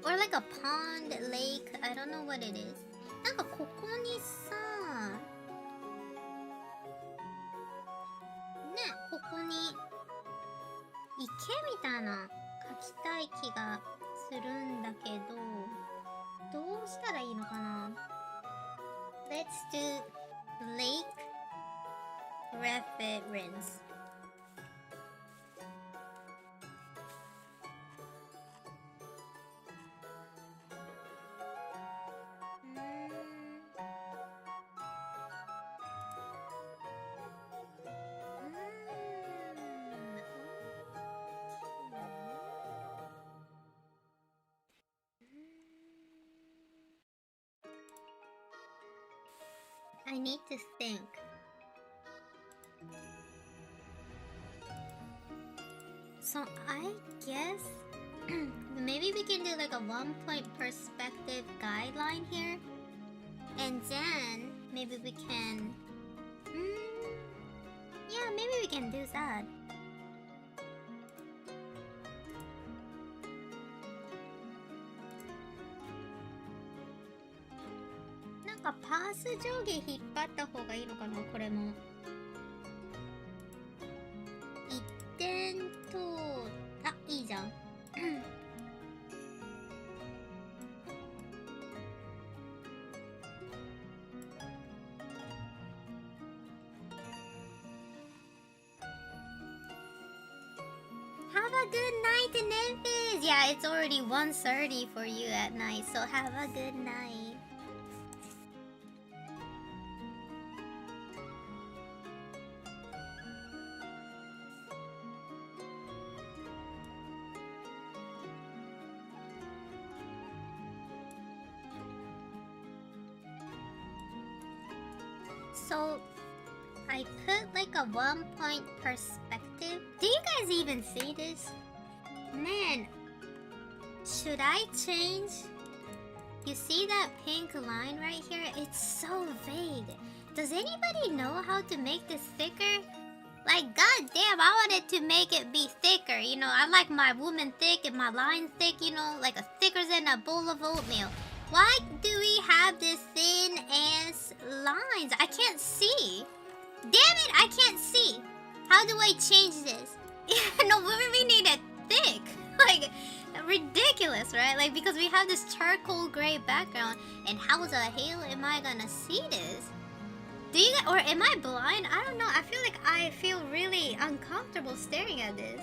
Or like a pond, lake, I don't know what it is. なんかここにさ、ね、ここに池みたいな描きたい気がするんだけど、どうしたらいいのかな？ Let's do lake reference. I need to think. So I guess maybe we can do like a 1-point perspective guideline here. And then maybe we can... yeah, maybe we can do that.なんかパース上下引っ張った方がいいのかな、これも。一点と、あ、いいじゃん。Have a good night in Memphis! Yeah, it's already 1:30 for you at night, so have a good night. So, I put like a 1-point perspective. Do you guys even see this? Man, should I change? You see that pink line right here? It's so vague. Does anybody know how to make this thicker? Like, goddamn, I wanted to make it be thicker. You know, I like my woman thick and my line thick, you know, like a thicker than a bowl of oatmeal. Why do we have this thin ass lines? I can't see. Damn it, I can't see. How do I change this? No, we need it thick. Like, ridiculous, right? Like, because we have this charcoal gray background. And how the hell am I gonna see this? Do you guys, or am I blind? I don't know. I feel really uncomfortable staring at this.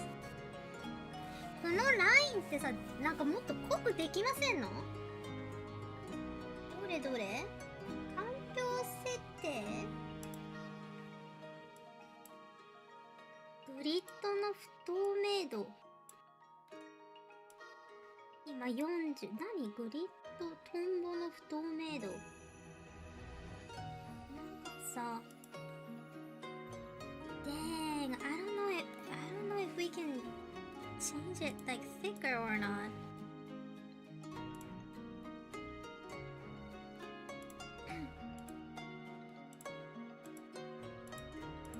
このラインってさ、なんかもっと濃くできませんの？どれどれ？環境設定？グリッドの不透明度。今40。何？グリッドトンボの不透明度。なんかさ。Dang, I don't know if we can change it like thicker or not.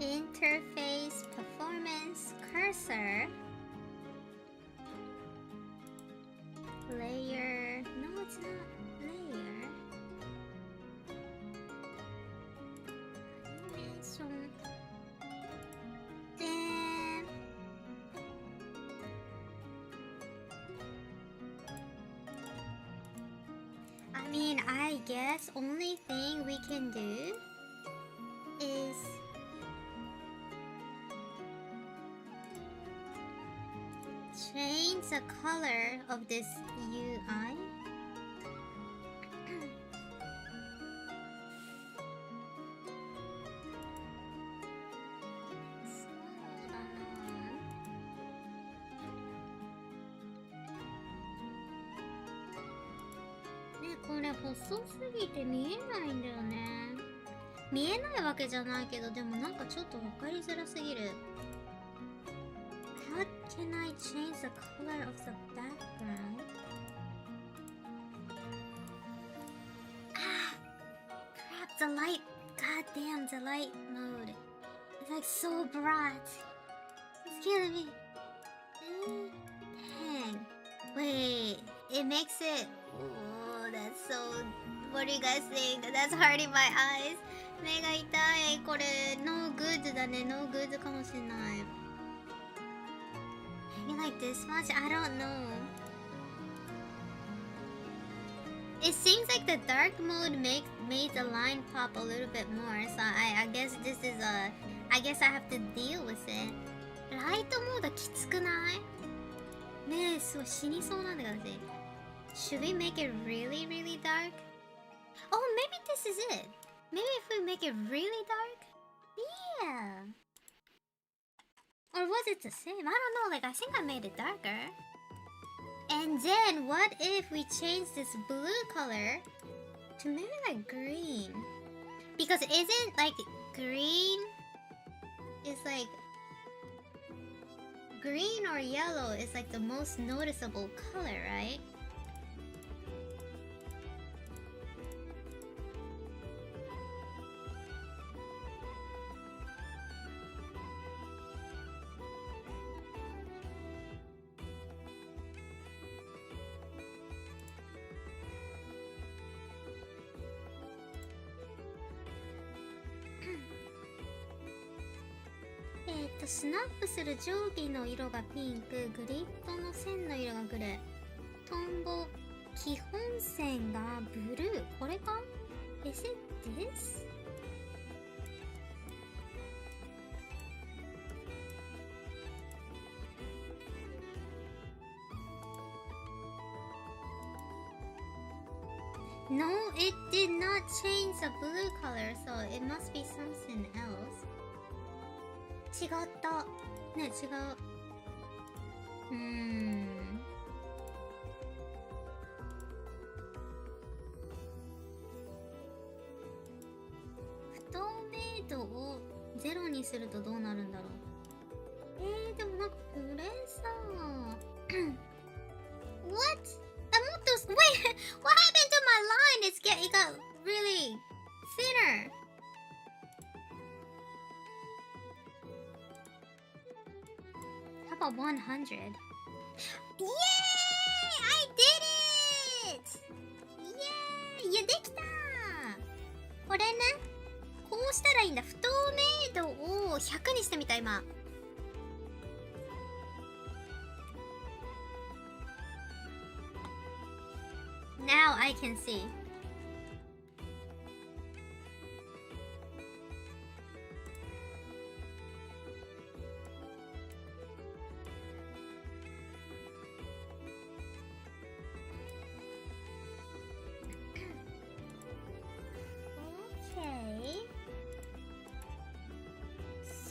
Interface, performance, cursor, layer. No, it's not layer. Animation. Damn. I mean, I guess only thing we can do is change the color of this UI. Ne, これ細すぎて見えないんだよね。見えないわけじゃないけど、でもなんかちょっとわかりづらすぎる。How can I change the color of the background? Ah! Crap, the light. God damn, the light mode. It's like so bright. It's killing me. Dang. Wait, it makes it... Oh, that's so... What do you guys think? That's hurting my eyes. 目が痛い。これ、no good だね。no good かもしれない。Maybe like this much? I don't know. It seems like the dark mode made the line pop a little bit more. So I guess this is a... I guess I have to deal with it. ライトモードきつくない？ねえ、すごい死にそうなんだけど私。Should we make it really, really dark? Oh, maybe this is it. Maybe if we make it really dark? Yeah. Or was it the same? I don't know. Like, I think I made it darker. And then, what if we change this blue color to maybe like green? Because isn't like green is like... Green or yellow is like the most noticeable color, right? (clears throat) スナップする定規の色がピンク、グリッドの線の色がグレー、トンボ基本線がブルー。これか？ Is it this? No, it did not change the blue color, so it must be something else. 違った。ね、違う。不透明度をゼロにするとどうなるんだろう。でもなんかこれさ。What? もっと、wait! What happened to my line? It got really thinner. How about 100? Yay! I did it! Yay! いや、できた！これね、こうしたらいいんだ。不透明度を100にしてみた、今。Now I can see.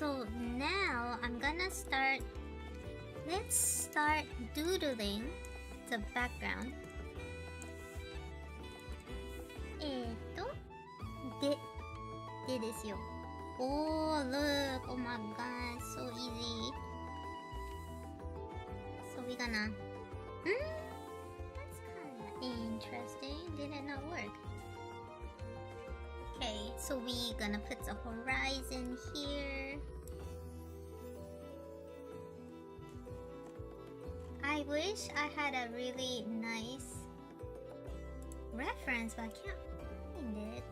So now I'm gonna start. Let's start doodling the background. でですよ。Oh, look. Oh my god. So easy. So we gonna... That's kinda interesting. Did it not work? Okay, so we gonna put the horizon here. I wish I had a really nice reference, but I can't find it.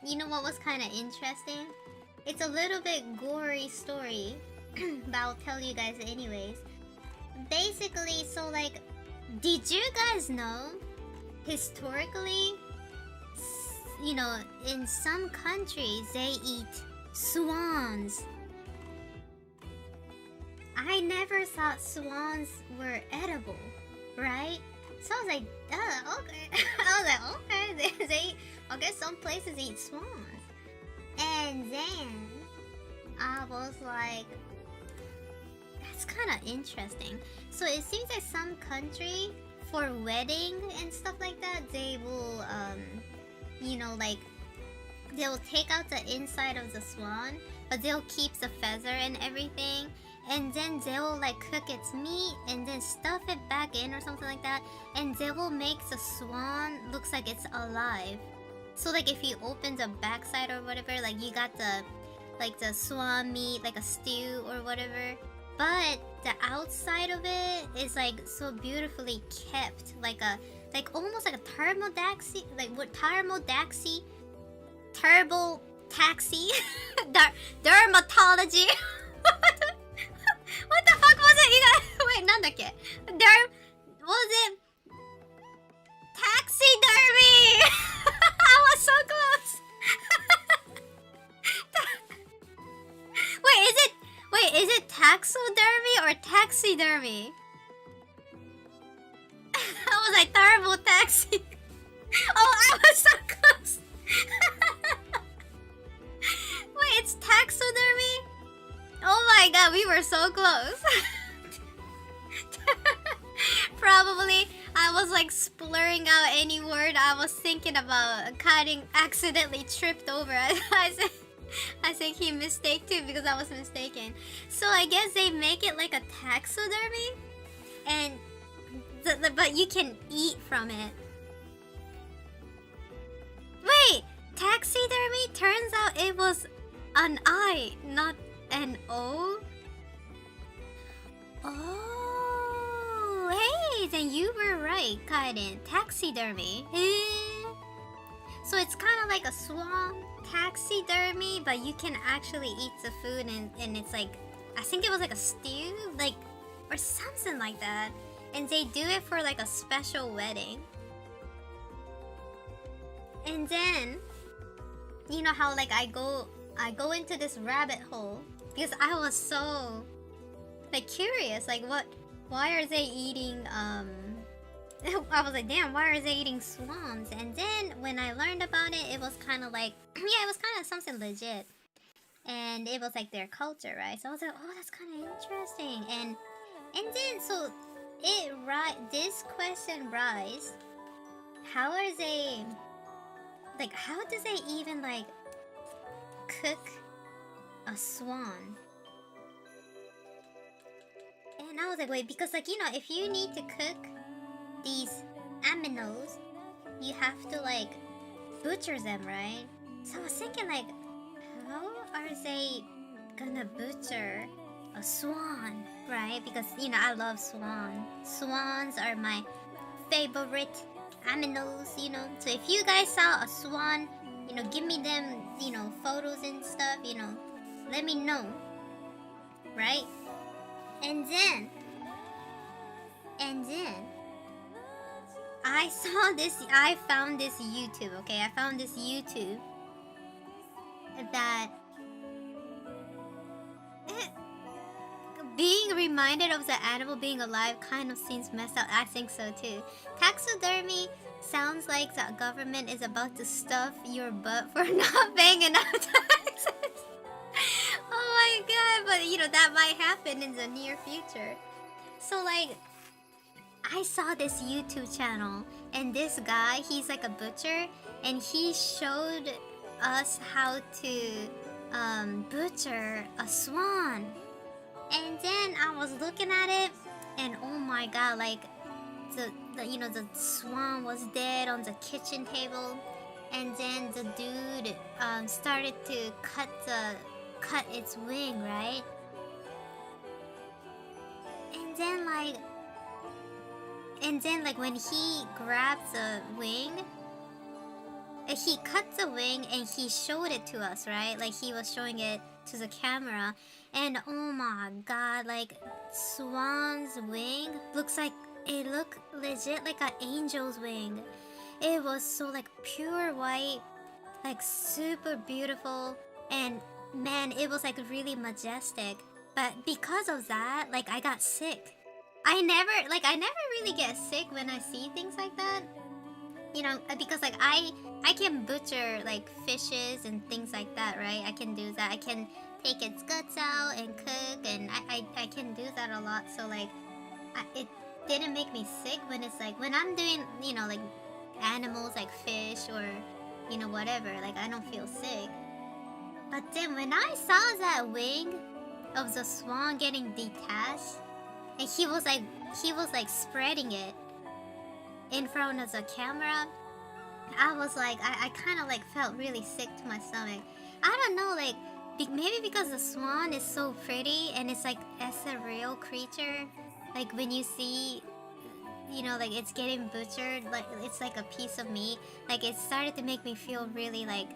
You know what was kind of interesting? It's a little bit gory story, but I'll tell you guys anyways. Basically, so like, did you guys know, historically, you know, in some countries, they eat swans. I never thought swans were edible, right? So I was like, okay. I was like, okay, they I guess some places eat swans. And then I was like, that's kind of interesting. So it seems like some country, for wedding and stuff like that, they will, you know, like, they'll take out the inside of the swan, but they'll keep the feather and everything. And then they will like cook its meat and then stuff it back in or something like that. And they will make the swan looks like it's alive. So like if you open the backside or whatever, like you got the like the swan meat, like a stew or whatever. But the outside of it is like so beautifully kept, like almost like a turbo-taxi, dermatology. What the fuck was it? You guys, wait, なんだっけ? Was it taxidermy? I was so close. Is it taxidermy or taxidermy? I was like turbo taxi. Oh, I was so close. Wait, it's taxidermy? Oh my god, we were so close. Probably I was like splurring out any word I was thinking about cutting, accidentally tripped over. I think he mistaked too because I was mistaken. So I guess they make it like a taxidermy, and but you can eat from it. Wait, taxidermy? Turns out it was an I, not an O. Oh, hey, then you were right, Kaiden. Taxidermy. So it's kind of like a swan taxidermy, but you can actually eat the food, and it's like, I think it was like a stew, like, or something like that. And they do it for like a special wedding. And then, you know how like I go into this rabbit hole because I was so like curious, like why are they eating I was like, damn, why are they eating swans? And then when I learned about it, it was kind of like, yeah, it was kind of something legit, and it was like their culture, right? So I was like, oh, that's kind of interesting. And then so this question rise, how are they, like, how do they even like cook a swan? And I was like, wait, because like, you know, if you need to cook these aminos, you have to like butcher them, right? So I was thinking like, how are they gonna butcher a swan, right? Because, you know, I love swan. Swans are my favorite aminos, you know. So if you guys saw a swan, you know, give me them, you know, photos and stuff, you know, let me know, right? And then I found this YouTube, okay? I found this YouTube that being reminded of the animal being alive kind of seems messed up. I think so too. Taxidermy sounds like the government is about to stuff your butt for not paying enough taxes. Oh my god, but you know, that might happen in the near future. So like, I saw this YouTube channel, and this guy, he's like a butcher, and he showed us how to butcher a swan. And then I was looking at it, and oh my god, like the you know, the swan was dead on the kitchen table, and then the dude started to cut its wing, right? And then like when he grabbed the wing, he cut the wing and he showed it to us, right? Like he was showing it to the camera, and oh my god, like swan's wing looks like, it looked legit like an angel's wing. It was so like pure white, like super beautiful, and man, it was like really majestic. But because of that, like I got sick. I never really get sick when I see things like that. You know, because like I can butcher like fishes and things like that, right? I can do that. I can take its guts out and cook, and I can do that a lot. So like, it didn't make me sick when it's like, when I'm doing, you know, like animals like fish or, you know, whatever, like I don't feel sick. But then when I saw that wing of the swan getting detached, and he was like spreading it in front of the camera, I was like, I kind of like felt really sick to my stomach. I don't know, like maybe because the swan is so pretty and it's like, as a real creature, like when you see, you know, like it's getting butchered, like it's like a piece of meat, like it started to make me feel really like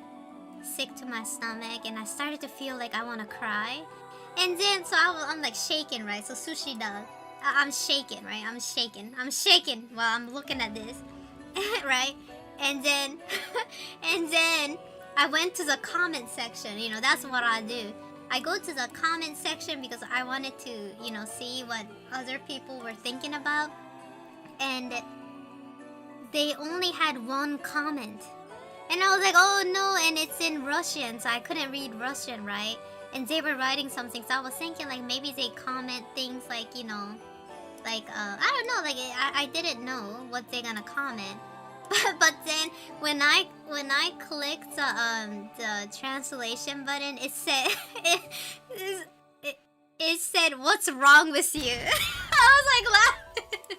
sick to my stomach, and I started to feel like I want to cry. And then so I'm like shaking, right? So sushi dog, I'm shaking, right? I'm shaking while I'm looking at this. Right? And then and then I went to the comment section. You know, that's what I do. I go to the comment section because I wanted to, you know, see what other people were thinking about. And they only had one comment. And I was like, oh no, and it's in Russian, so I couldn't read Russian, right? And they were writing something, so I was thinking like maybe they comment things like, you know, like I don't know, like I didn't know what they're gonna comment. But then when I clicked the translation button, it said it said, "What's wrong with you?" I was like laughing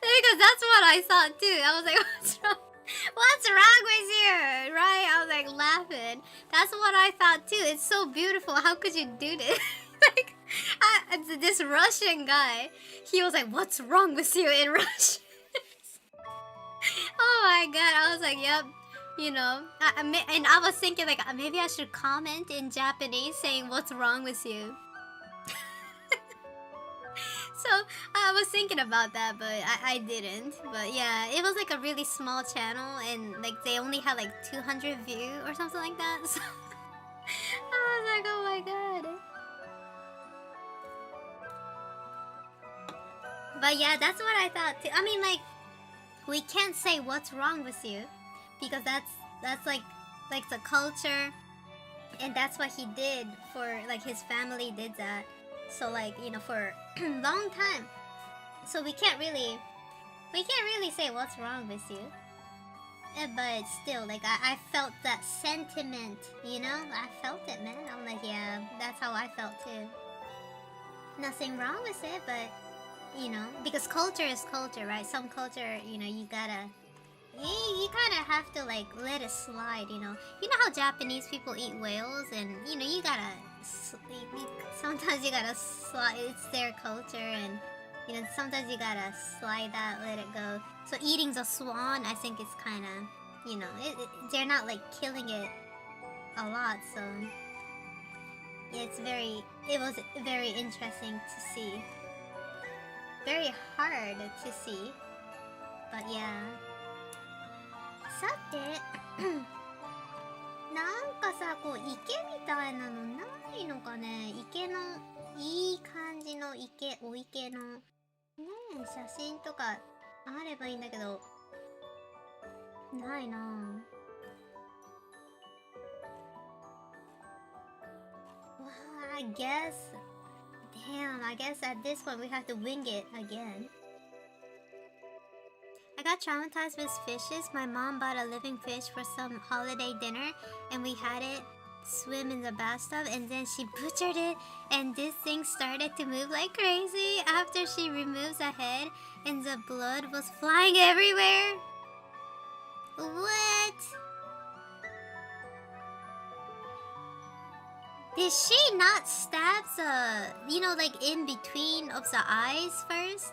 because that's what I thought too. I was like, "What's wrong? What's wrong with you?" Right? I was like laughing. That's what I thought too. It's so beautiful. How could you do this? Like, this Russian guy, he was like, "What's wrong with you?" in Russian. Oh my god! I was like, "Yep." You know, and I was thinking like maybe I should comment in Japanese saying "What's wrong with you?" So I was thinking about that, but I didn't. But yeah, it was like a really small channel, and like they only had like 200 views or something like that. So I was like, oh my god. But yeah, that's what I thought too. I mean, like, we can't say what's wrong with you, because that's like the culture, and that's what he did for, like, his family did that. So like, you know, for a long time. So we can't really say what's wrong with you. But still, like, I felt that sentiment, you know? I felt it, man. I'm like, yeah, that's how I felt too. Nothing wrong with it, but, you know, because culture is culture, right? Some culture, you know, you gotta, you kind of have to, like, let it slide, you know? You know how Japanese people eat whales, and, you know, you gotta, sometimes you gotta slide, it's their culture, and, you know, sometimes you gotta slide that, let it go. So eating the swan, I think it's kind of, you know, they're not like killing it a lot, so it was very interesting to see. Very hard to see, but yeah. さてなんかさ、こう池みたいなのないのかね。池のいい感じのお池のねえ写真とかあればいいんだけど、ないなぁ。Well, I guess at this point we have to wing it again. I got traumatized with fishes. My mom bought a living fish for some holiday dinner and we had it swim in the bathtub, and then she butchered it and this thing started to move like crazy after she removes the head and the blood was flying everywhere. What? Did she not stab the, like in between of the eyes first?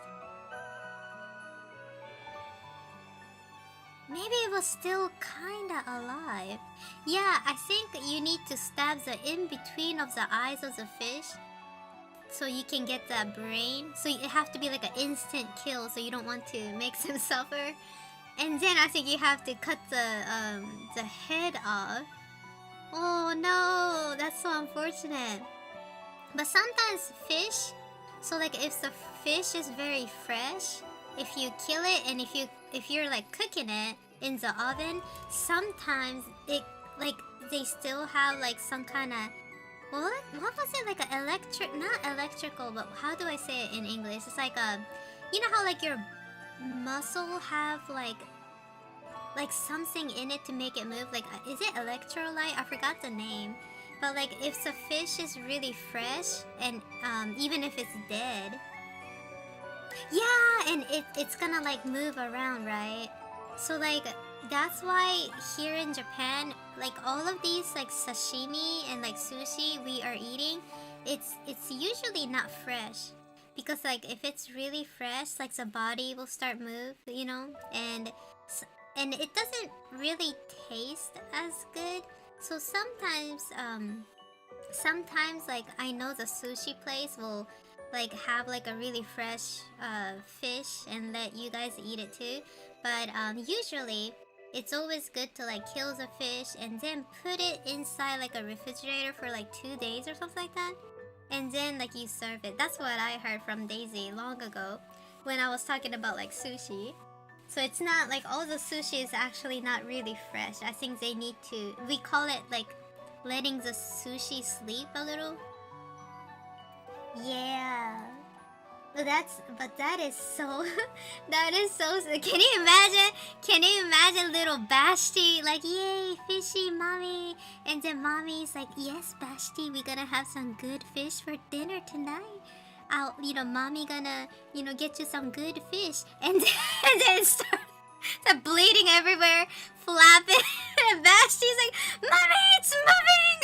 Maybe it was still kinda alive. Yeah, I think you need to stab the in-between of the eyes of the fish so you can get that brain. So it have to be like an instant kill, so you don't want to make them suffer. And then I think you have to cut the head off. Oh no, that's so unfortunate. But sometimes fish, so like if the fish is very fresh, if you kill it and if you're like cooking it in the oven, sometimes it like they still have like some kind of what was it, like a not electrical, but how do I say it in English? It's like you know how like your muscle have like something in it to make it move, like is it electrolyte? I forgot the name. But like if the fish is really fresh and even if it's dead, yeah, and it's gonna like move around, right? So like that's why here in Japan, like all of these like sashimi and like sushi we are eating, it's usually not fresh, because like if it's really fresh, like the body will start move, and it doesn't really taste as good. So sometimes like I know the sushi place will like have like a really fresh fish and let you guys eat it too, but usually it's always good to like kill the fish and then put it inside like a refrigerator for like 2 days or something like that, and then like you serve it. That's what I heard from Daisy long ago when I was talking about like sushi. So it's not like all the sushi is actually not really fresh. I think they need to, we call it like letting the sushi sleep a little. Yeah. But that is so can you imagine little Bashti like, yay, fishy mommy, and then mommy's like, yes Bashti, we're gonna have some good fish for dinner tonight. Mommy gonna, get you some good fish, and then start bleeding everywhere, flapping, and Bashti's like, mommy, it's moving.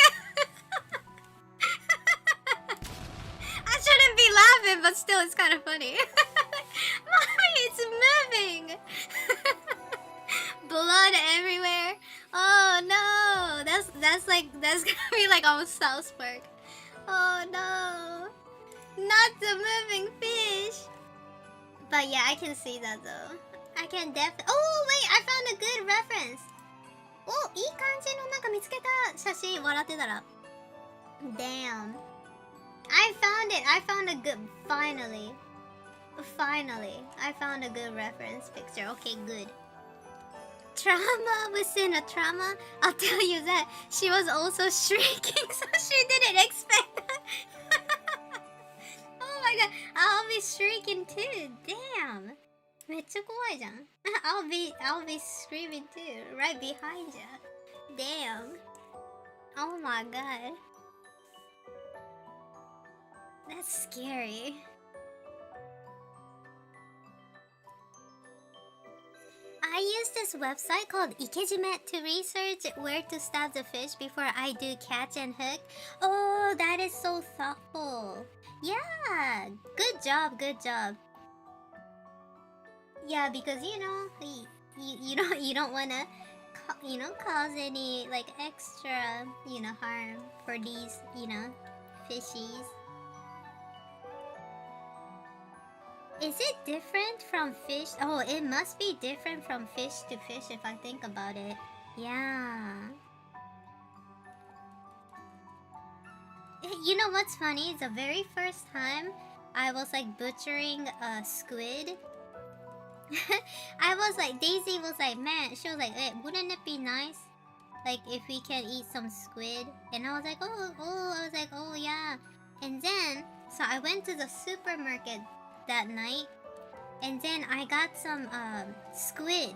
I shouldn't be laughing, but still, it's kind of funny. Mommy, it's moving. Blood everywhere. Oh no, that's gonna be like on South Park. Oh no, not the moving fish. But yeah, I can see that though. I can definitely. Oh wait, I found a good reference. Oh, いい感じのなんか見つけた写真、笑ってたら。Damn. I found a good, finally, I found a good reference picture. Okay, good. Trauma within a trauma. I'll tell you that she was also shrieking, so she didn't expect that. Oh my god, I'll be shrieking too. Damn. めっちゃ怖いじゃん。I'll be screaming too, right behind you. Damn. Oh my god. That's scary. I use this website called Ikejime to research where to stab the fish before I do catch and hook. Oh, that is so thoughtful. Yeah, good job, good job. Yeah, because you don't wanna cause any like extra harm for these fishies. Is it different from fish? Oh, it must be different from fish to fish if I think about it. Yeah. You know what's funny? The very first time I was like butchering a squid. I was like, Daisy was like, man, she was like, wouldn't it be nice, like, if we can eat some squid? And I was like, oh yeah. And then, so I went to the supermarket that night, and then I got some squid.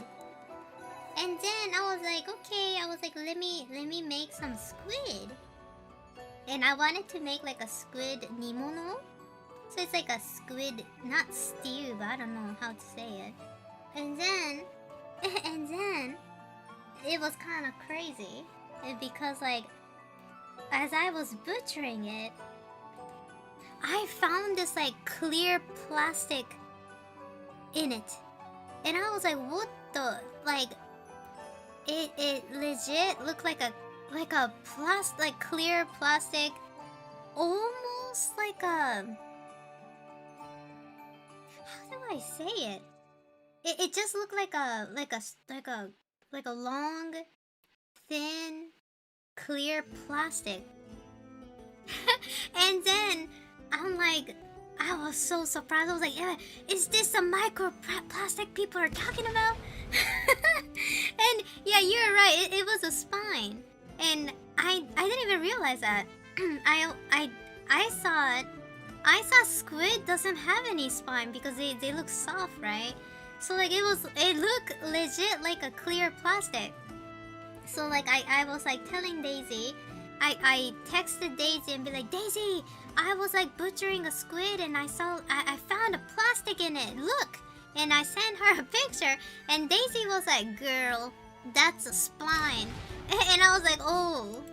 And then I was like, okay, let me make some squid. And I wanted to make like a squid nimono. So it's like a squid, not stew, but I don't know how to say it. And then it was kind of crazy because like as I was butchering it, I found this like clear plastic in it. And I was like, what the, like, it legit looked like a clear plastic, almost like a, how do I say it? It just looked like a long, thin, clear plastic. And then I'm like, I was so surprised. I was like, yeah, is this the microplastic people are talking about? And yeah, you're right. It was a spine, and I didn't even realize that. I saw it. I saw squid doesn't have any spine because they look soft, right? So like it looked legit like a clear plastic. So like I was like telling Daisy, I texted Daisy and be like, Daisy, I was like butchering a squid and I found a plastic in it. Look. And I sent her a picture, and Daisy was like, girl, that's a spine. And I was like, oh.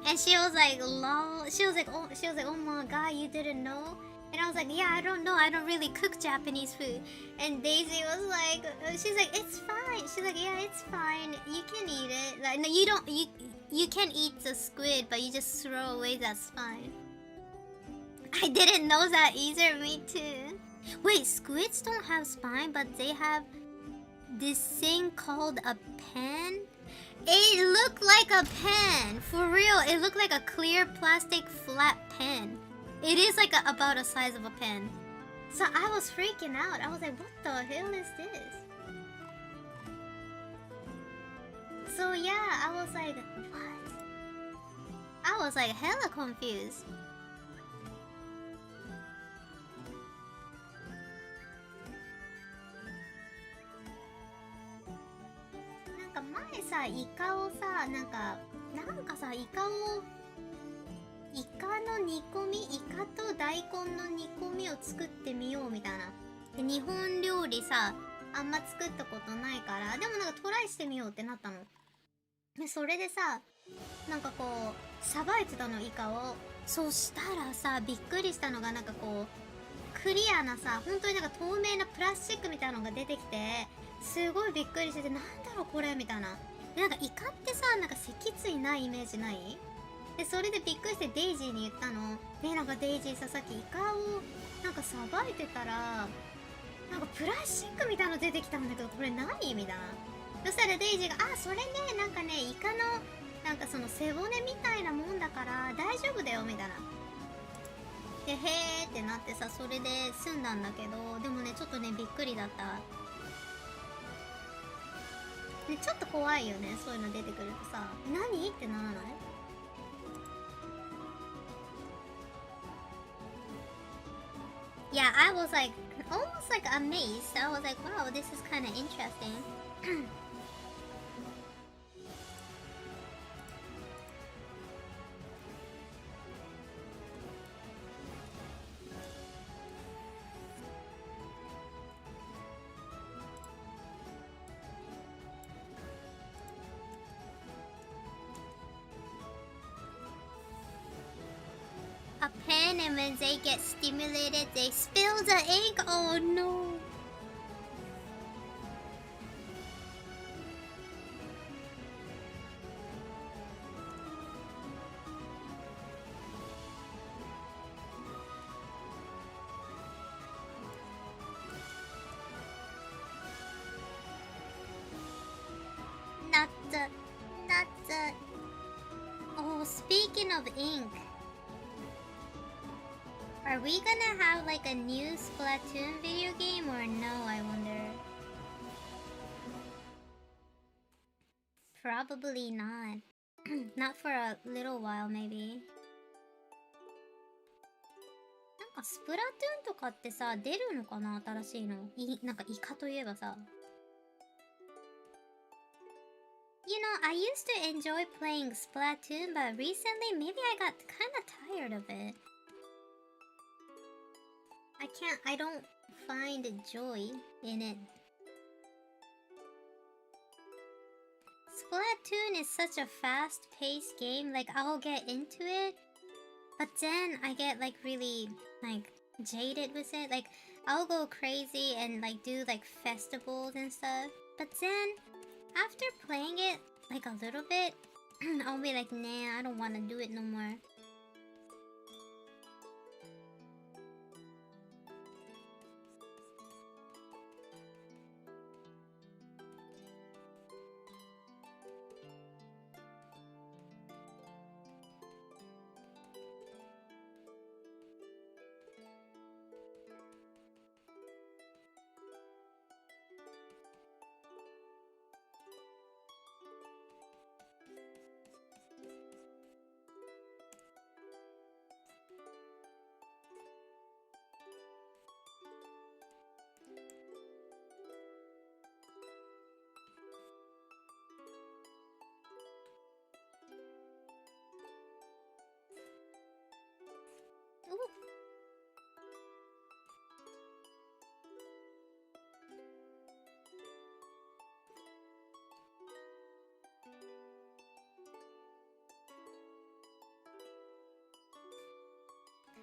And she was like, lol. She was like, oh my god, you didn't know? And I was like, yeah, I don't know. I don't really cook Japanese food. And Daisy was like, she's like, it's fine. She's like, yeah, it's fine. You can eat it. Like, no, you don't. You can eat the squid, but you just throw away that spine. I didn't know that either. Me too. Wait, squids don't have spine, but they have this thing called a pen? It looked like a pen! For real, it looked like a clear plastic flat pen. It is like about the size of a pen. So I was freaking out. I was like, what the hell is this? So yeah, I was like, what? I was like hella confused.前さ、イカをさ、なんかさ、イカの煮込み、イカと大根の煮込みを作ってみようみたいな。で、日本料理さ、あんま作ったことないから、でもなんかトライしてみようってなったの。で、それでさ、なんかこう、さばいてたの、イカを。そしたらさ、びっくりしたのがなんかこう、クリアなさ、本当になんか透明なプラスチックみたいなのが出てきて、すごいびっくりしてて、なんだろうこれみたいな。で、なんかイカってさ、なんか脊椎ないイメージない？で、それでびっくりしてデイジーに言ったの。で、なんかデイジーさ、さっきイカをなんかさばいてたら、なんかプラスチックみたいなの出てきたんだけど、これ何みたいな。そしたらデイジーが、あ、それね、なんかね、イカのなんかその背骨みたいなもんだから大丈夫だよみたいな。で、へーってなってさ、それで済んだんだけど、でもね、ちょっとね、びっくりだった。ね、ちょっと怖いよね、そういうの出てくるとさ、何ってならない？ Yeah, I was like, almost like amazed. I was like, wow, this is kind of interesting. A pen, and when they get stimulated, they spill the ink. Oh no. Not the. Oh, speaking of ink. Are we gonna have like a new Splatoon video game or no, I wonder? Probably not. Not for a little while, maybe. なんかスプラトゥーンとかってさ、出るのかな新しいの。なんかイカといえばさ。You know, I used to enjoy playing Splatoon, but recently maybe I got kinda tired of it. I don't find joy in it. Splatoon is such a fast-paced game, like I'll get into it, but then I get like really like jaded with it. Like I'll go crazy and like do like festivals and stuff, but then after playing it like a little bit, I'll be like, nah, I don't want to do it no more.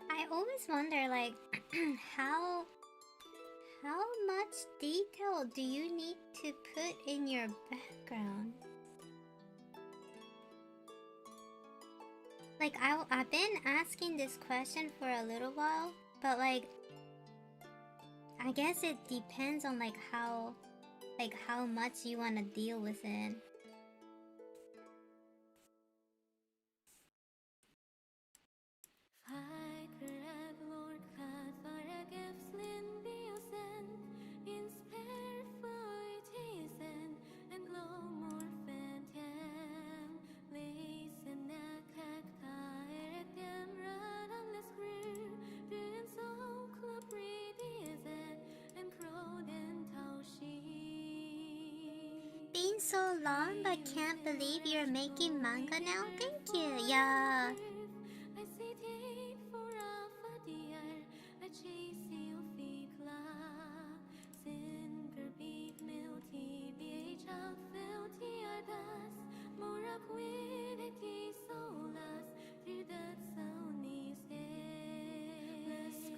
I always wonder, like, how much detail do you need to put in your background? Like, I've been asking this question for a little while, but like, I guess it depends on like how much you want to deal with it. Been so long, but can't believe you're making manga now. Thank you. Yeah.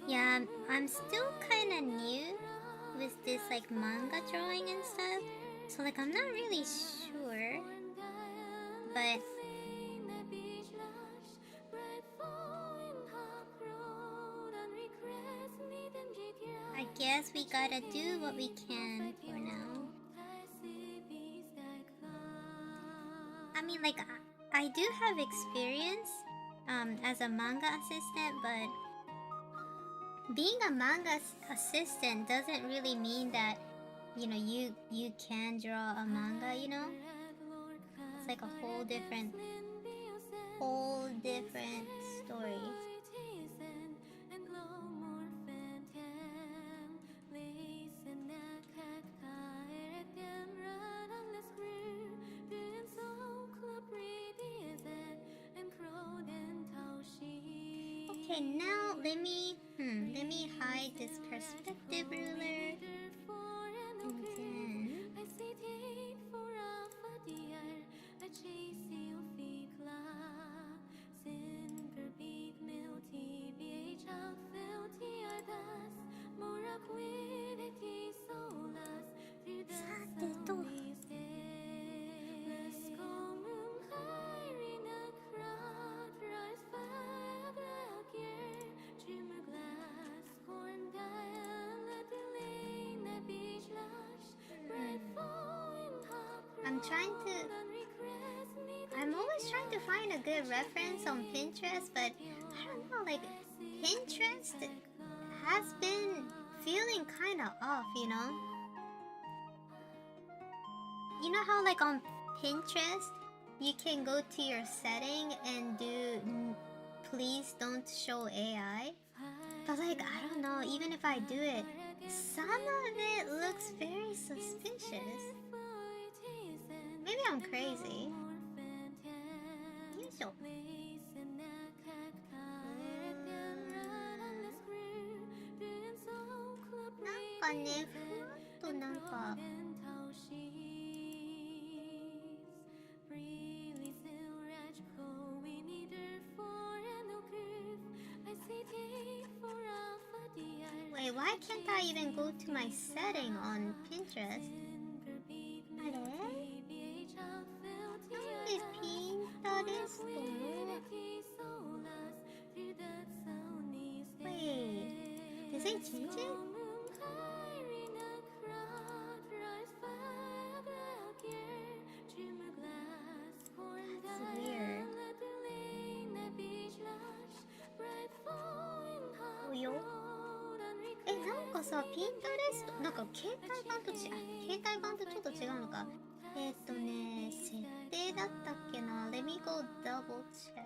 Yeah, I'm still kind of new with this like manga drawing and stuff, so like I'm not really sure, but I guess we gotta do what we can for now. I mean, like I do have experience as a manga assistant, but being a manga assistant doesn't really mean that, you know, you can draw a manga, you know? It's like a whole different story. Okay, now let me hide this perspective ruler. And then I'm always trying to find a good reference on Pinterest, but I don't know, like Pinterest has been feeling kind of off, you know? You know how like on Pinterest, you can go to your setting and do please don't show AI? But like, I don't know, even if I do it, some of it looks very suspicious. Maybe I'm crazy. よいしょ。なんかね、ふわっとなんかWait, why can't I even go to my setting on Pinterest? あれ？なんでピンタレストの Wait, did they change it? That's weird. およ？なんかさ、ピンタレスト、なんか携帯版とちょっと違うのか。設定だったっけな。Let me go double check.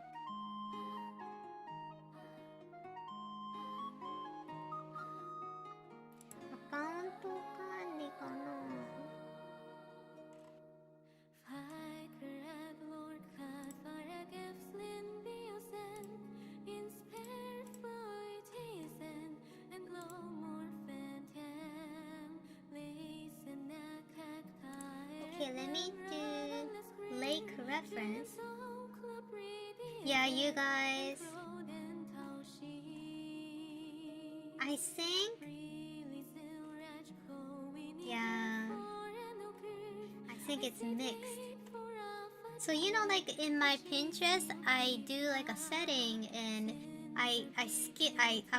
アカウント管理かな。Okay, let me do lake reference. Yeah, you guys. I think. Yeah. I think it's mixed. So you know, like in my Pinterest, I do like a setting and I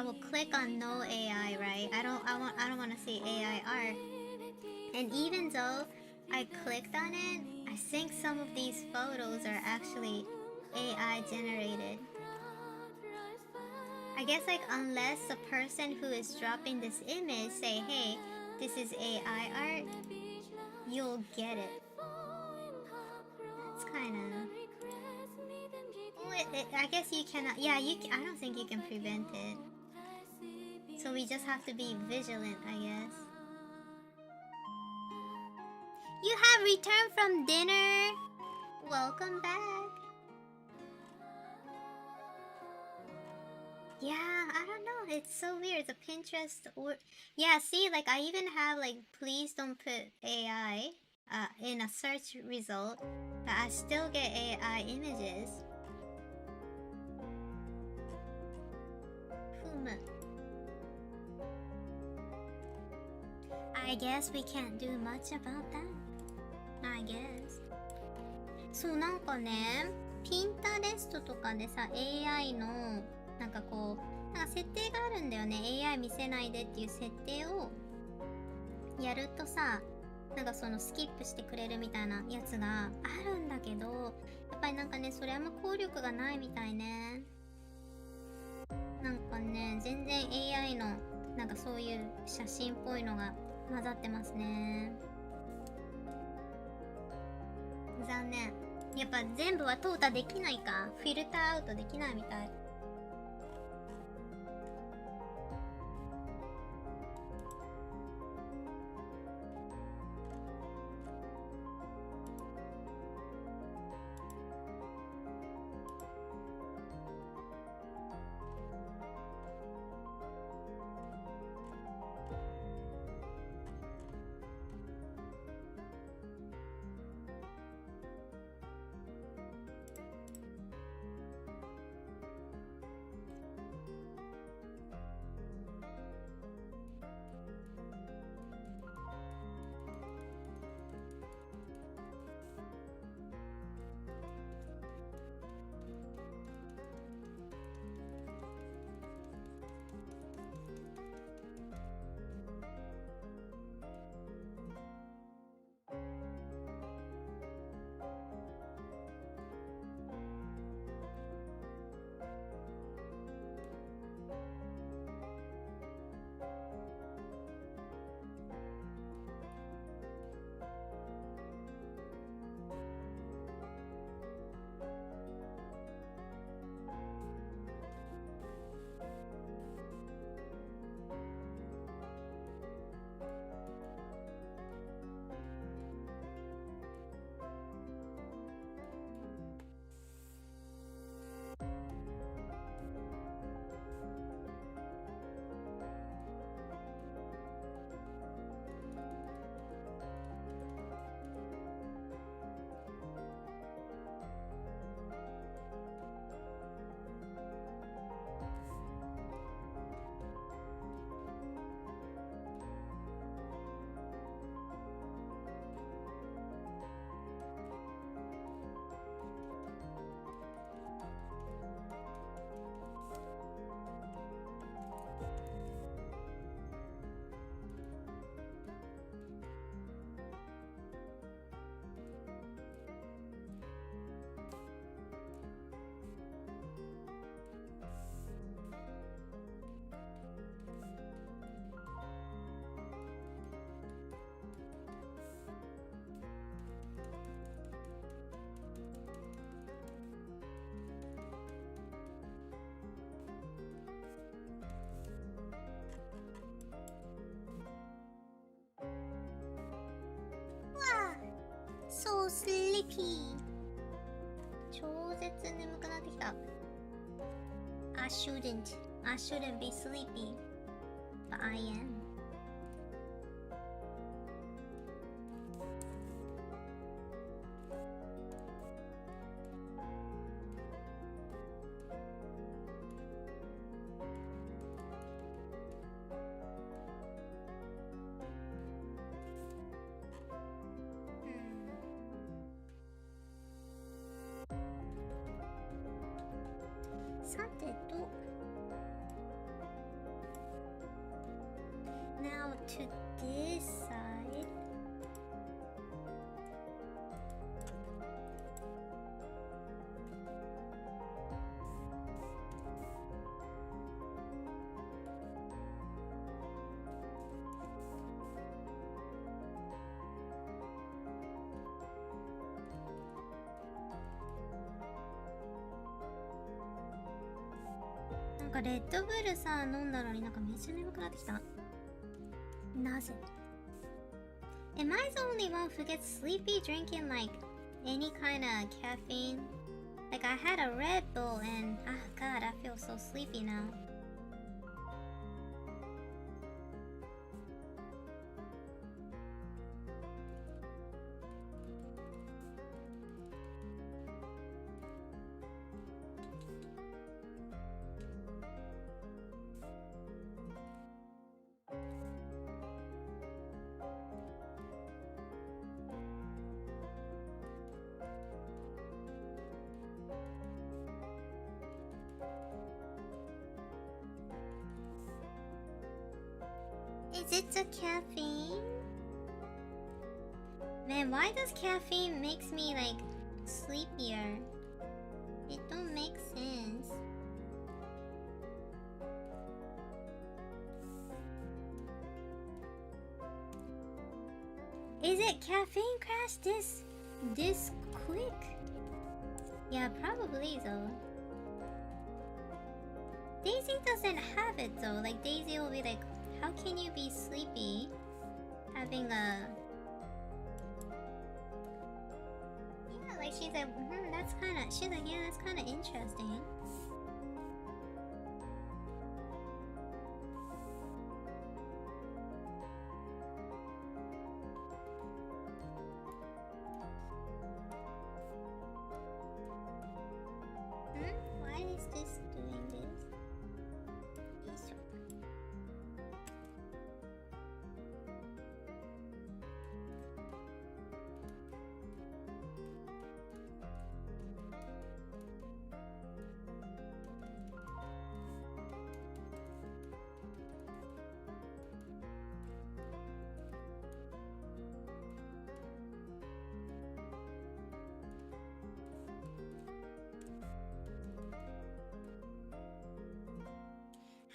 will click on no AI, right? I don't want to see AI art. And even though I clicked on it, I think some of these photos are actually AI generated. I guess like unless the person who is dropping this image say, hey, this is AI art, you'll get it. That's kind of... Well, I guess you cannot... Yeah, I don't think you can prevent it. So we just have to be vigilant, I guess. You have returned from dinner. Welcome back. Yeah, I don't know. It's so weird. The Pinterest or yeah, see, like I even have like please don't put AI in a search result, but I still get AI images. I guess we can't do much about that. I guess. そうなんかね、ピンタレストとかでさ AI のなんかこうなんか設定があるんだよね。 AI 見せないでっていう設定をやるとさ、なんかそのスキップしてくれるみたいなやつがあるんだけど、やっぱりなんかね、それあんま効力がないみたいね。なんかね、全然 AI のなんかそういう写真っぽいのが混ざってますね。残念。やっぱ全部は淘汰できないか。フィルターアウトできないみたい。sleepy. 超絶眠くなってきた。I shouldn't be sleepy, but I am. Now to this side.なんかレッドブルさ飲んだのになんかめっちゃ眠くなってきた。なぜ Am I the only one who gets sleepy drinking like any kind of caffeine? Like I had a Red Bull and God, I feel so sleepy now. Is it the caffeine? Man, why does caffeine makes me like sleepier? It don't make sense. Is it caffeine crash this quick? Yeah, probably though. Daisy doesn't have it though. Like Daisy will be like, how can you be sleepy having a... Yeah, like she's like, that's kind of... She's like, yeah, that's kind of interesting. Why is this doing this?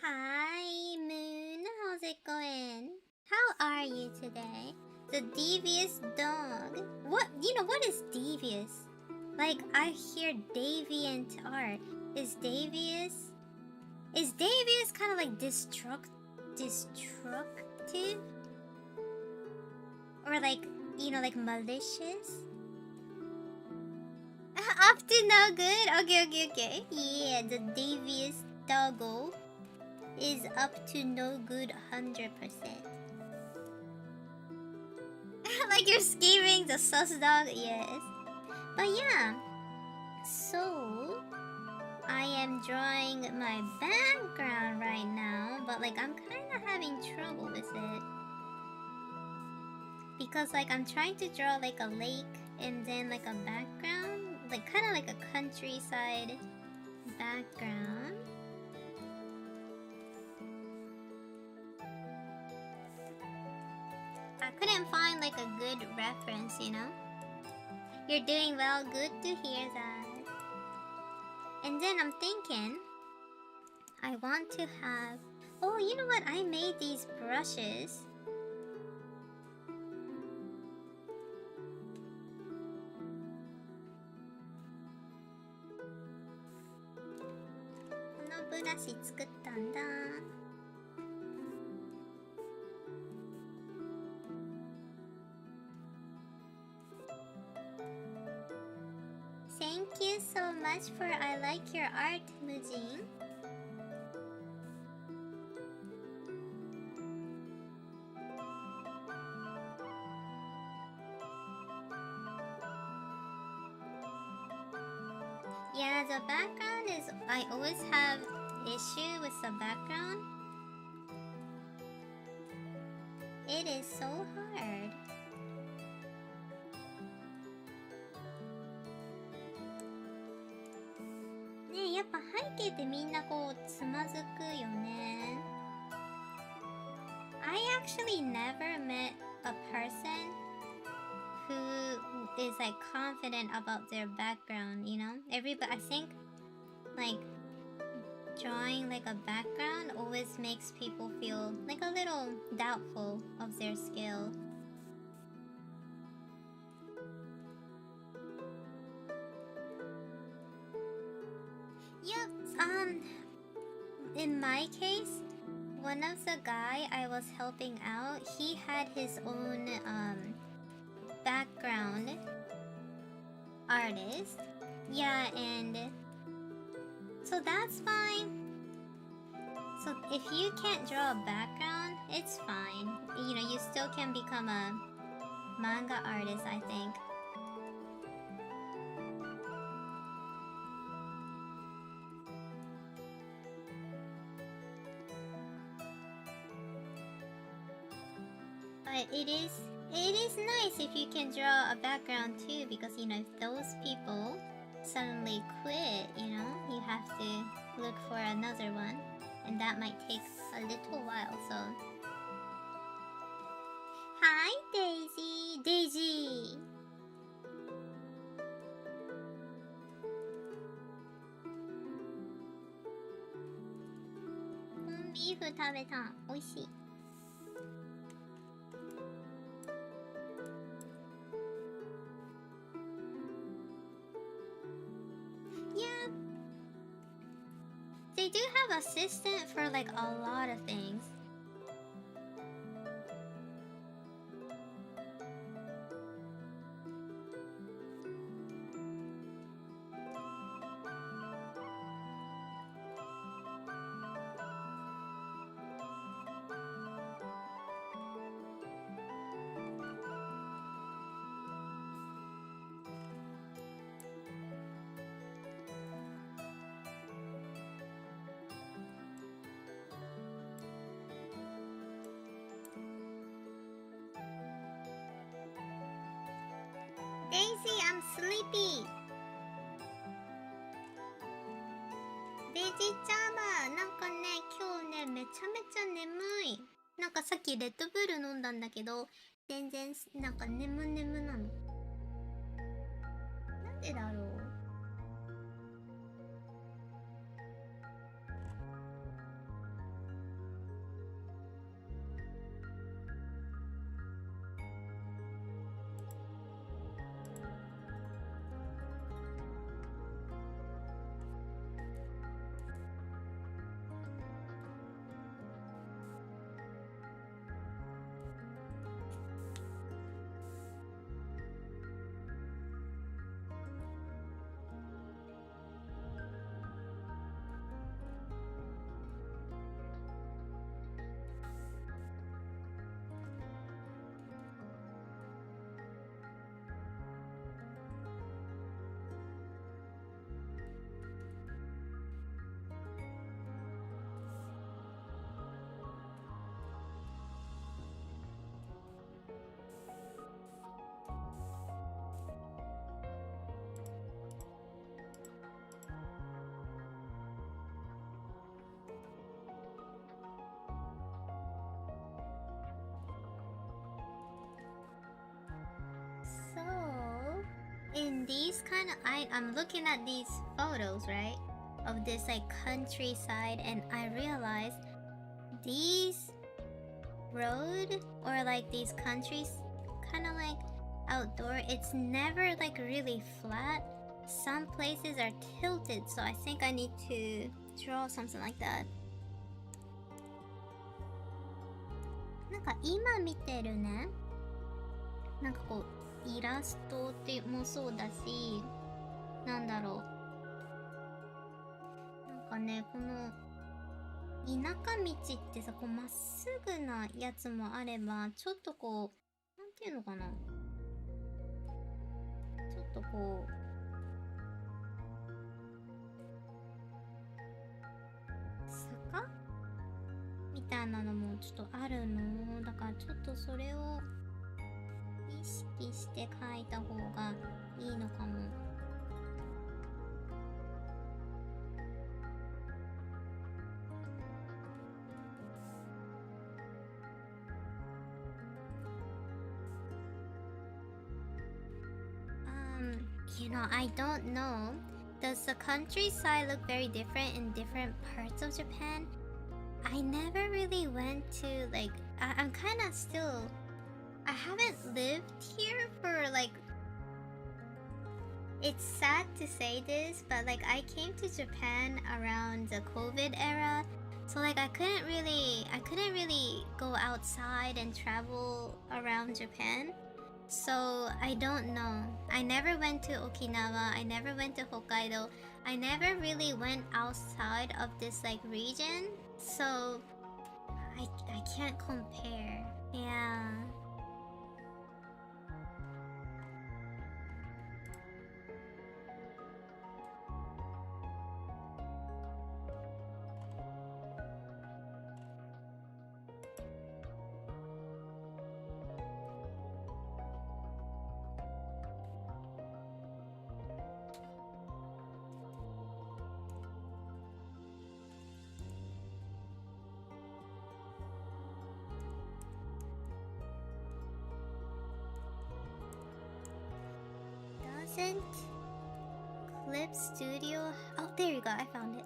Hi, Moon. How's it going? How are you today? The devious dog. What? You know, what is devious? Like, I hear deviant art. Is devious kind of like destructive? Or like, you know, like malicious? Up to no good? Okay. Yeah, the devious doggo is up to no good 100%. Like you're scheming the sus dog? Yes. But yeah. So, I am drawing my background right now, but like I'm kind of having trouble with it. Because like I'm trying to draw like a lake and then like a background. Like kind of like a countryside background. I couldn't find like a good reference, you know? You're doing well, good to hear that. And then I'm thinking, I want to have... Oh, you know what? I made these brushes. This brush 作ったんだ。thank you so much for I like your art, Mujin. Yeah, the background is... I always have issue with the background. It is so hard. Ne, やっぱ背景ってみんなこうつまずくよね。I actually never met a person who is like confident about their background, you know? Everybody, I think, like, drawing like a background always makes people feel like a little doubtful of their skill. Yep, in my case, one of the guy I was helping out, he had his own, background artist. Yeah, and so that's fine. So if you can't draw a background, it's fine. You know, you still can become a manga artist, I think. But it is nice if you can draw a background too, because you know, if those people suddenly quit, you know, you have to look for another one, and that might take a little while. So hi Daisy. コンビーフ食べた。美味しい。Yeah, they do have assistant for like a lot of things. Daisy, I'm sleepy. デイジーちゃんはなんかね、今日ねめちゃめちゃ眠い。なんかさっきレッドブル飲んだんだけど、全然なんか眠なの。なんでだろう。So, in these kind of, I'm looking at these photos, right? Of this like countryside, and I realized these road or like these countries kind of like outdoor, it's never like really flat. Some places are tilted, so I think I need to draw something like that. なんか今見てるね、なんかこうイラストってもそうだし、なんだろう。なんかね、この田舎道ってさ、こうまっすぐなやつもあれば、ちょっとこう、なんていうのかな。ちょっとこう、坂みたいなのもちょっとあるの。だからちょっとそれを意識して描いた方がいいのかも。I don't know. Does the countryside look very different in different parts of Japan? I never really went to, like, I'm kind of still, I haven't lived here for, like, it's sad to say this, but, like, I came to Japan around the COVID era. So, like, I couldn't really go outside and travel around Japan. So I don't know. I never went to Okinawa. I never went to Hokkaido. I never really went outside of this like region. So I can't compare. Yeah. Doesn't ClipStudio? Oh, there you go. I found it.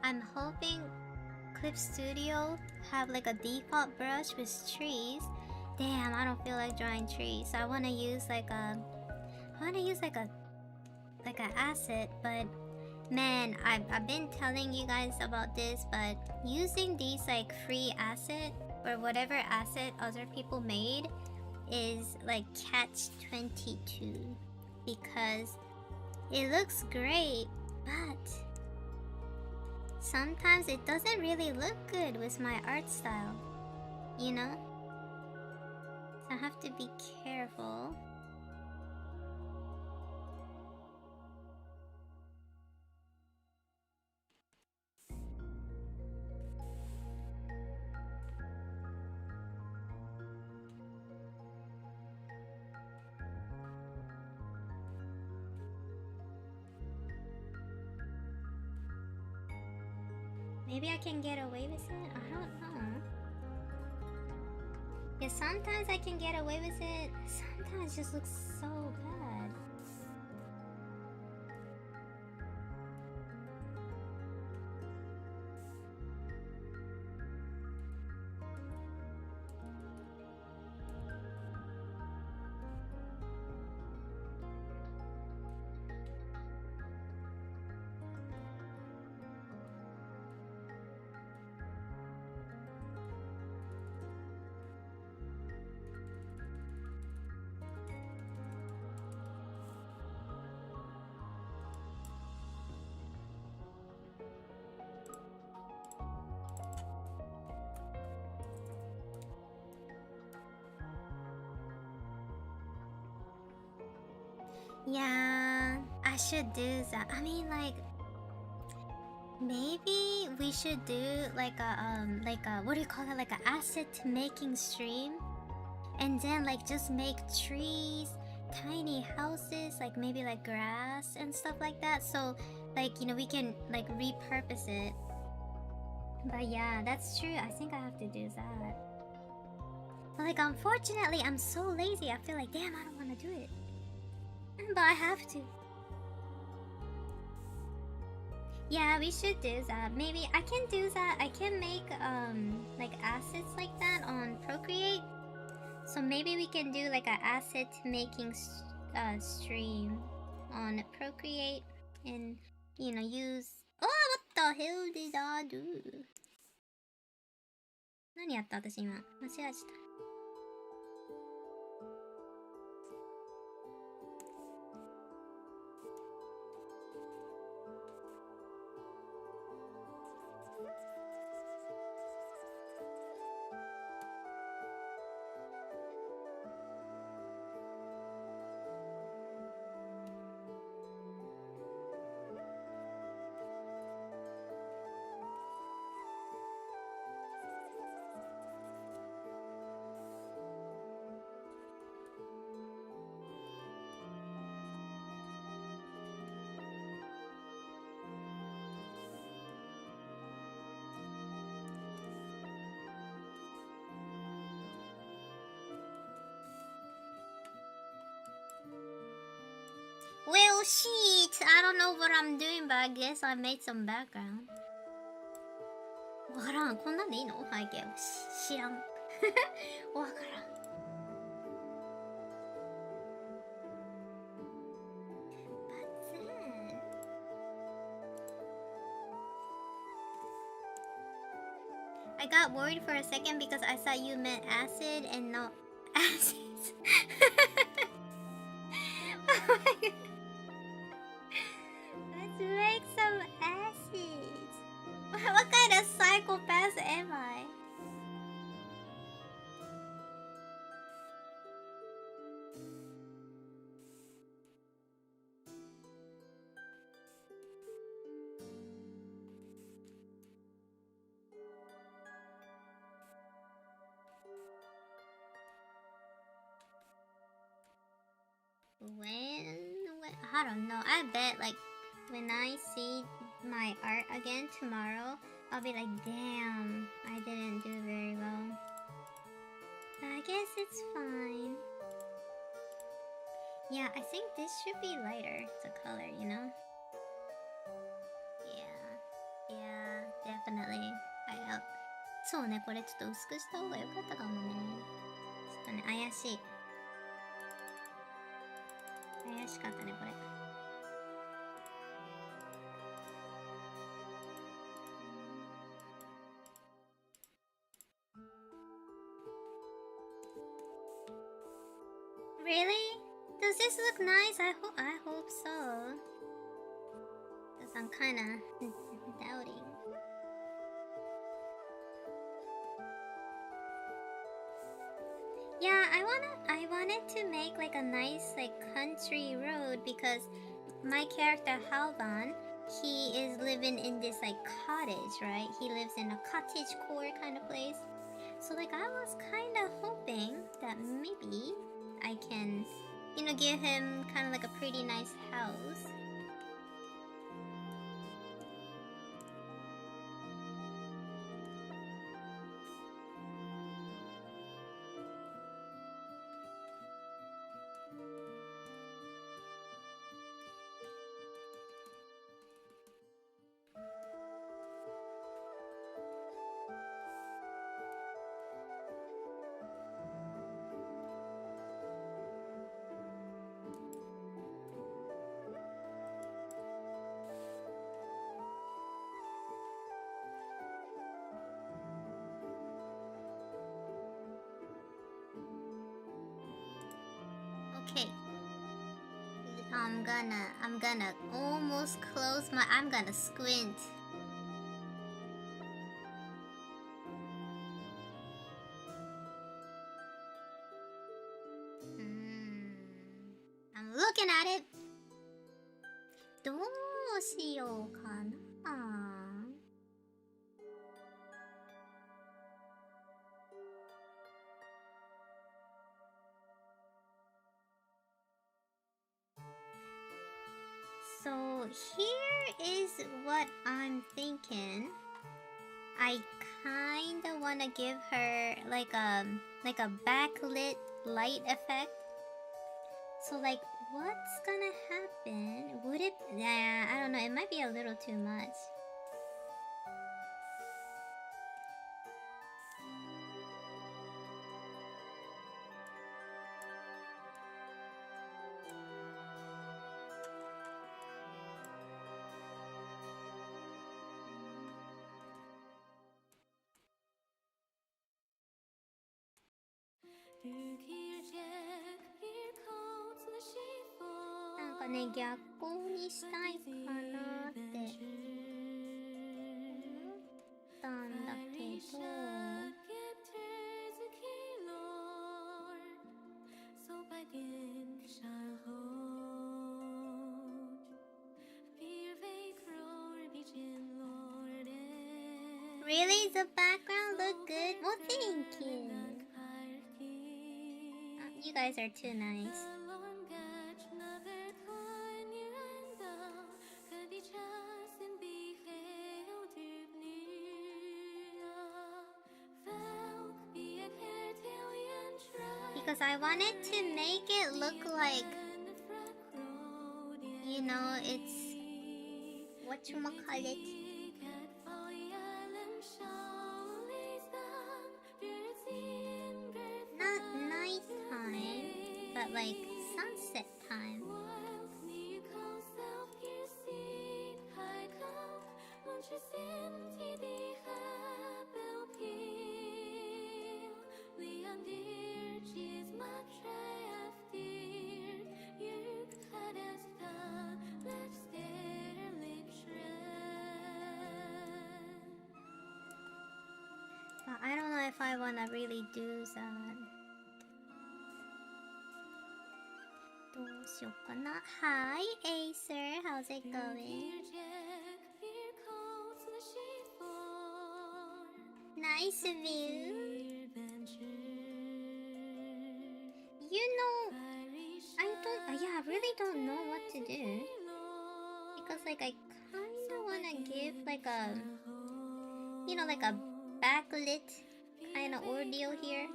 I'm hoping ClipStudio have like a default brush with trees. Damn, I don't feel like drawing trees. So I want to use like a asset, but man, I've been telling you guys about this, but using these like free asset or whatever asset other people made is like catch 22 because it looks great, but sometimes it doesn't really look good with my art style, you know? So I have to be careful. Maybe I can get away with it? I don't know. Yeah, sometimes I can get away with it. Sometimes it just looks so bad. Yeah, I should do that. I mean, like, maybe we should do like a what do you call it? Like an asset making stream, and then like just make trees, tiny houses, like maybe like grass and stuff like that. So like we can like repurpose it. But yeah, that's true. I think I have to do that. But like unfortunately, I'm so lazy. I feel like damn, I don't want to do it. But I have to. Yeah, we should do that. Maybe I can do that. I can make like assets like that on Procreate. So maybe we can do like an asset making stream on Procreate and use. Oh, what the hell did I do? 何やった私今間違えちゃった。Well, shit! I don't know what I'm doing, but I guess I made some background. わからん。こんなんでいいの背景。知らん。わからん。But then... I got worried for a second because I thought you meant acid and not acids. Oh my god. Let's make some acids. What kind of psychopath am I? When I don't know. I bet like when I see my art again tomorrow, I'll be like, damn, I didn't do very well. But I guess it's fine. Yeah, I think this should be lighter, the color, you know? Yeah, definitely. そうね、これちょっと薄くした方が良かったかもね。ちょっとね、怪しい。怪しかったね、これ。Really? Does this look nice? I hope so. Because I'm kinda doubting. Yeah, I wanted to make like a nice like country road because my character Halvan, he is living in this like cottage, right? He lives in a cottage core kind of place. So like I was kind of hoping that maybe I can, give him kind of like a pretty nice house. Okay. I'm gonna almost close my... I'm gonna squint. I'm looking at it. どうしようかな。So here is what I'm thinking. I kinda wanna give her like a backlit light effect. So like what's gonna happen? Would it I don't know, it might be a little too much.なんかね、逆光にしたいかなって思ったんだけど、Really? The background look good? Well, thank you. You guys are too nice. Because I wanted to make it look like, you know, it's whatchamacallit. Not nighttime, but like sunset time. But I don't know if I wanna really do that. どうしようかな。Hi, Acer. How's it going? Nice view. You know, I really don't know what to do. Because like I kinda wanna give like a, you know, like a backlit kind of ordeal here.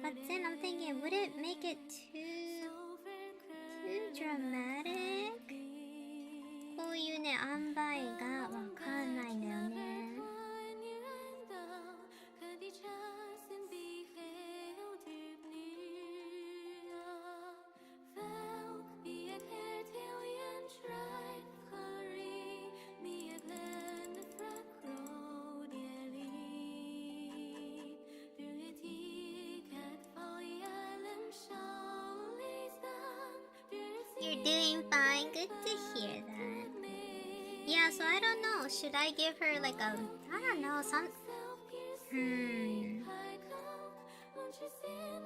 But then I'm thinking, would it make it too dramatic? こういうね、塩梅がわかんないんだよね。You're doing fine. Good to hear that. Yeah, so I don't know. Should I give her like a, I don't know, some...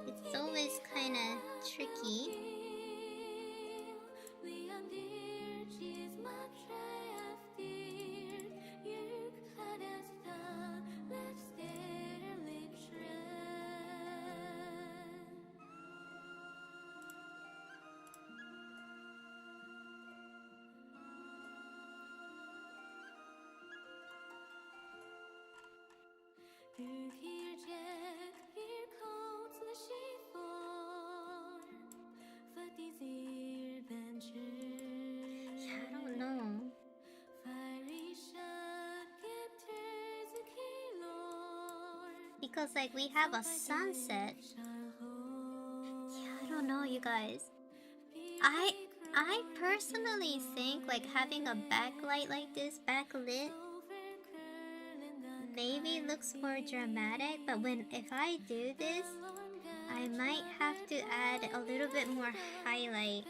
It's always kind of tricky. Yeah, I don't know. Because like we have a sunset. Yeah, I don't know, you guys. I personally think like having a backlight like this, backlit, maybe looks more dramatic, but if I do this, I might have to add a little bit more highlight.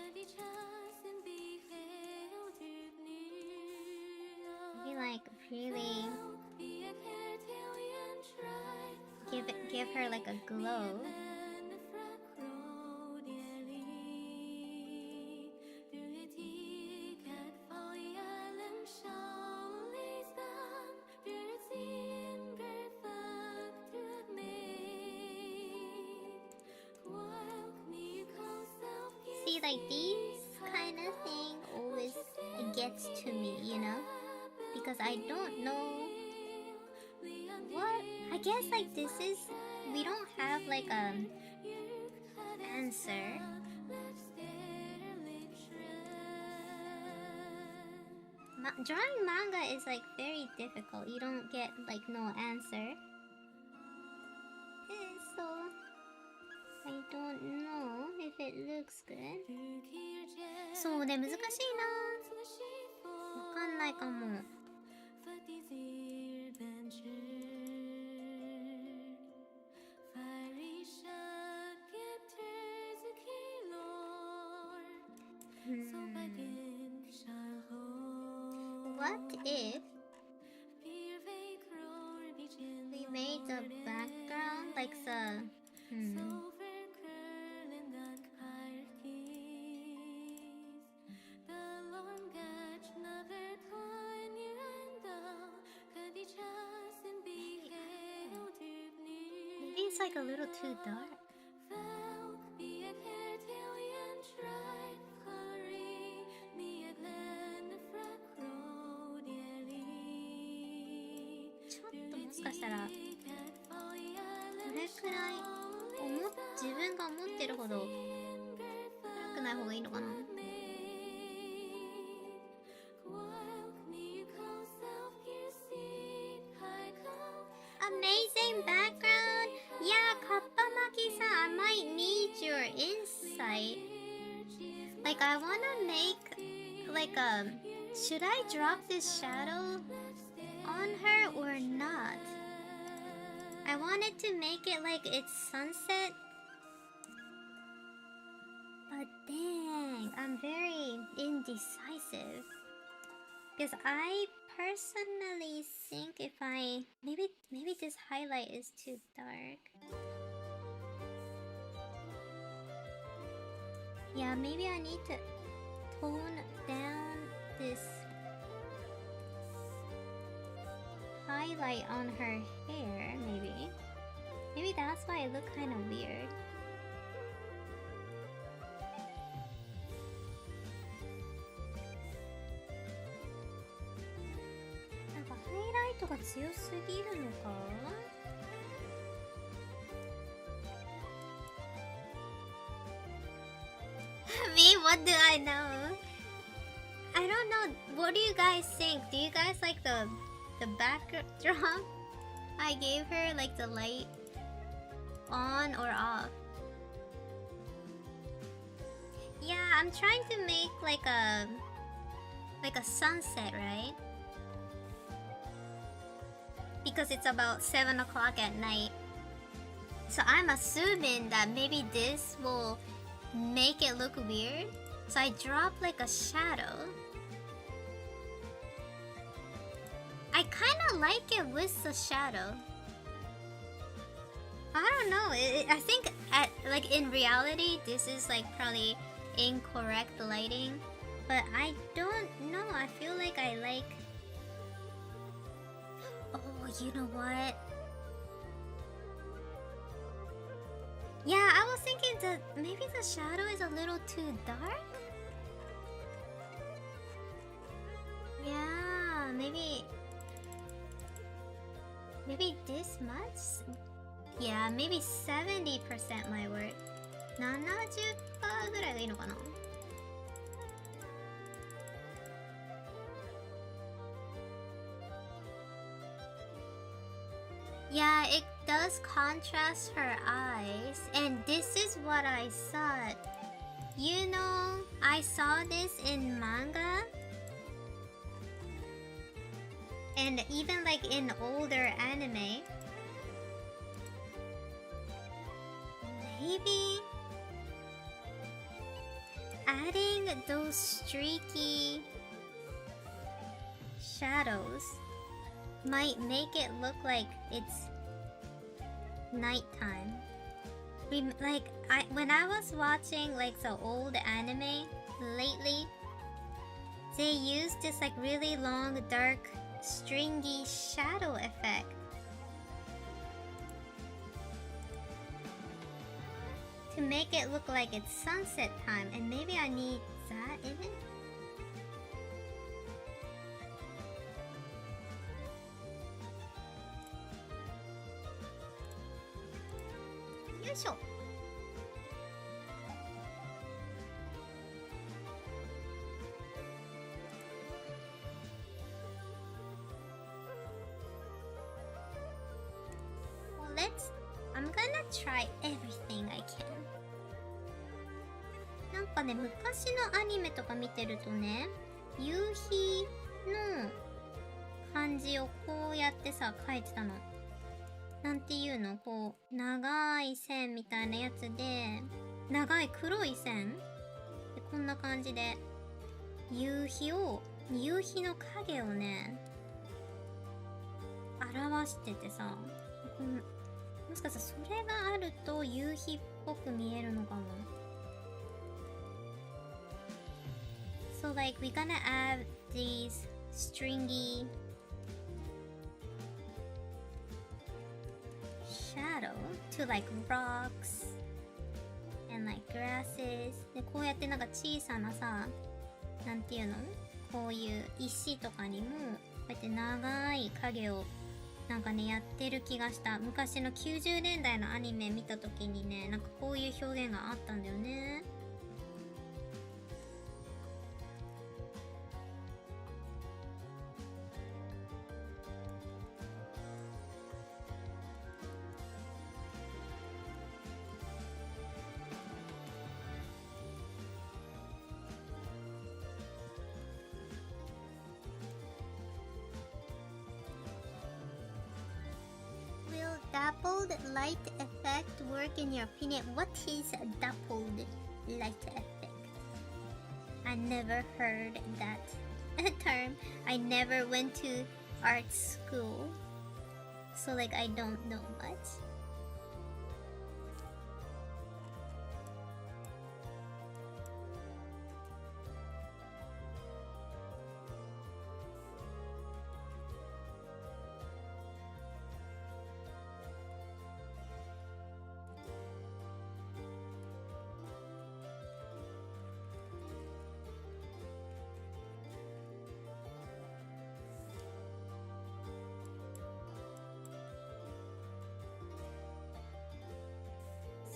Maybe like really give her like a glow. see, like, these kind of thing always gets to me, you know? Because I don't know what. I guess, like, this is. We don't have, like, answer. Drawing manga is, like, very difficult. You don't get, like, no answer. So, I don't know if it looks good. そうね、難しいな。わかんないかも。What if we made the background like the maybe it's like a little too dark. Maybe したらこれくらい自分が思ってるほど暗くない方がいいのかな。Amazing background! Yeah, Kappamaki-san, I might need your insight. Like, I wanna make, like, should I drop this shadow on her or not? I wanted to make it like it's sunset. But dang, I'm very indecisive. Because I personally think if maybe this highlight is too dark. Yeah, maybe I need to tone down this highlight on her hair, maybe. Maybe that's why it looked kind of weird. Highlight が強すぎるのか? Me? What do I know? I don't know. What do you guys think? Do you guys like the backdrop I gave her, like the light on or off? Yeah, I'm trying to make like a sunset, right? Because it's about 7 o'clock at night. So I'm assuming that maybe this will make it look weird. So I drop like a shadow. I kind of like it with the shadow. I don't know. I think like in reality, this is like probably incorrect lighting. But I don't know. I feel like I like... Oh, you know what? Yeah, I was thinking that maybe the shadow is a little too dark. Yeah, maybe this much? Yeah, maybe 70% might work. 70% ぐらいがいいのかな? Yeah, it does contrast her eyes, and this is what I thought. You know, I saw this in manga, and even like in older anime. Maybe adding those streaky shadows might make it look like it's nighttime. When I was watching like the old anime lately, they used this like really long, dark, stringy shadow effect to make it look like it's sunset time, and maybe I need that in it. Yoisho. Well, I'm gonna try everything I can. なんかね、昔のアニメとか見てるとね、夕日の感じをこうやってさ、描いてたの。なんていうの、こう、長い線みたいなやつで、長い黒い線で、こんな感じで、夕日の影をね、表しててさ、もしかしたらそれがあると夕日っぽく見えるのかも。So like we're gonna add these stringy shadow to like rocks and like grasses. でこうやってなんか小さなさ、なんていうの？こういう石とかにもこうやって長い影をなんかねやってる気がした。昔の90年代のアニメ見た時にね、なんかこういう表現があったんだよね。Dappled light effect work in your opinion? What is dappled light effect? I never heard that term. I never went to art school, so like I don't know much.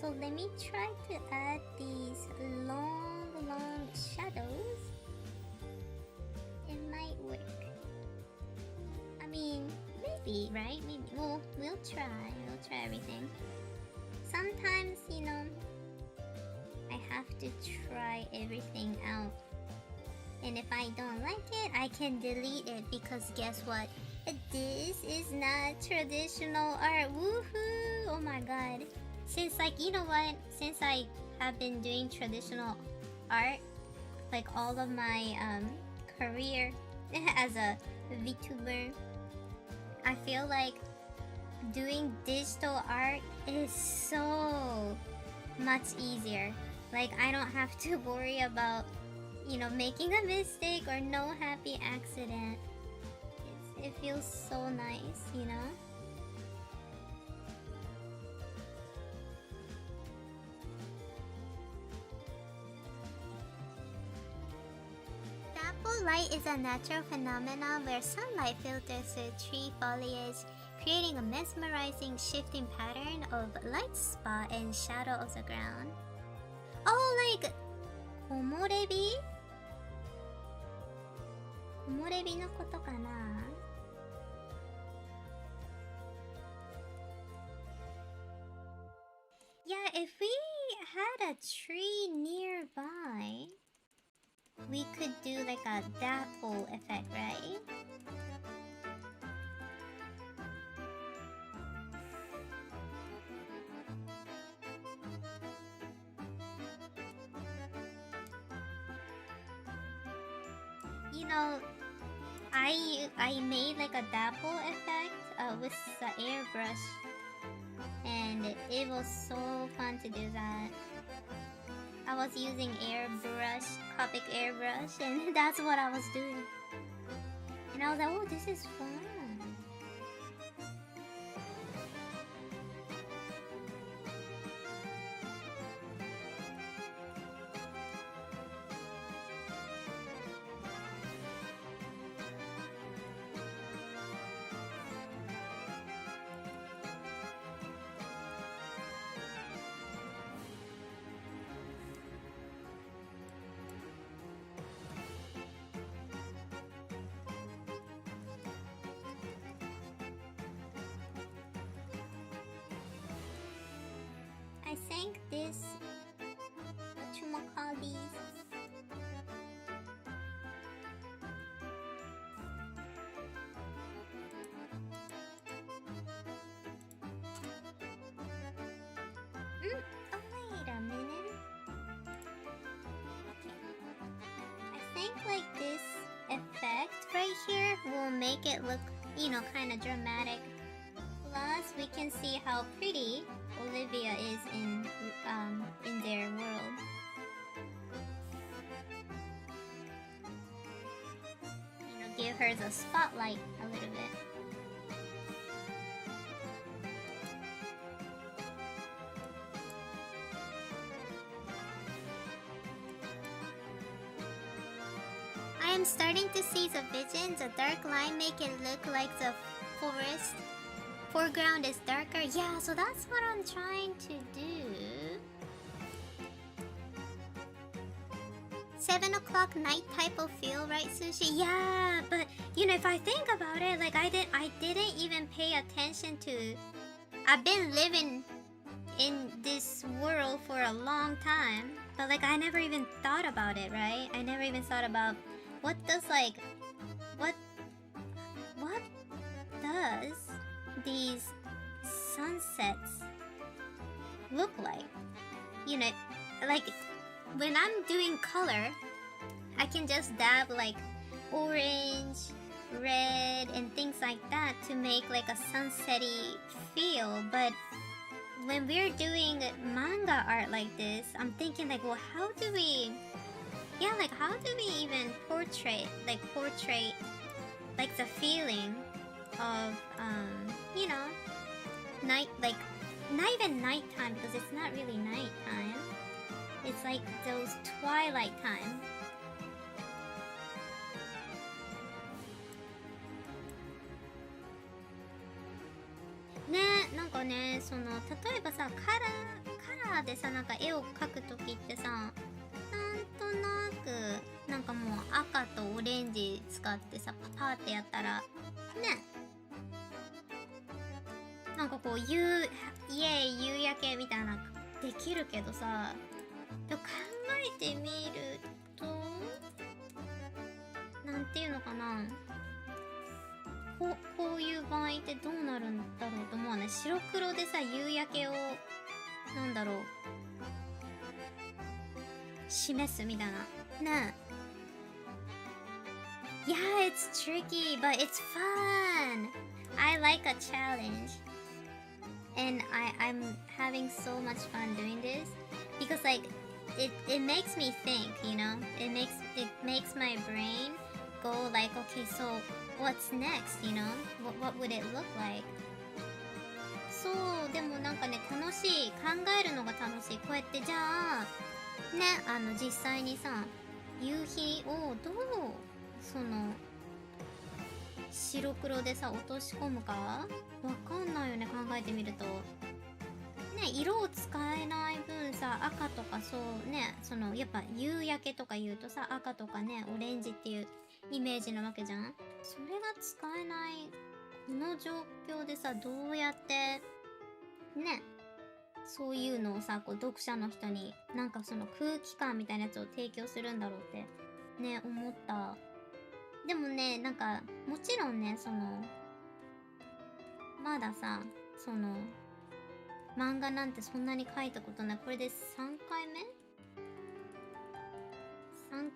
So let me try to add these long shadows. It might work. I mean, maybe, right? Maybe. We'll try. We'll try everything. Sometimes, you know, I have to try everything out. And if I don't like it, I can delete it because guess what? This is not traditional art. Woohoo! Oh my god. Since like, you know what? Since I have been doing traditional art, like all of my career as a VTuber, I feel like doing digital art is so much easier. Like I don't have to worry about, you know, making a mistake or no happy accident. It feels so nice, you know? Dapple light is a natural phenomenon where sunlight filters through tree foliage, creating a mesmerizing shifting pattern of light spot and shadow of the ground. Oh, like 木漏れ日？木漏れ日のことかな？ Yeah, if we had a tree nearby, we could do like a dapple effect, right? You know, I made like a dapple effect with the airbrush, and it was so fun to do that. I was using airbrush, Copic airbrush, and that's what I was doing. And I was like, oh, this is fun. I think this, whatchamacallit, oh wait a minute. Okay. I think like this effect right here will make it look, kind of dramatic. Plus, we can see how pretty Olivia is in their world. Give her the spotlight a little bit. I am starting to see the vision. The dark line make it look like the forest. Foreground is darker. Yeah, so that's what I'm trying to do. 7 o'clock night type of feel, right, Sushi? Yeah, but if I think about it, like I didn't even pay attention to. I've been living in this world for a long time, but like I never even thought about it, right? I never even thought about what does these sunsets look like? Like when I'm doing color, I can just dab like orange, red, and things like that to make like a sunsetty feel. But when we're doing manga art like this, I'm thinking like, well, how do we even portray like the feeling of night, like not even nighttime, because it's not really nighttime. It's like those twilight time.ね、なんかね、例えばさ、カラーでさ、なんか絵を描くときってさ、なんとなくなんかもう赤とオレンジ使ってさ、パパってやったらね、なんかこうイエーイ夕焼けみたいなできるけどさ、でも考えてみると、なんていうのかな、こういう場合ってどうなるんだろうと思うね。白黒でさ、夕焼けをなんだろう、示すみたいなね。Yeah, it's tricky, but it's fun. I like a challenge, and I'm having so much fun doing this because like it makes me think, it makes my brain go like, okay, so what's next, what would it look like? そうでもなんかね、楽しい、考えるのが楽しい。こうやってじゃあね、実際にさ、夕日をどう白黒でさ落とし込むかわかんないよね、考えてみるとね。色を使えない分さ、赤とかそうね、やっぱ夕焼けとか言うとさ、赤とかね、オレンジっていうイメージなわけじゃん。それが使えないこの状況でさ、どうやってね、そういうのをさ、こう読者の人になんか空気感みたいなやつを提供するんだろうってね、思った。でもね、なんかもちろんね、まださ、漫画なんてそんなに書いたことない。これで3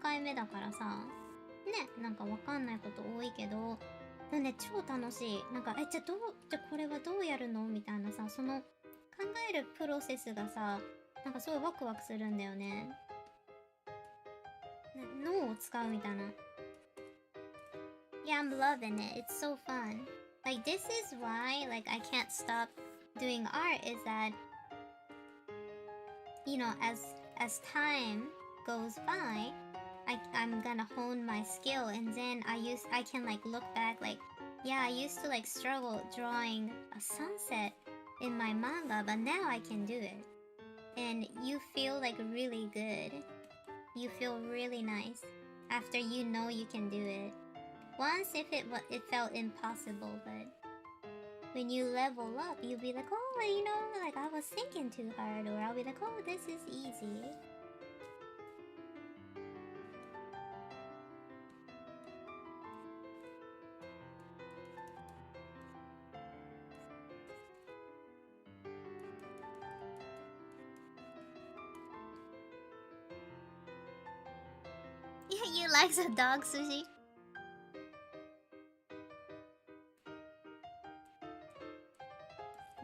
回目だからさね、なんかわかんないこと多いけど、でもね、超楽しい。なんかじゃあこれはどうやるのみたいなさ、考えるプロセスがさ、なんかすごいワクワクするんだよね。脳を使うみたいな。Yeah, I'm loving it. It's so fun. Like this is why like I can't stop doing art, is that as time goes by, I'm gonna hone my skill, and then I can like look back like, yeah, I used to like struggle drawing a sunset in my manga, but now I can do it. And you feel like really good. You feel really nice after you can do it. Once it felt impossible, but when you level up, you'll be like, oh, you know, like I was thinking too hard, or I'll be like, oh, this is easy. Yeah, you like the dog sushi?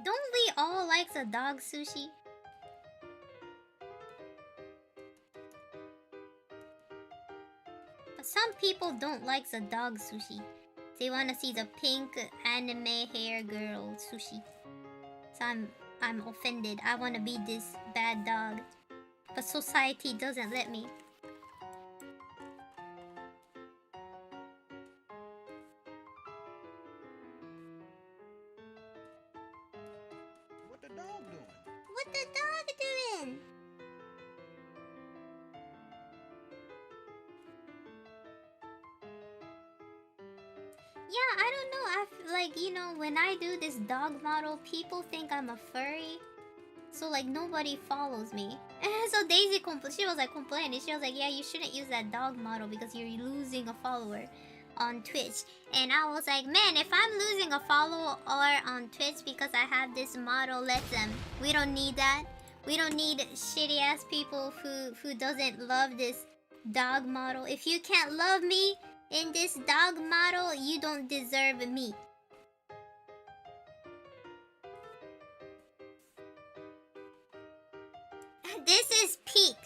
Don't we all like the dog sushi? But some people don't like the dog sushi. They want to see the pink anime hair girl sushi. So I'm offended. I want to be this bad dog. But society doesn't let me. What the dog doing? What the dog doing? Yeah, I don't know. I like, you know, when I do this dog model, people think I'm a furry. So like nobody follows me. So Daisy she was like complaining. She was like, yeah, you shouldn't use that dog model because you're losing a follower on Twitch. And I was like, man, if I'm losing a follower on Twitch because I have this model, let them. We don't need that. We don't need shitty ass people who doesn't love this dog model. If you can't love me in this dog model, you don't deserve me. This is peak.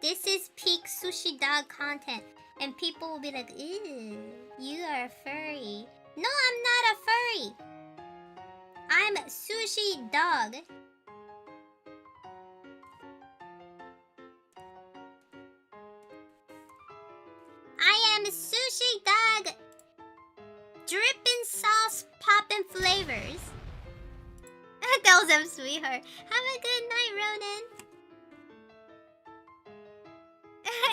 This is peak sushi dog content. And people will be like, ew, you are a furry. No, I'm not a furry. I'm sushi dog. I am sushi dog. Dripping sauce, poppin' flavors. Tells him, sweetheart. Have a good night, Ronan.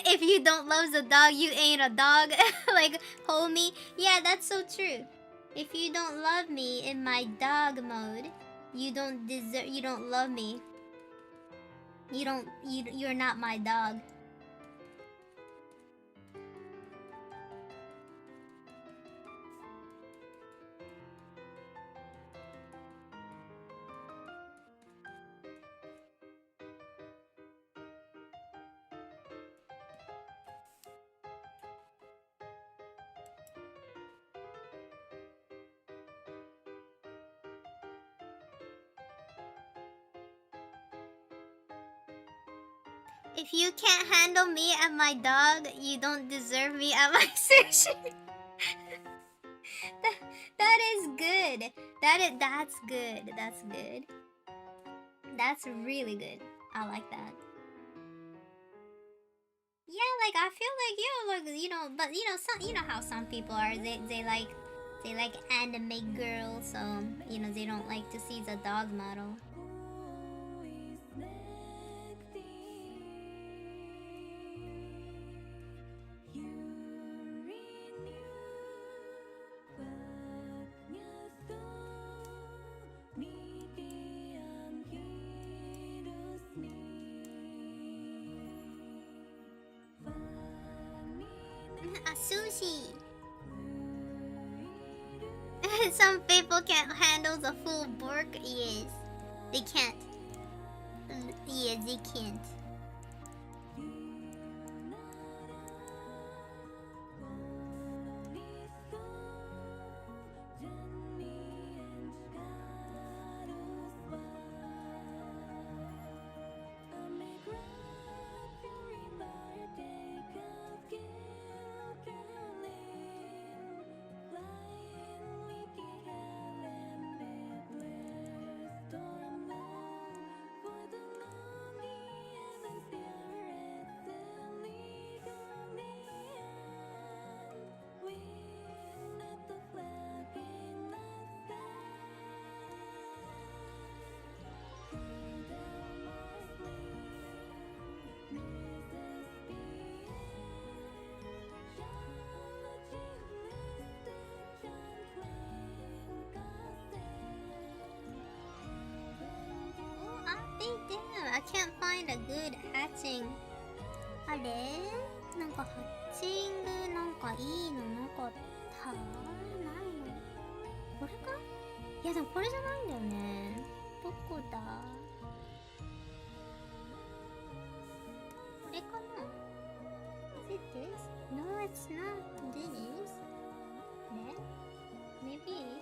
If you don't love the dog, you ain't a dog. Like, homie. Yeah, that's so true. If you don't love me in my dog mode, you don't love me. You're not my dog. If you can't handle me and my dog, you don't deserve me at my sushi. That is good. That's good. That's good. That's really good. I like that. Yeah, like I feel like but you know how some people are. They like anime girls, so they don't like to see the dog model. A sushi. Some people can't handle the full bork. Yes, they can't. Yes, they can't. find a good hatching. あれなんかハッチングなんかいいのなかったないのこれかいやでもこれじゃないんだよねどこだこれかな Is it this? No, it's not this. ね Maybe?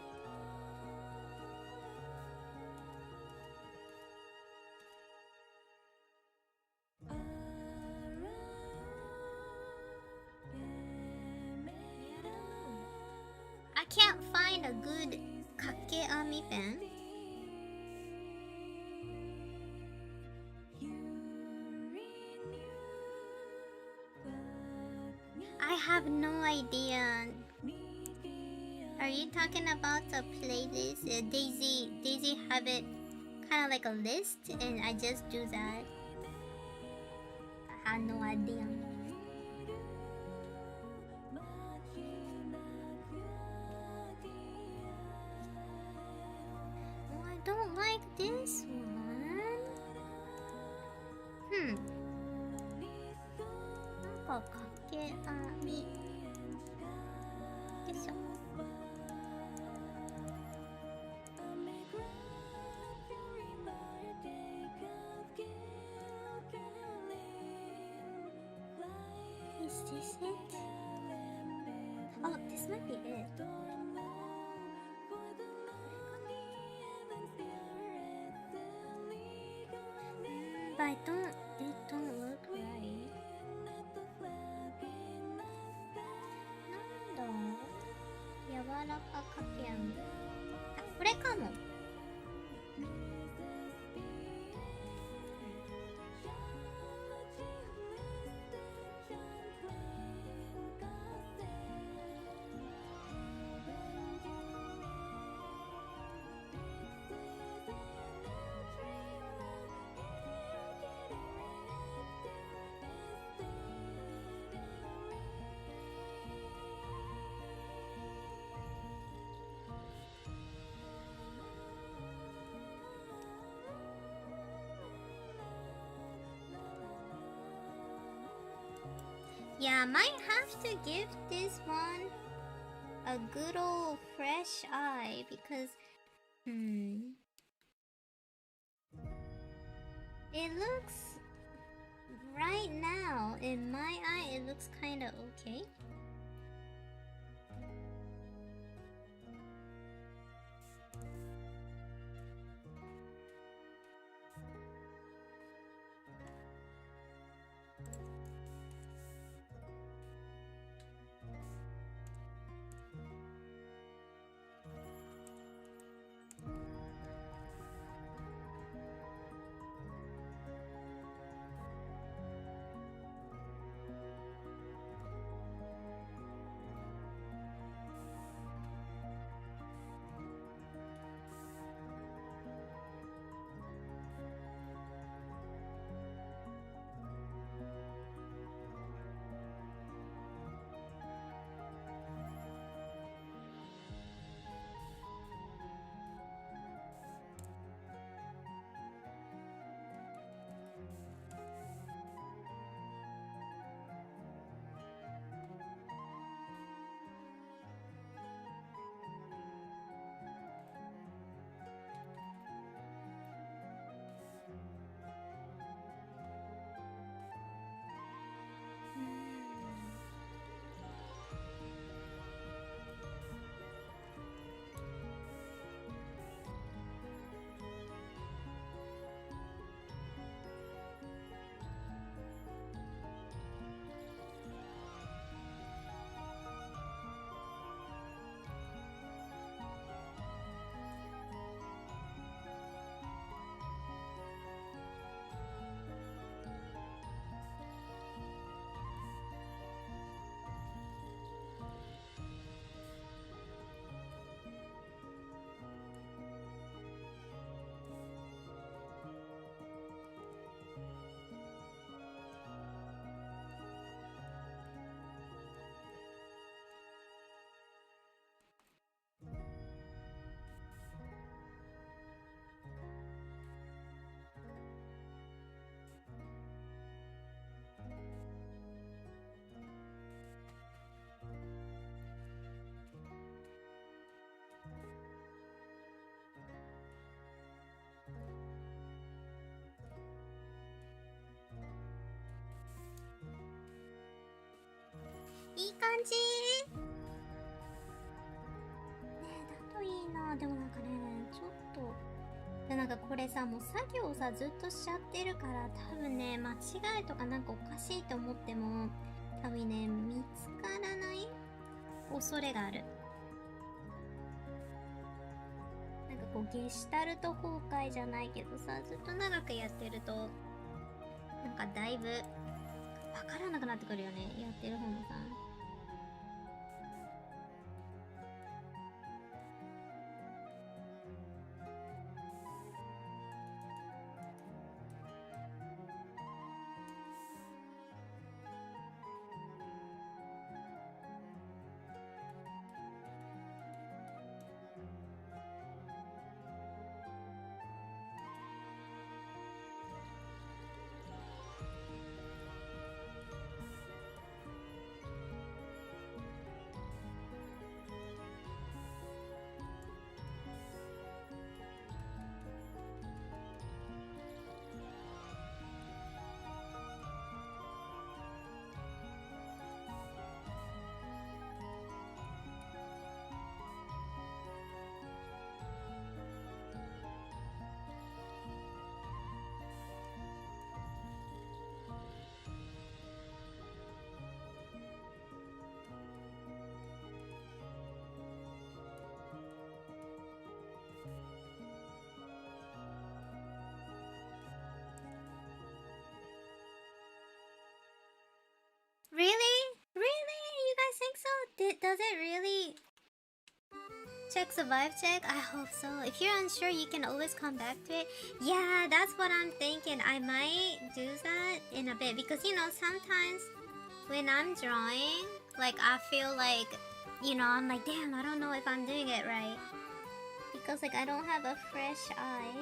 I can't find a good かけ編みペンI have no idea. Are you talking about the playlist? Daisy have it kind of like a list and I just do that. I have no idea. Oh, I don't like this one. なんかかけ編みよいしょIs this it? Oh, this might be it. But it don't look right. なんだ柔らかかけ編みあ、これかもYeah, I might have to give this one a good old fresh eye because it looks right now in my eye it looks kind of okay. じねえ、だといいな。でもなんかね、ちょっとでなんかこれさ、もう作業さずっとしちゃってるから、多分ね、間違いとかなんかおかしいと思っても多分ね、見つからない恐れがある。なんかこうゲシュタルト崩壊じゃないけどさ、ずっと長くやってるとなんかだいぶわからなくなってくるよね、やってる方もさ。Really? Really? You guys think so? Does it really check survive check? I hope so. If you're unsure, you can always come back to it. Yeah, that's what I'm thinking. I might do that in a bit because you know, sometimes when I'm drawing, like I feel like, you know, I'm like, damn, I don't know if I'm doing it right. Because like I don't have a fresh eye.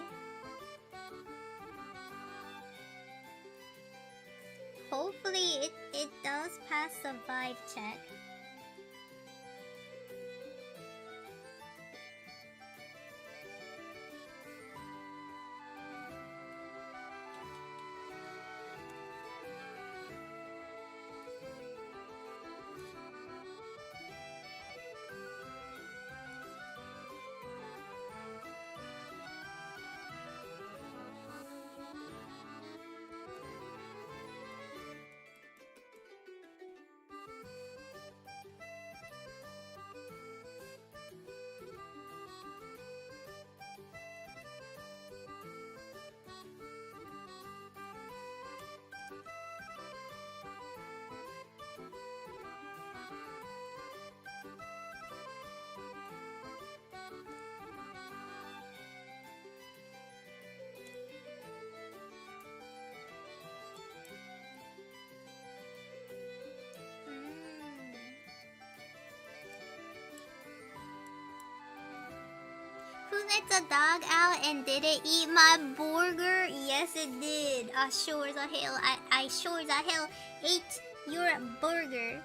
Hopefully it does pass the vibe check. Who let the dog out and did it eat my burger? Yes, it did. I sure as hell, I sure as hell ate your burger.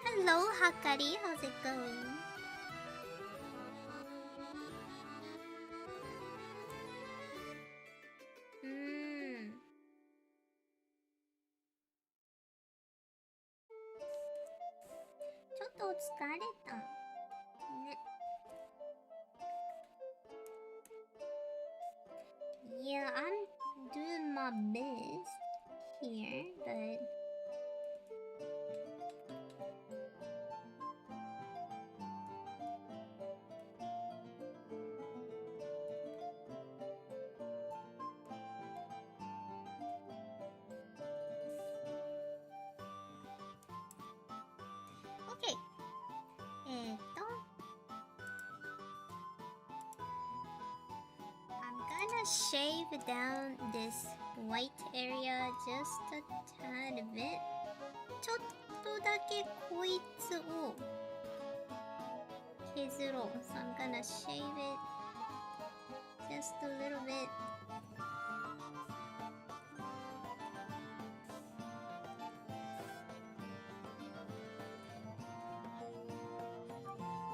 Hello, Hakari. How's it going?ちょっと疲れた。ね。Yeah, I'm doing my best here, but okay. I'm gonna shave down this white area just a tad bit. ちょっとだけこいつを削ろう。So I'm gonna shave it just a little bit.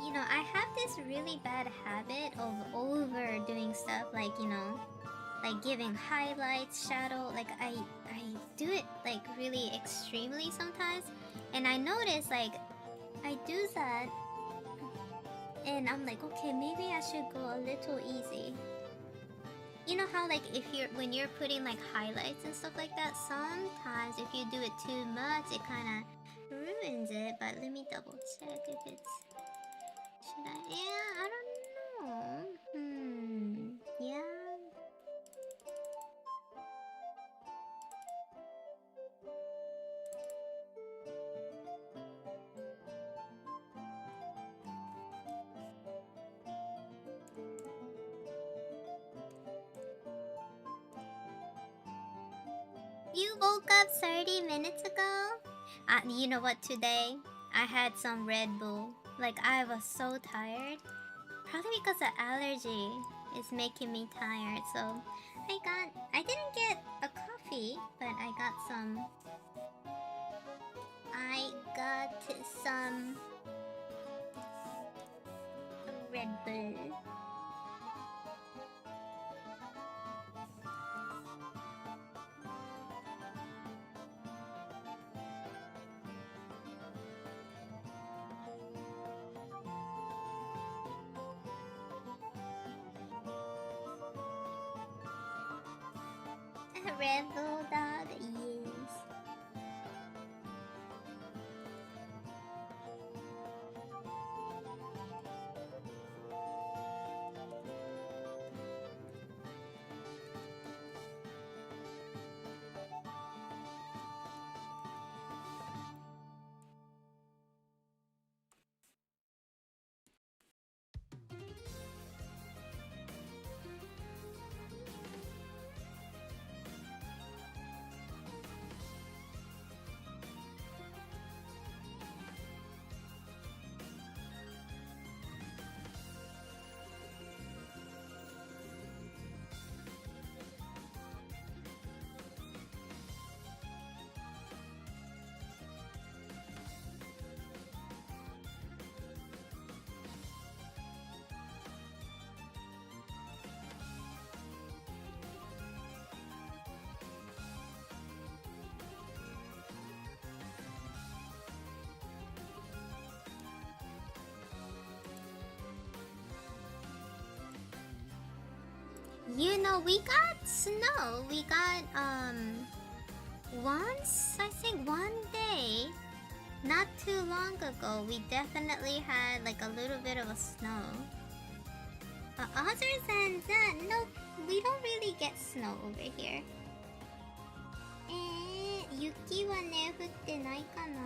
You know, I have this really bad habit of overdoing stuff, like, you know, like giving highlights, shadow. Like I do it like really extremely sometimes, and I notice like I do that, and I'm like, okay, maybe I should go a little easy. You know how like when you're putting like highlights and stuff like that, sometimes if you do it too much, it kind of ruins it. But let me double check if it's. Should I? Yeah, I don't know. Yeah. You woke up 30 minutes ago? You know what, today I had some Red Bull. Like I was so tired. Probably because the allergy is making me tired. So I didn't get a coffee, but I got some Red Bull. Red Bull dog, yes. You know, we got snow. We got once, I think one day, not too long ago, we definitely had like a little bit of a snow. But other than that, no, we don't really get snow over here. 雪はね、降ってないかな?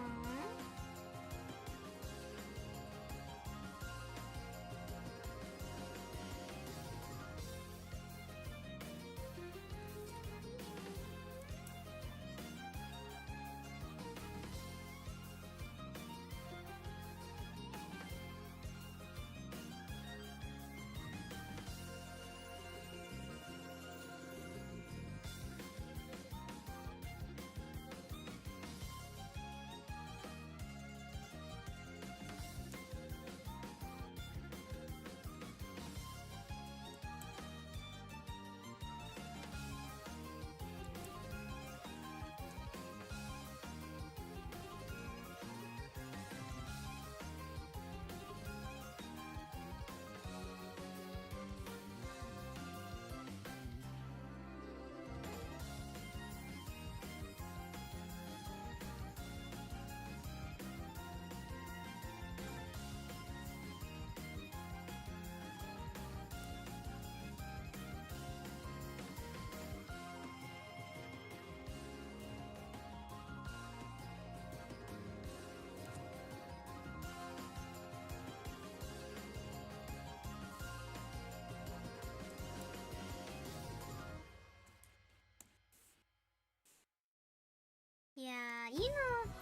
Yeah, you know,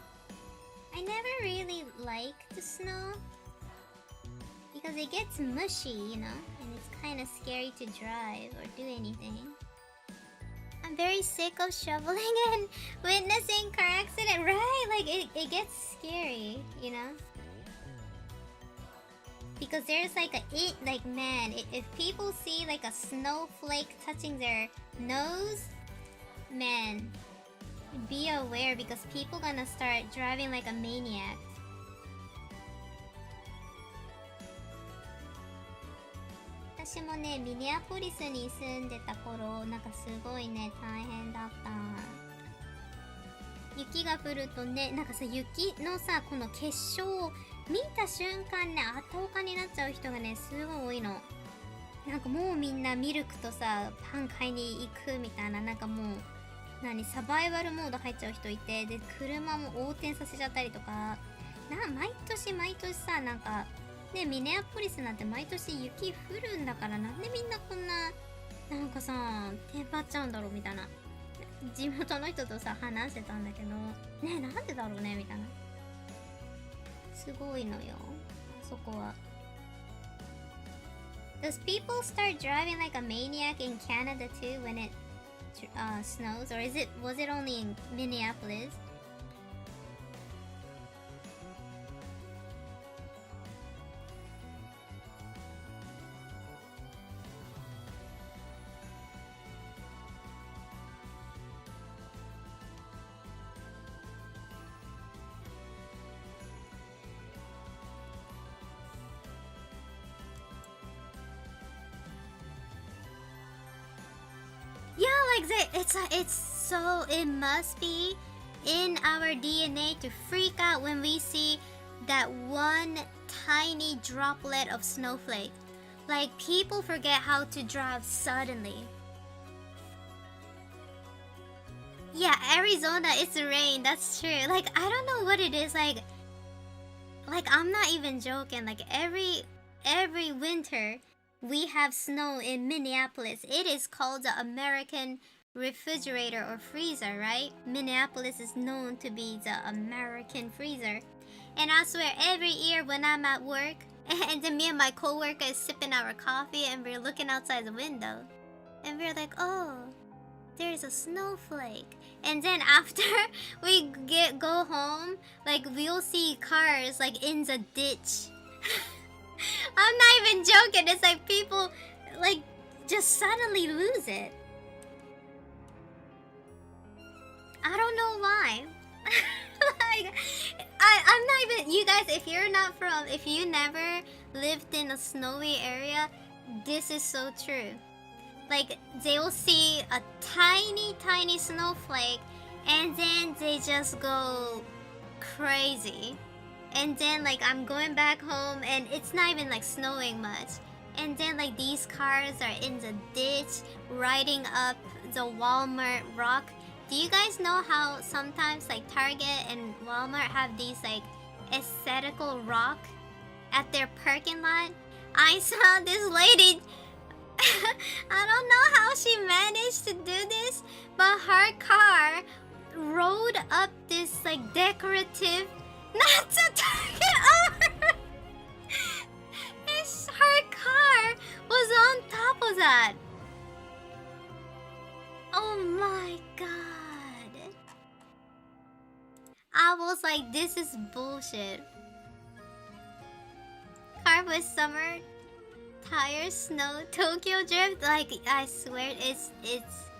I never really like the snow because it gets mushy, you know, and it's kind of scary to drive or do anything. I'm very sick of shoveling and witnessing car accident, right? Like it gets scary, you know? because there's like like man, if people see like a snowflake touching their nose, man, be aware because people gonna start driving like a maniac. 私もね、ミネアポリスに住んでた頃、なんかすごいね、大変だった。雪が降るとね、なんかさ、雪のさ、この結晶を見た瞬間ね、後岡になっちゃう人がね、すごい多いの。なんかもうみんなミルクとさ、パン買いに行くみたいな、なんかもう、サバイバルモード入っちゃう人いて、で、車も横転させちゃったりとか、毎年毎年さ、なんか、ね、ミネアポリスなんて毎年雪降るんだから、なんでみんなこんな、なんかさ、テンパっちゃうんだろうみたいな。地元の人とさ、話してたんだけど、ね、なんでだろうねみたいな。すごいのよ、あそこは。Does people start driving like a maniac in Canada too when it snows? Or was it only in Minneapolis? It must be in our DNA to freak out when we see that one tiny droplet of snowflake. Like, people forget how to drive suddenly. Yeah, Arizona, it's rain, that's true. Like, I don't know what it is, like I'm not even joking. Like, every winter we have snow in Minneapolis. It is called the American refrigerator or freezer, right? Minneapolis is known to be the American freezer. And I swear, every year when I'm at work, and then me and my coworker is sipping our coffee and we're looking outside the window, and we're like, oh, there's a snowflake. And then after we go home, like, we'll see cars like in the ditch. I'm not even joking. It's like people like just suddenly lose it. I don't know why. Like, I'm not even, you guys, if you never lived in a snowy area, this is so true. Like, they will see a tiny snowflake and then they just go crazy. And then, like, I'm going back home and it's not even like snowing much. And then, like, these cars are in the ditch riding up the Walmart rock. Do you guys know how sometimes like Target and Walmart have these like aesthetical rock at their parking lot? I saw this lady. I don't know how she managed to do this, but her car rode up this like decorative, not to Target over. Her car was on top of that. Oh my god. I was like, this is bullshit. Car with summer tires, snow, Tokyo drift. Like, I swear it's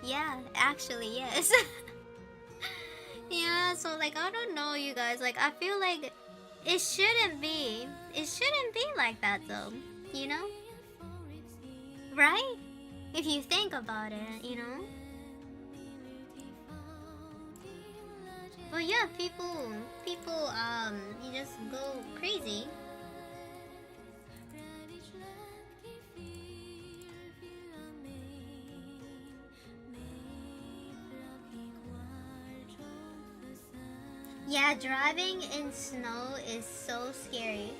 yeah, actually yes. Yeah, so like, I don't know, you guys. Like, I feel like it shouldn't be like that though, you know? Right? If you think about it, you know? But yeah, people, you just go crazy. Yeah, driving in snow is so scary.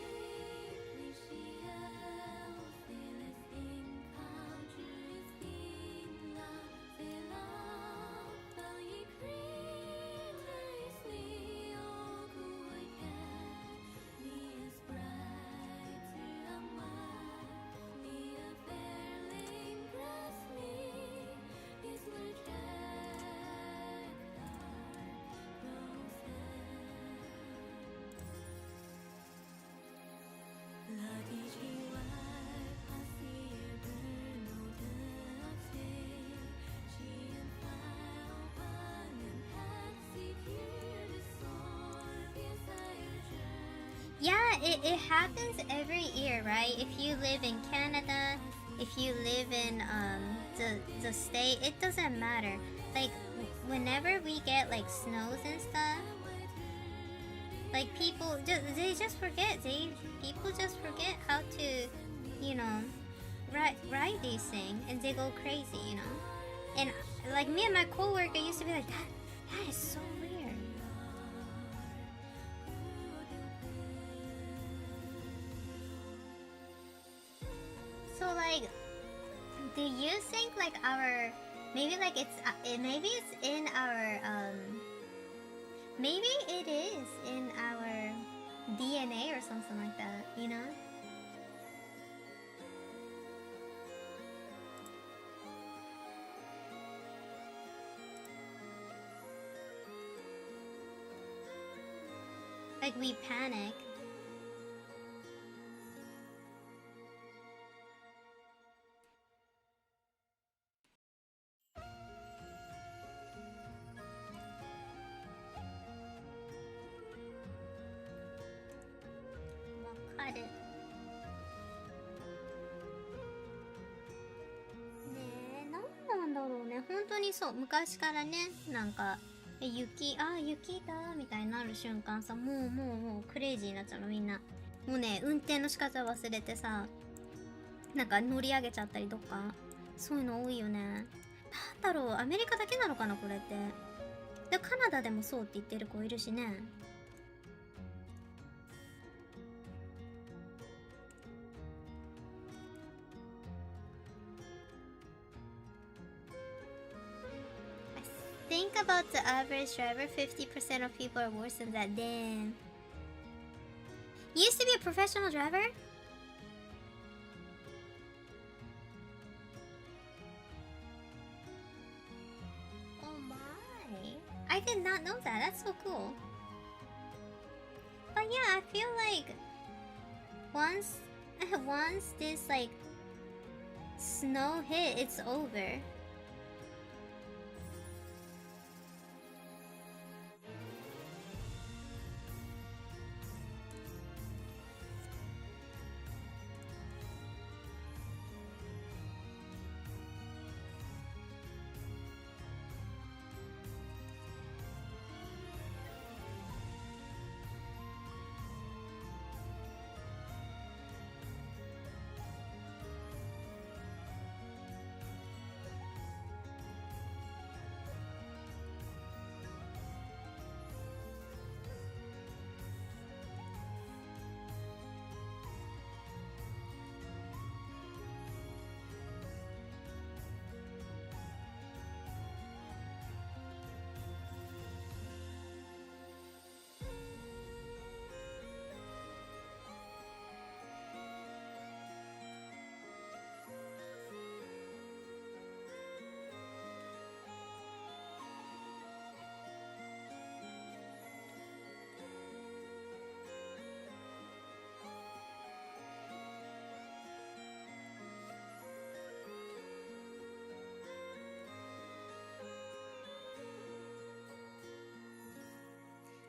it happens every year, right? If you live in Canada, if you live in the state, it doesn't matter. Like whenever we get like snows and stuff, like people they just forget. People just forget how to, you know, ride these things, and they go crazy, you know. And like me and my coworker used to be like, that is so weird. So like, do you think like our maybe like maybe it's in our maybe it is in our DNA or something like that, you know? Like we panic. Got it. ねえ、なんなんだろうね。本当にそう、昔からね、なんか雪だみたいになる瞬間さ、もうクレイジーになっちゃうのみんな。もうね、運転の仕方忘れてさ、なんか乗り上げちゃったりとか、そういうの多いよね。なんだろう、アメリカだけなのかなこれって。でカナダでもそうって言ってる子いるしね。Think about the average driver. 50% of people are worse than that. Damn. You used to be a professional driver? Oh my. I did not know that. That's so cool. But yeah, I feel like once this like snow hit, it's over.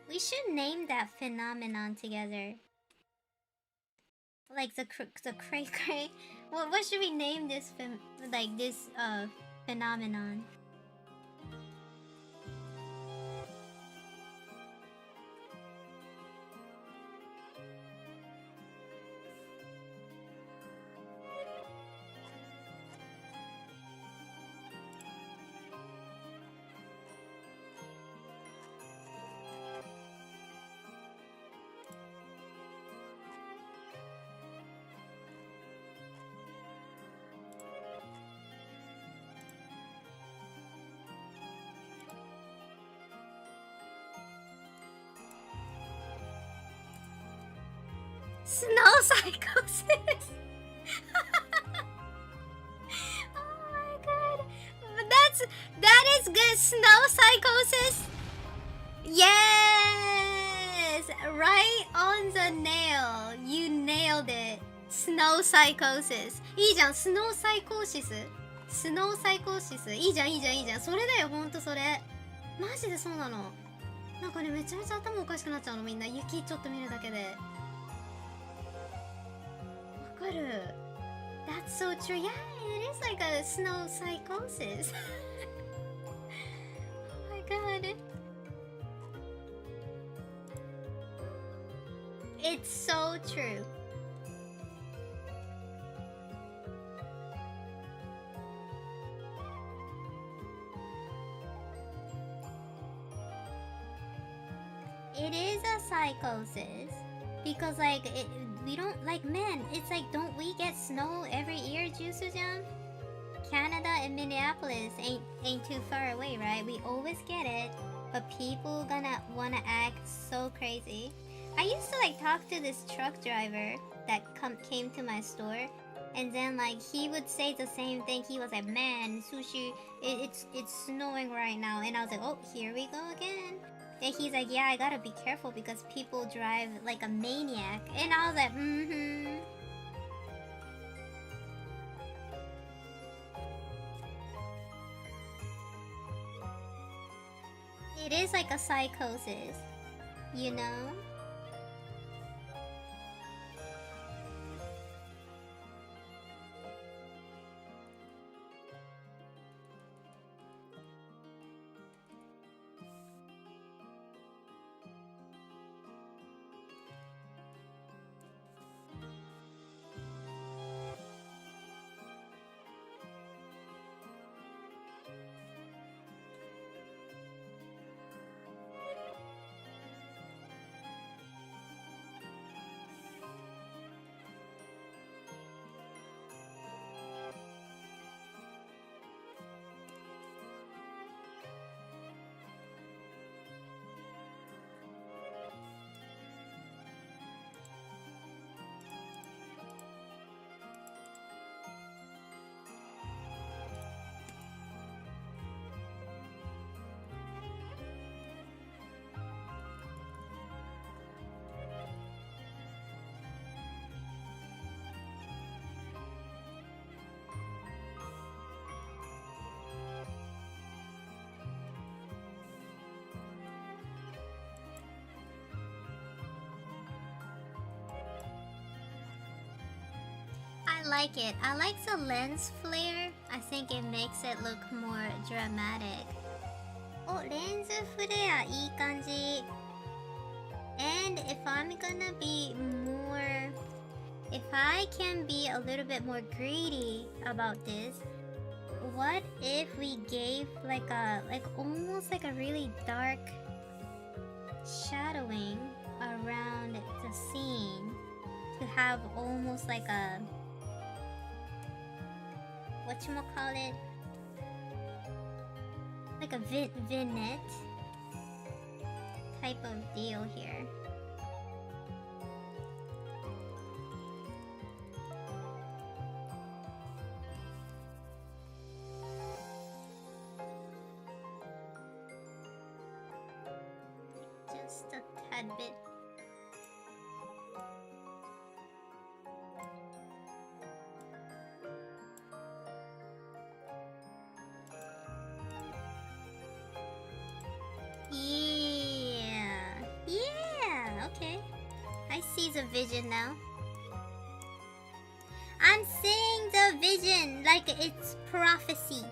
We should name that phenomenon together. Like the cray cray. What should we name this phenomenon? Snow psychosis. Oh my god. That is good. Snow psychosis. Yes. Right on the nail. You nailed it. Snow psychosis. いいじゃん。スノーサイコーシス。スノーサイコーシス。いいじゃん。それだよ。ほんとそれ。マジでそうなの。なんかね、めちゃめちゃ頭おかしくなっちゃうのみんな。雪ちょっと見るだけで。Wakaru. That's so true. Yeah, it is like a snow psychosis. Oh my god. It's so true. It is a psychosis because we don't like, man, it's like, don't we get snow every year, Jusu-chan? Canada and Minneapolis ain't too far away, right? We always get it, but people gonna wanna act so crazy. I used to like talk to this truck driver that came to my store, and then like he would say the same thing. He was like, man, Sushi, it's snowing right now, and I was like, oh, here we go again. And he's like, yeah, I gotta be careful because people drive like a maniac. And I was like, mm-hmm. It is like a psychosis, you know? I like it. I like the lens flare. I think it makes it look more dramatic. Oh, lens flare いい感じ. And if I'm gonna be more, if I can be a little bit more greedy about this, what if we gave like almost like a really dark shadowing around the scene to have almost like a, whatchamacallit, like a vignette type of deal here. Just a tad bit. Yeah, okay. I see the vision now. I'm seeing the vision like it's prophecy.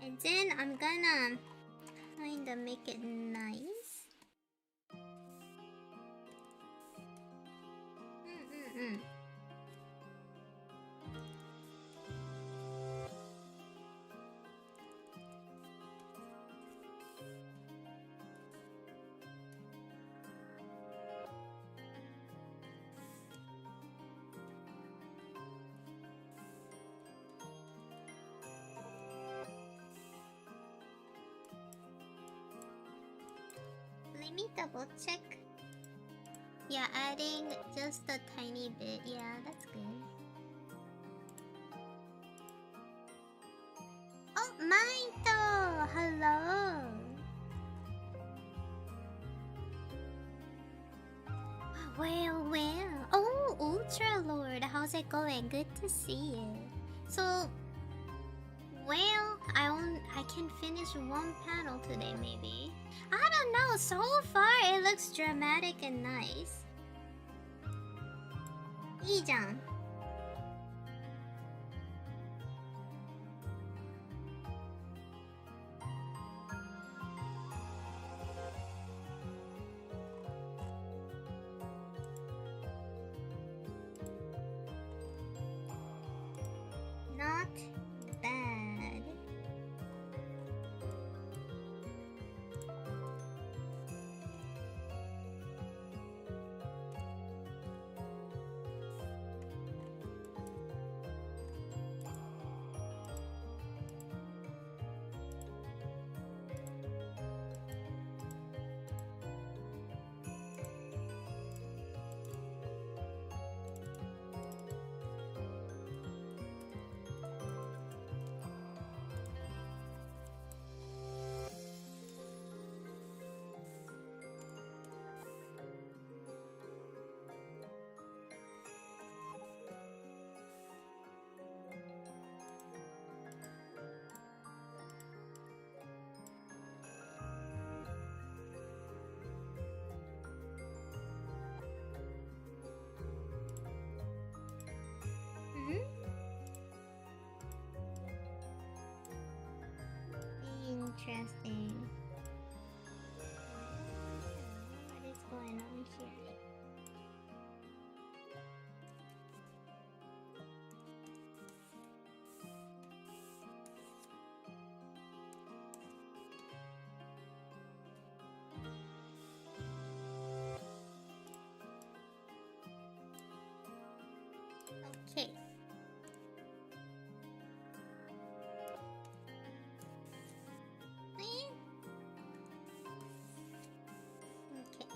And then I'm gonna kinda make it nice. Let me double check. Yeah, adding just a tiny bit. Yeah, that's good. Oh, Maito! Hello! Well. Oh, Ultra Lord, how's it going? Good to see you. So, well, I can finish one panel today maybe. I don't know. So far it looks dramatic and nice. いいじゃん。Not bad. Interesting. What is going on here? Okay. Okay.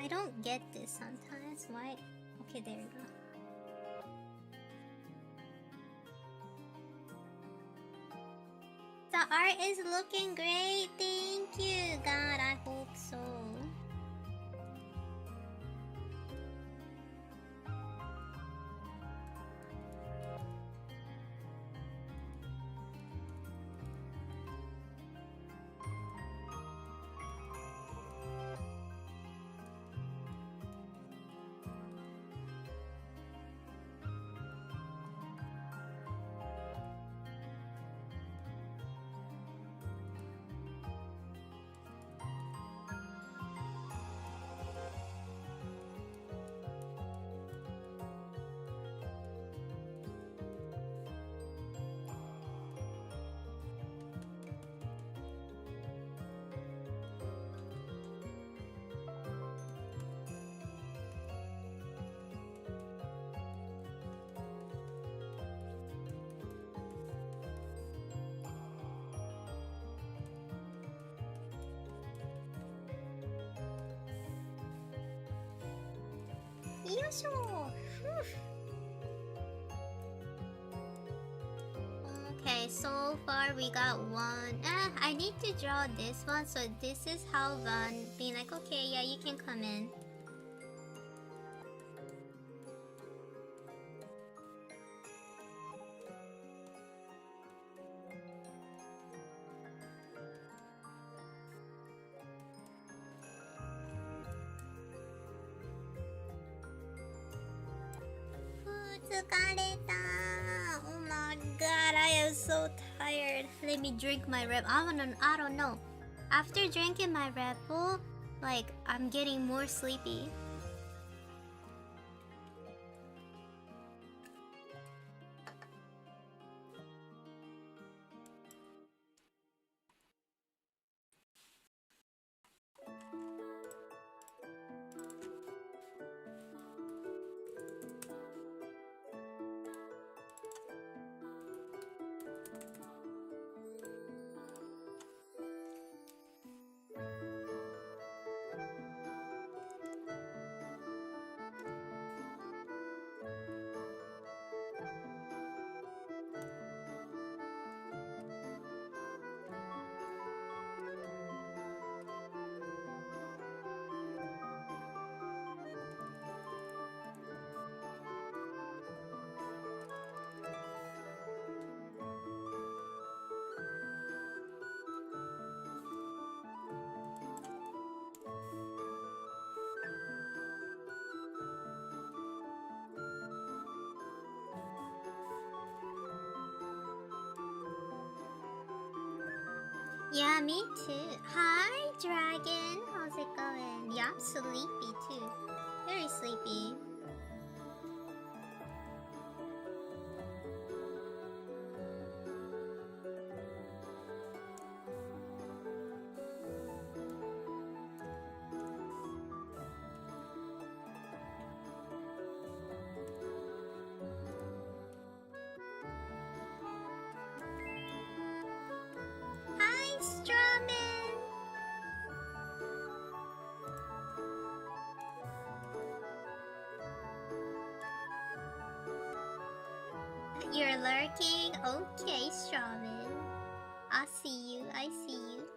I don't get this sometimes. Why? Okay, there you go. The art is looking great. Thank you, God. I hope so. Okay, so far we got one. I need to draw this one, so this is how Van being like, okay, yeah, you can come in. Oh my god, I am so tired. Let me drink my Red Bull. I don't know. After drinking my Red Bull, like, I'm getting more sleepy. Yeah, me too. Hi, Dragon. How's it going? Yeah, I'm sleepy too. Very sleepy. Hi, Strawman. You're lurking? Okay, Strawman. I see you. I see you.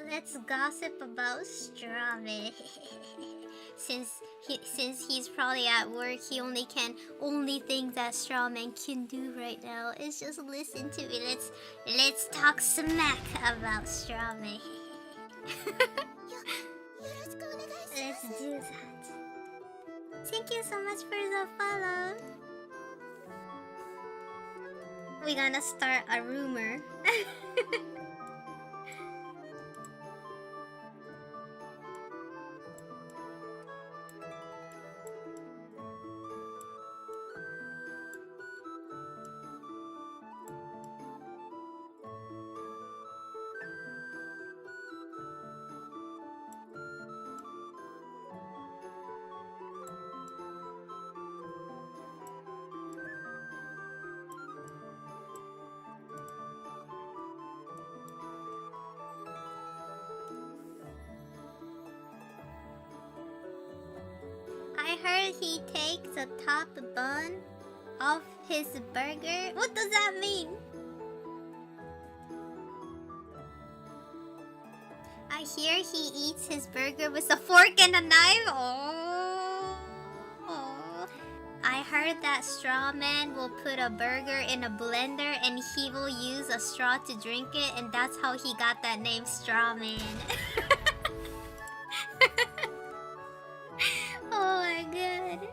Let's gossip about Strawman. Since he's probably at work, only thing that Strawman can do right now is just listen to me. Let's talk smack about Strawman. Let's do that. Thank you so much for the follow. We're gonna start a rumor. I heard he takes the top bun off his burger. What does that mean? I hear he eats his burger with a fork and a knife. Oh. I heard that straw man will put a burger in a blender and he will use a straw to drink it, and that's how he got that name, Straw Man. Oh my god.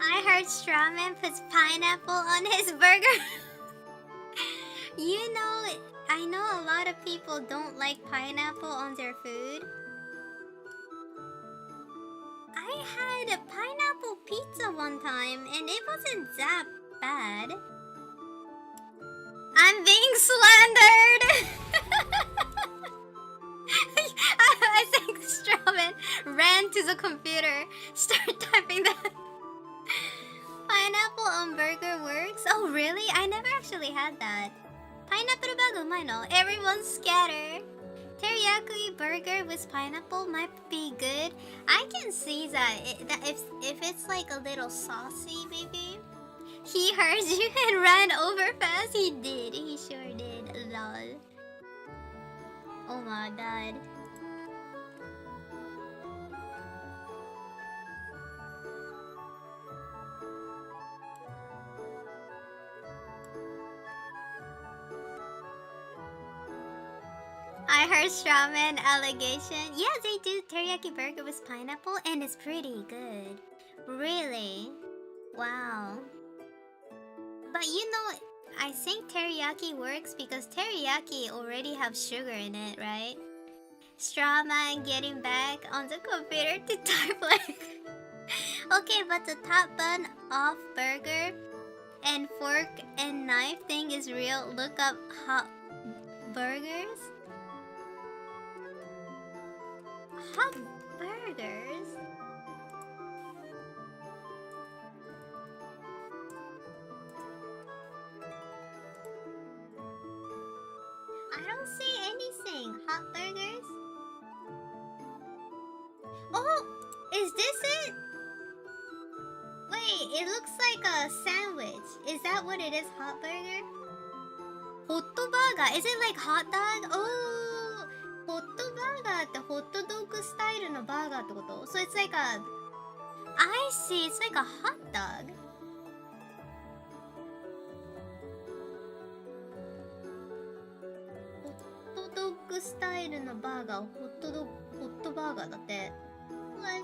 I heard Strawman puts pineapple on his burger. You know, I know a lot of people don't like pineapple on their food. I had a pineapple pizza one time and it wasn't that bad. I'm being slandered! I think Strawman ran to the computer, started typing that. Pineapple on burger works? Oh really? I never actually had that. Pineapple bag umai no. Everyone scatter. Teriyaki burger with pineapple might be good. I can see that, if it's like a little saucy maybe. He heard you and ran over fast. He did. He sure did. Lol. Oh my god. I heard Strawman allegation. Yeah, they do teriyaki burger with pineapple and it's pretty good. Really? Wow. But you know, I think teriyaki works because teriyaki already have sugar in it, right? Strawman getting back on the computer to type like... Okay, but the top bun off burger and fork and knife thing is real. Look up hot burgers. Hot burgers? I don't see anything. Hot burgers? Oh! Is this it? Wait, it looks like a sandwich. Is that what it is? Hot burger? Hot burger. Is it like hot dog? Oh, hot burger ってホットドッグスタイルのバーガーってこと？ So it's like a... I see. It's like a hot dog. ホットドッグスタイルのバーガー、ホットバーガーだって。What?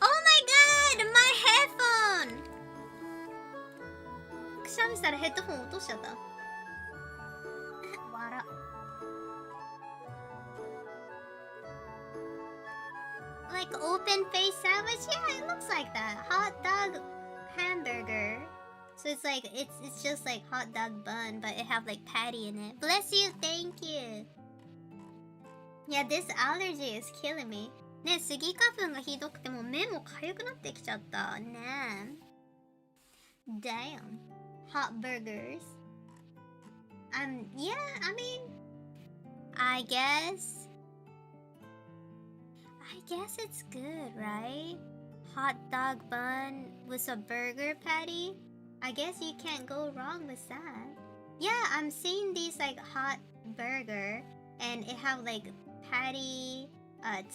Oh my god! My headphone! くしゃみしたらヘッドフォン落としちゃった。笑。Like open face sandwich? Yeah, it looks like that. Hot dog hamburger. So it's like, it's just like hot dog bun, but it have like patty in it. Bless you, thank you. Yeah, this allergy is killing me. ね、スギ花粉がひどくてもう目も痒くなってきちゃった。ねえ。Damn. Hot burgers. Yeah, I mean, I guess it's good, right? Hot dog bun with a burger patty. I guess you can't go wrong with that. Yeah, I'm seeing these like hot burger and it have like patty,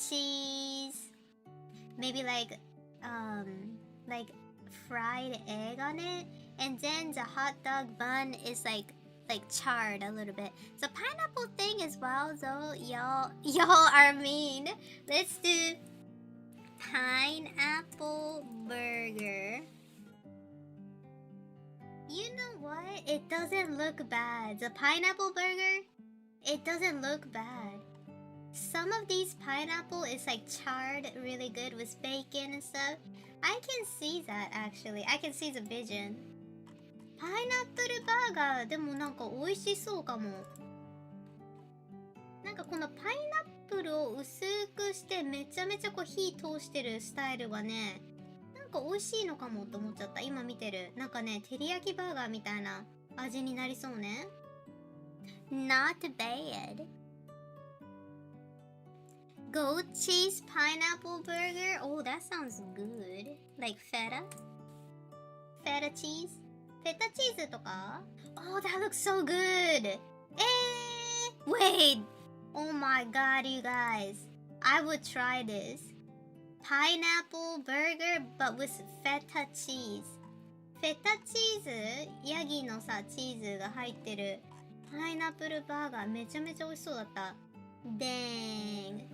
cheese, maybe like fried egg on it, and then the hot dog bun is like charred a little bit. The pineapple thing as well though, y'all are mean. Let's do pineapple burger. You know what? It doesn't look bad. The pineapple burger, it doesn't look bad. Some of these pineapple is like charred really good with bacon and stuff. I can see that actually. I can see the vision. パイナップルバーガーでもなんか美味しそうかも。なんかこのパイナップルを薄くしてめちゃめちゃこう火通してるスタイルがね、なんか美味しいのかもと思っちゃった。今見てる。なんかね、照り焼きバーガーみたいな味になりそうね。Not bad. Goat cheese pineapple burger. Oh, that sounds good. Like feta? Feta cheese? Feta cheese とか? Oh, that looks so good. Wait. Oh my god, you guys. I would try this. Pineapple burger, but with feta cheese. Feta cheese? ヤギのさ、チーズが入ってるパイナップルバーガーめちゃめちゃ美味しそうだった。Dang.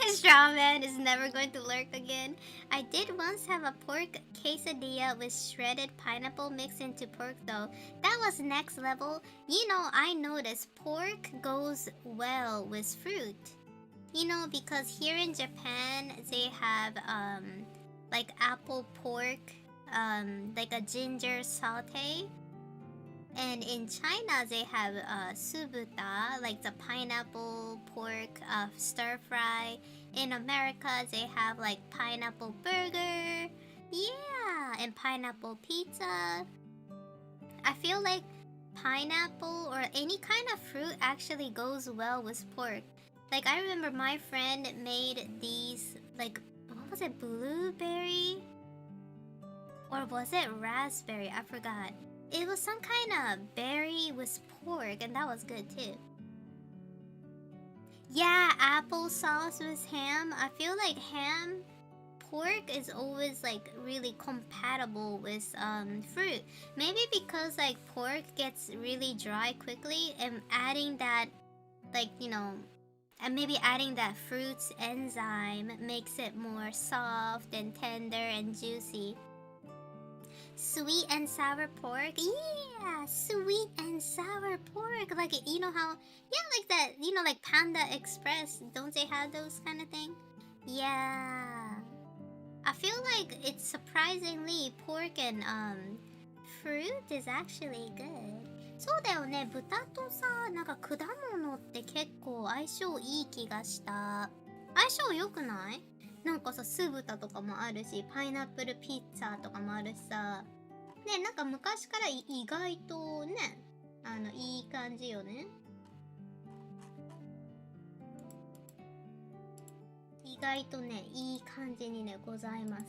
Straw man is never going to lurk again. I did once have a pork quesadilla with shredded pineapple mixed into pork though. That was next level. You know, I noticed pork goes well with fruit. You know, because here in Japan, they have like apple pork, like a ginger saute. And in China, they have subuta, like the pineapple pork stir fry. In America, they have like pineapple burger. Yeah, and pineapple pizza. I feel like pineapple or any kind of fruit actually goes well with pork. Like I remember my friend made these, like, what was it, blueberry? Or was it raspberry? I forgot. It was some kind of berry with pork, and that was good too. Yeah, applesauce with ham. I feel like ham, pork is always like really compatible with fruit. Maybe because like pork gets really dry quickly, and adding that, like, you know, and maybe adding that fruit's enzyme makes it more soft and tender and juicy. Sweet and sour pork. Yeah, sweet and sour pork. Like, you know how, yeah, like that, you know, like Panda Express. Don't they have those kind of thing? Yeah. I feel like it's surprisingly pork and fruit is actually good. そうだよね、豚とさ、なんか果物って結構相性いい気がした。相性良くない？なんかさ、酢豚とかもあるし、パイナップルピッツァとかもあるしさ。ね、なんか昔から意外とね、いい感じよね。意外とね、いい感じにね、ございます。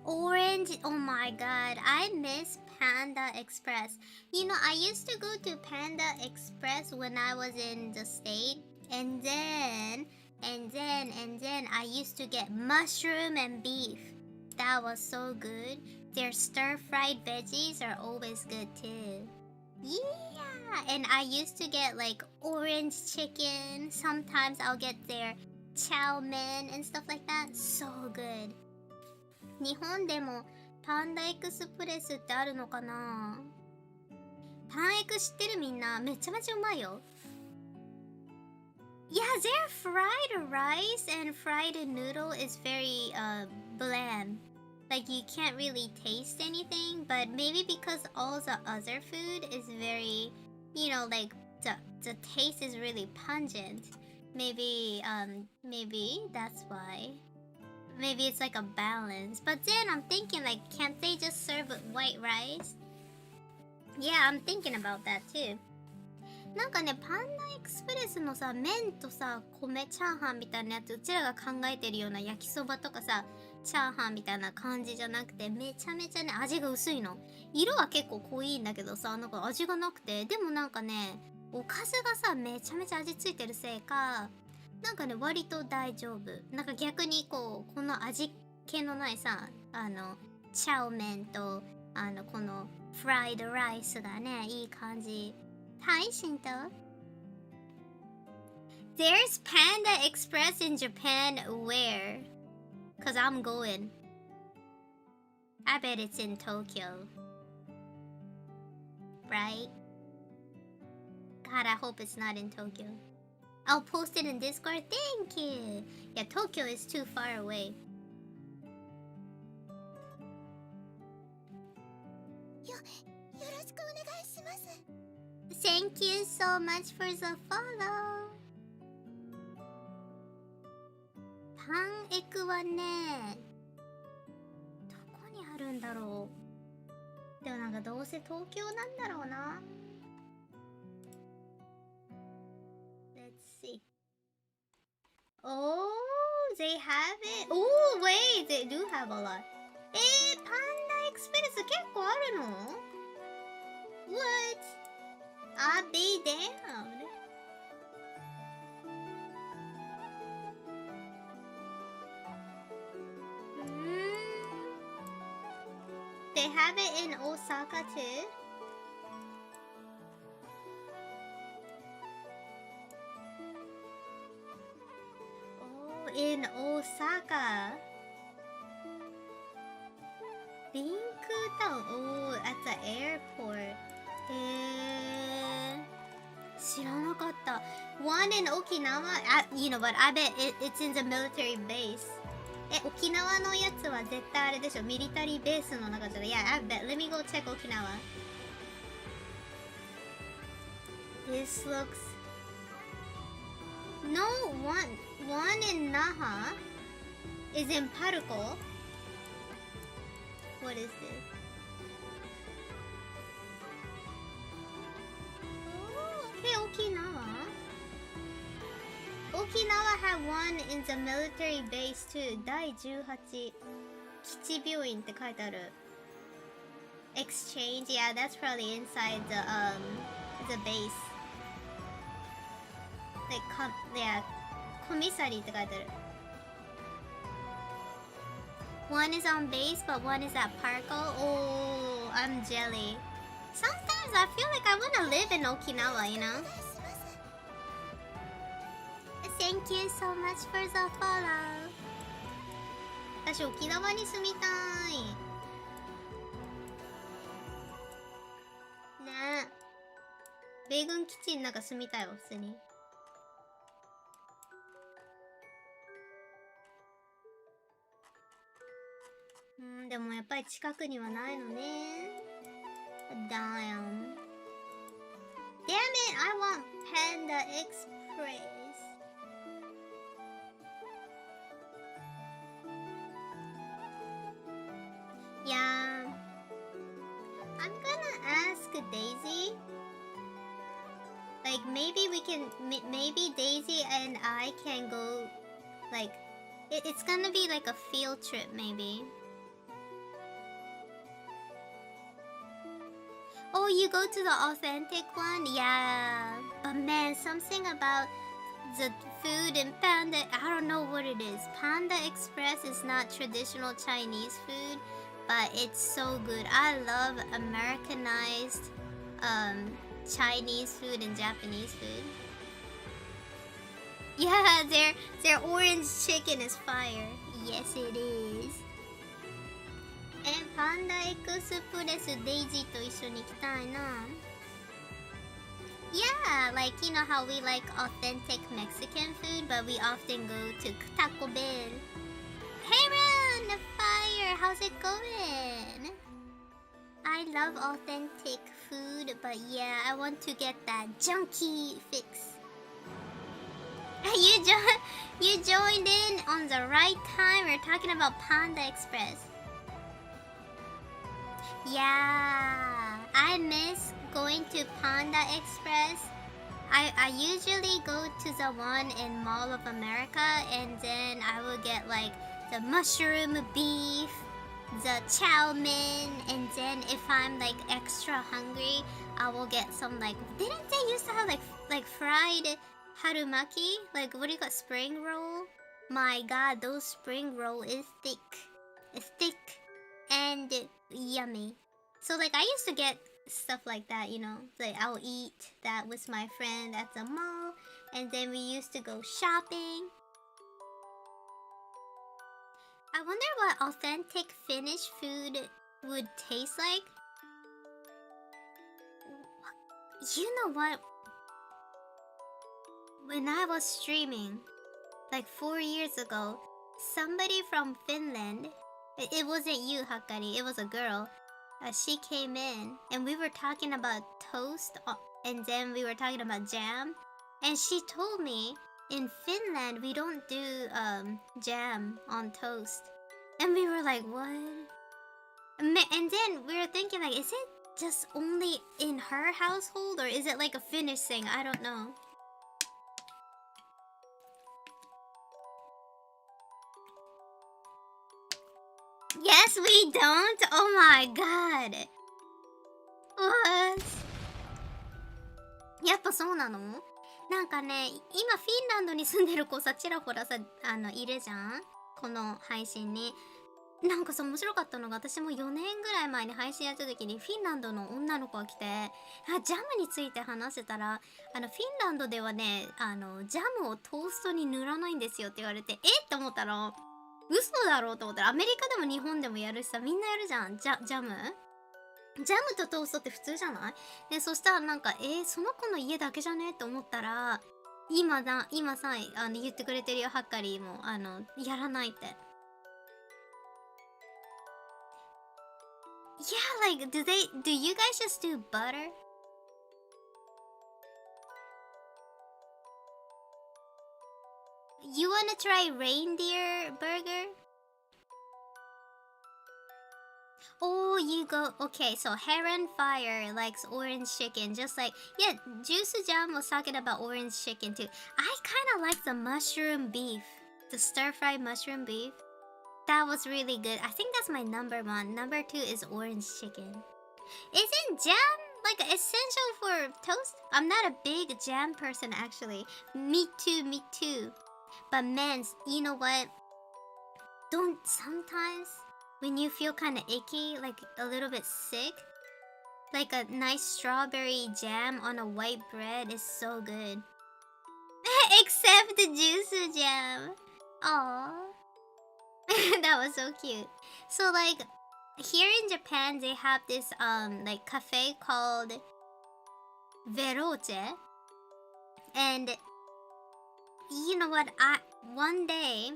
Orange, oh my god, I miss Panda Express. You know, I used to go to Panda Express when I was in the state, and then I used to get mushroom and beef. That was so good. Their stir-fried veggies are always good too. Yeah, and I used to get like orange chicken. Sometimes I'll get their chow mein and stuff like that. So good. 日本でもパンダエクスプレスってあるのかな？パンエク知ってるみんな？めちゃめちゃうまいよ。Yeah, their fried rice and fried noodle is very bland. Like you can't really taste anything, but maybe because all the other food is very, you know, like the taste is really pungent. Maybe that's why. Maybe it's like a balance. But then I'm thinking like, can't they just serve with white rice? Yeah, I'm thinking about that too. なんかね、パンダエクスプレスのさ、麺とさ、米チャーハンみたいなやつ、うちらが考えてるような焼きそばとかさ、チャーハンみたいな感じじゃなくて、めちゃめちゃね、味が薄いの。色は結構濃いんだけどさ、なんか味がなくて、でもなんかね、おかずがさ、めちゃめちゃ味ついてるせいか、なんかね、割と大丈夫。なんか逆にこう、この味気のないさ、チャオメンと、このフライドライスがね、いい感じ。はい、シント。There's Panda Express in Japan. Where? Cause I'm going. I bet it's in Tokyo. Right? God, I hope it's not in Tokyo. I'll post it in Discord. Thank you. Yeah, Tokyo is too far away. Thank you so much for the follow. パンエクはね、どこにあるんだろう。でもなんかどうせ東京なんだろうな。Let's see. Oh, they have it. Oh, wait, they do have a lot. パンダエクスプレス結構あるの？ What? I'll be damned. They have it in Osaka too. Oh, in Osaka. Rinkutown. Oh, at the airport. 知らなかった。One in Okinawa. You know what? I bet it's in the military base. 沖縄のやつは絶対あれでしょ。ミリタリーベースの中じゃない。Yeah, I bet. Let me go check Okinawa. This looks... No, one in Naha is in Paruko. What is this? Okinawa. Okinawa had one in the military base too. 第18基地病院って書いてある。Exchange, yeah, that's probably inside the base. Like, yeah, commissary って書いてある。One is on base, but one is at Parco. Oh, I'm jelly. Sometimes I feel like I want to live in Okinawa, you know? Thank you so much for the follow. 私沖縄に住みたい。ねえ。米軍基地の中住みたいわ、普通に。でもやっぱり近くにはないのね。Damn. Damn it, I want Panda Express. Yeah. maybe we can, maybe Daisy and I can go, like, it's gonna be like a field trip, maybe. Oh, you go to the authentic one? Yeah. But man, something about the food in Panda, I don't know what it is. Panda Express is not traditional Chinese food, but it's so good. I love Americanized Chinese food and Japanese food. Yeah, their orange chicken is fire. Yes, it is. Panda Express Daisy と一緒に行きたいな。Yeah, like you know how we like authentic Mexican food, but we often go to Taco Bell. Hey Ron, fire, how's it going? I love authentic food, but yeah, I want to get that junky fix. You joined in on the right time. We're talking about Panda Express. Yeah, I miss going to Panda Express. I usually go to the one in Mall of America, and then I will get like the mushroom beef, the chow mein, and then if I'm like extra hungry, I will get some like, didn't they used to have like fried harumaki? Like what do you got, spring roll? My god, those spring roll is thick. It's thick and yummy. So like I used to get stuff like that, you know, like I'll eat that with my friend at the mall, and then we used to go shopping. I wonder what authentic Finnish food would taste like. You know what? When I was streaming, like 4 years ago, somebody from Finland, it wasn't you, Hakari, it was a girl. She came in and we were talking about toast, and then we were talking about jam, and she told me in Finland we don't do jam on toast, and we were like, what? And then we were thinking like, is it just only in her household, or is it like a Finnish thing? I don't know. Yes, we don't? Oh my god. What? やっぱそうなの？なんかね、今フィンランドに住んでる子さ、ちらほらさ、いるじゃん？この配信に。なんかさ、面白かったのが、私も4年ぐらい前に配信やった時にフィンランドの女の子が来て、ジャムについて話してたら、フィンランドではね、ジャムをトーストに塗らないんですよって言われて、って思ったら、嘘だろうと思ったら、アメリカでも日本でもやるしさ、みんなやるじゃん、ジャムとトーストって普通じゃない？で、そしたらなんか、その子の家だけじゃねって思ったら、今さ、言ってくれてるよ、ハッカリーも、やらないって。Yeah, like, do you guys just do butter? You wanna try reindeer burger? Oh, you go. Okay, so Heron Fire likes orange chicken, just like, yeah, Juice Jam was talking about orange chicken too. I kind of like the mushroom beef, the stir-fried mushroom beef. That was really good. I think that's my number one. Number two is orange chicken. Isn't jam like essential for toast? I'm not a big jam person actually. Me too. But man, you know what? Don't sometimes when you feel kind of icky, like a little bit sick, like a nice strawberry jam on a white bread is so good. Except the juice jam. Aww. That was so cute. So like here in Japan they have this like cafe called Veroce, and you know what, one day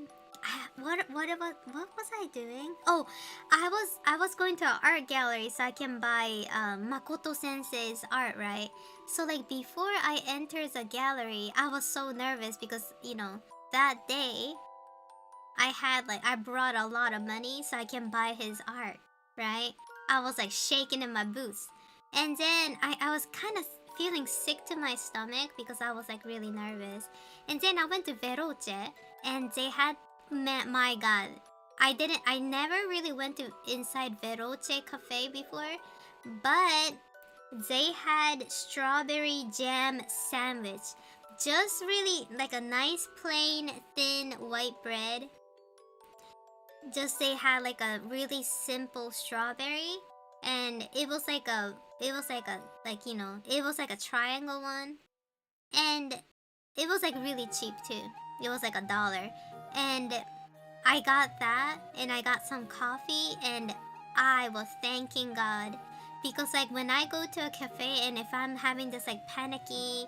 what was I doing? Oh, I was going to an art gallery so I can buy Makoto sensei's art, right? So like before I entered the gallery, I was so nervous because, you know, that day I brought a lot of money so I can buy his art, right? I was like shaking in my boots. And then I was kind of feeling sick to my stomach because I was like really nervous. And then I went to Veloce and they had, my god, I never really went to inside Veloce cafe before, but they had strawberry jam sandwich. Just really like a nice plain thin white bread. Just they had like a really simple strawberry, and it was like a triangle one, and it was like really cheap too. It was like $1, and I got that, and I got some coffee, and I was thanking God, because like when I go to a cafe and if I'm having this like panicky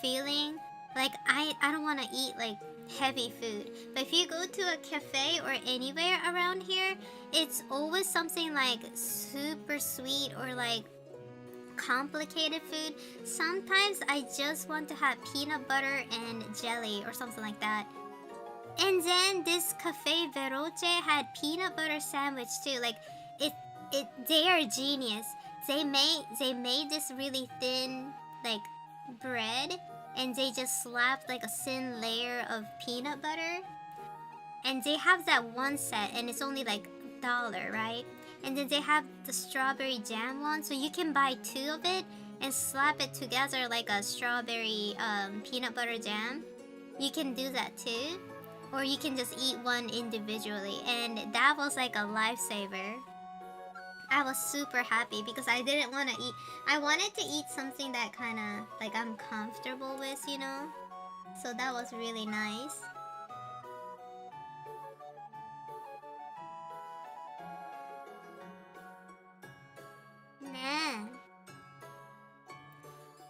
feeling, like I don't want to eat like heavy food. But if you go to a cafe or anywhere around here, it's always something like super sweet or like complicated food. Sometimes I just want to have peanut butter and jelly or something like that. And then this cafe Veloce had peanut butter sandwich too. Like they are genius. They made this really thin like bread, and they just slapped like a thin layer of peanut butter, and they have that one set, and it's only like $1, right? And then they have the strawberry jam one, so you can buy 2 of it and slap it together like a strawberry peanut butter jam. You can do that too, or you can just eat one individually, and that was like a lifesaver. I was super happy because I didn't want to eat. I wanted to eat something that kind of like I'm comfortable with, you know? So that was really nice. Ne.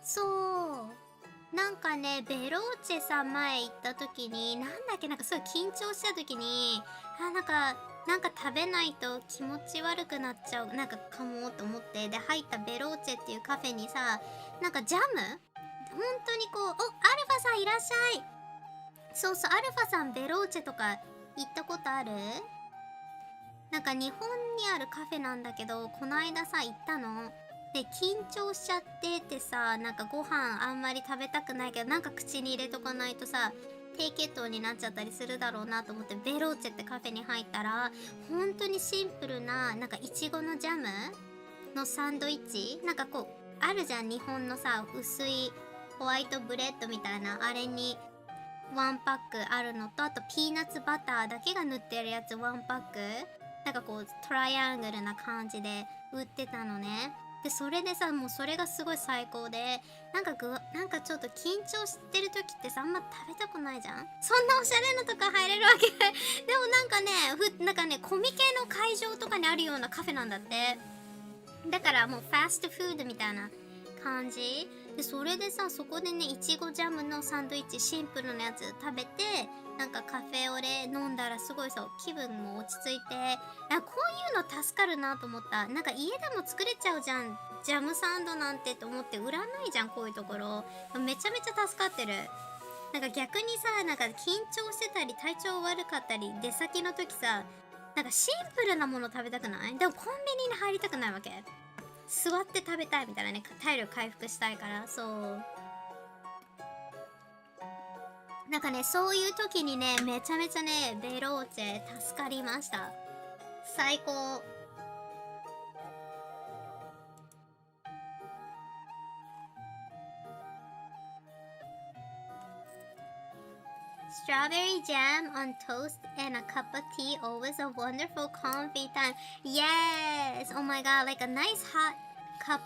そう。なんかね、ベローチェさん前行った時に、なんだっけ、なんかすごい緊張した時に、なんか食べないと気持ち悪くなっちゃうなんかかもと思って、で入ったベローチェっていうカフェにさ、なんかジャム本当にこう、お、アルファさんいらっしゃい。そうそう、アルファさんベローチェとか行ったことある？なんか日本にあるカフェなんだけど、この間さ行ったので、緊張しちゃっててさ、なんかご飯あんまり食べたくないけど、なんか口に入れとかないとさ、低血糖になっちゃったりするだろうなと思って、ベローチェってカフェに入ったら、本当にシンプルななんかいちごのジャムのサンドイッチ、なんかこうあるじゃん、日本のさ薄いホワイトブレッドみたいな、あれにワンパックあるのと、あとピーナッツバターだけが塗ってるやつワンパック、なんかこうトライアングルな感じで売ってたのね。でそれでさ、もうそれがすごい最高で、なんかちょっと緊張してる時ってさ、あんま食べたくないじゃん。そんなおしゃれなとこ入れるわけでもなんかねコミケの会場とかにあるようなカフェなんだって。だからもうファストフードみたいな感じで、それでさ、そこでねいちごジャムのサンドイッチシンプルなやつ食べて、なんかカフェオレ飲んだらすごいそう気分も落ち着いて、こういうの助かるなと思った。なんか家でも作れちゃうじゃん、ジャムサンドなんてと思って。売らないじゃんこういうところ。めちゃめちゃ助かってる。なんか逆にさ、なんか緊張してたり体調悪かったり出先の時さ、なんかシンプルなもの食べたくない？でもコンビニに入りたくないわけ。座って食べたいみたいなね、体力回復したいから。そうなんかね、そういう時にね、めちゃめちゃねベローチェ助かりました。最高。Strawberry jam on toast and a cup of tea, always a wonderful comfy time. Yes! Oh my god, like a nice hot cup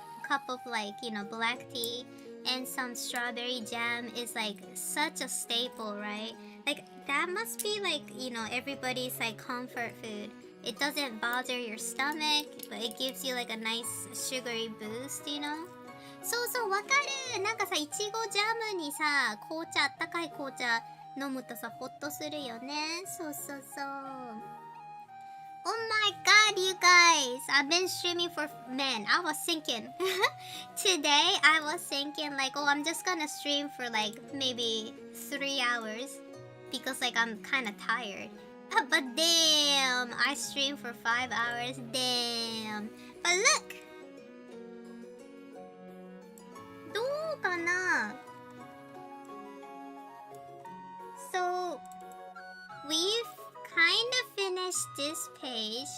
of like, you know, black tea and some strawberry jam is like such a staple, right? Like that must be like, you know, everybody's like comfort food. It doesn't bother your stomach, but it gives you like a nice sugary boost, you know? そうそう、わかる。なんかさ、いちごジャムにさ、紅茶、あったかい紅茶飲むとさ、ホッとするよね。そうそうそう。Oh my god, you guys! I've been streaming for man. I was thinking today. I was thinking like, oh, I'm just gonna stream for like maybe 3 hours because like I'm kind of tired. But damn, I streamed for 5 hours. Damn. But look. どうか this page.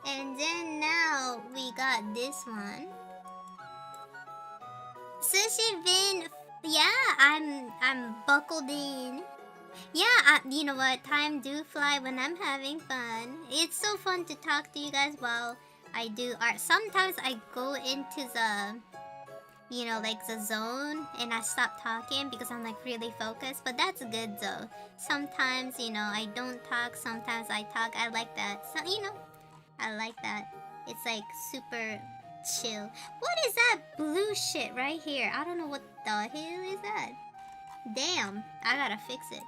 And then now we got this one. Sushi Bin, yeah, I'm buckled in. Yeah, you know what? Time do fly when I'm having fun. It's so fun to talk to you guys while I do art. Sometimes I go into the, you know, like the zone and I stop talking because I'm like really focused. But that's good though. Sometimes, you know, I don't talk. Sometimes I talk. I like that. So, you know, I like that. It's like super chill. What is that blue shit right here? I don't know what the hell is that. Damn, I gotta fix it.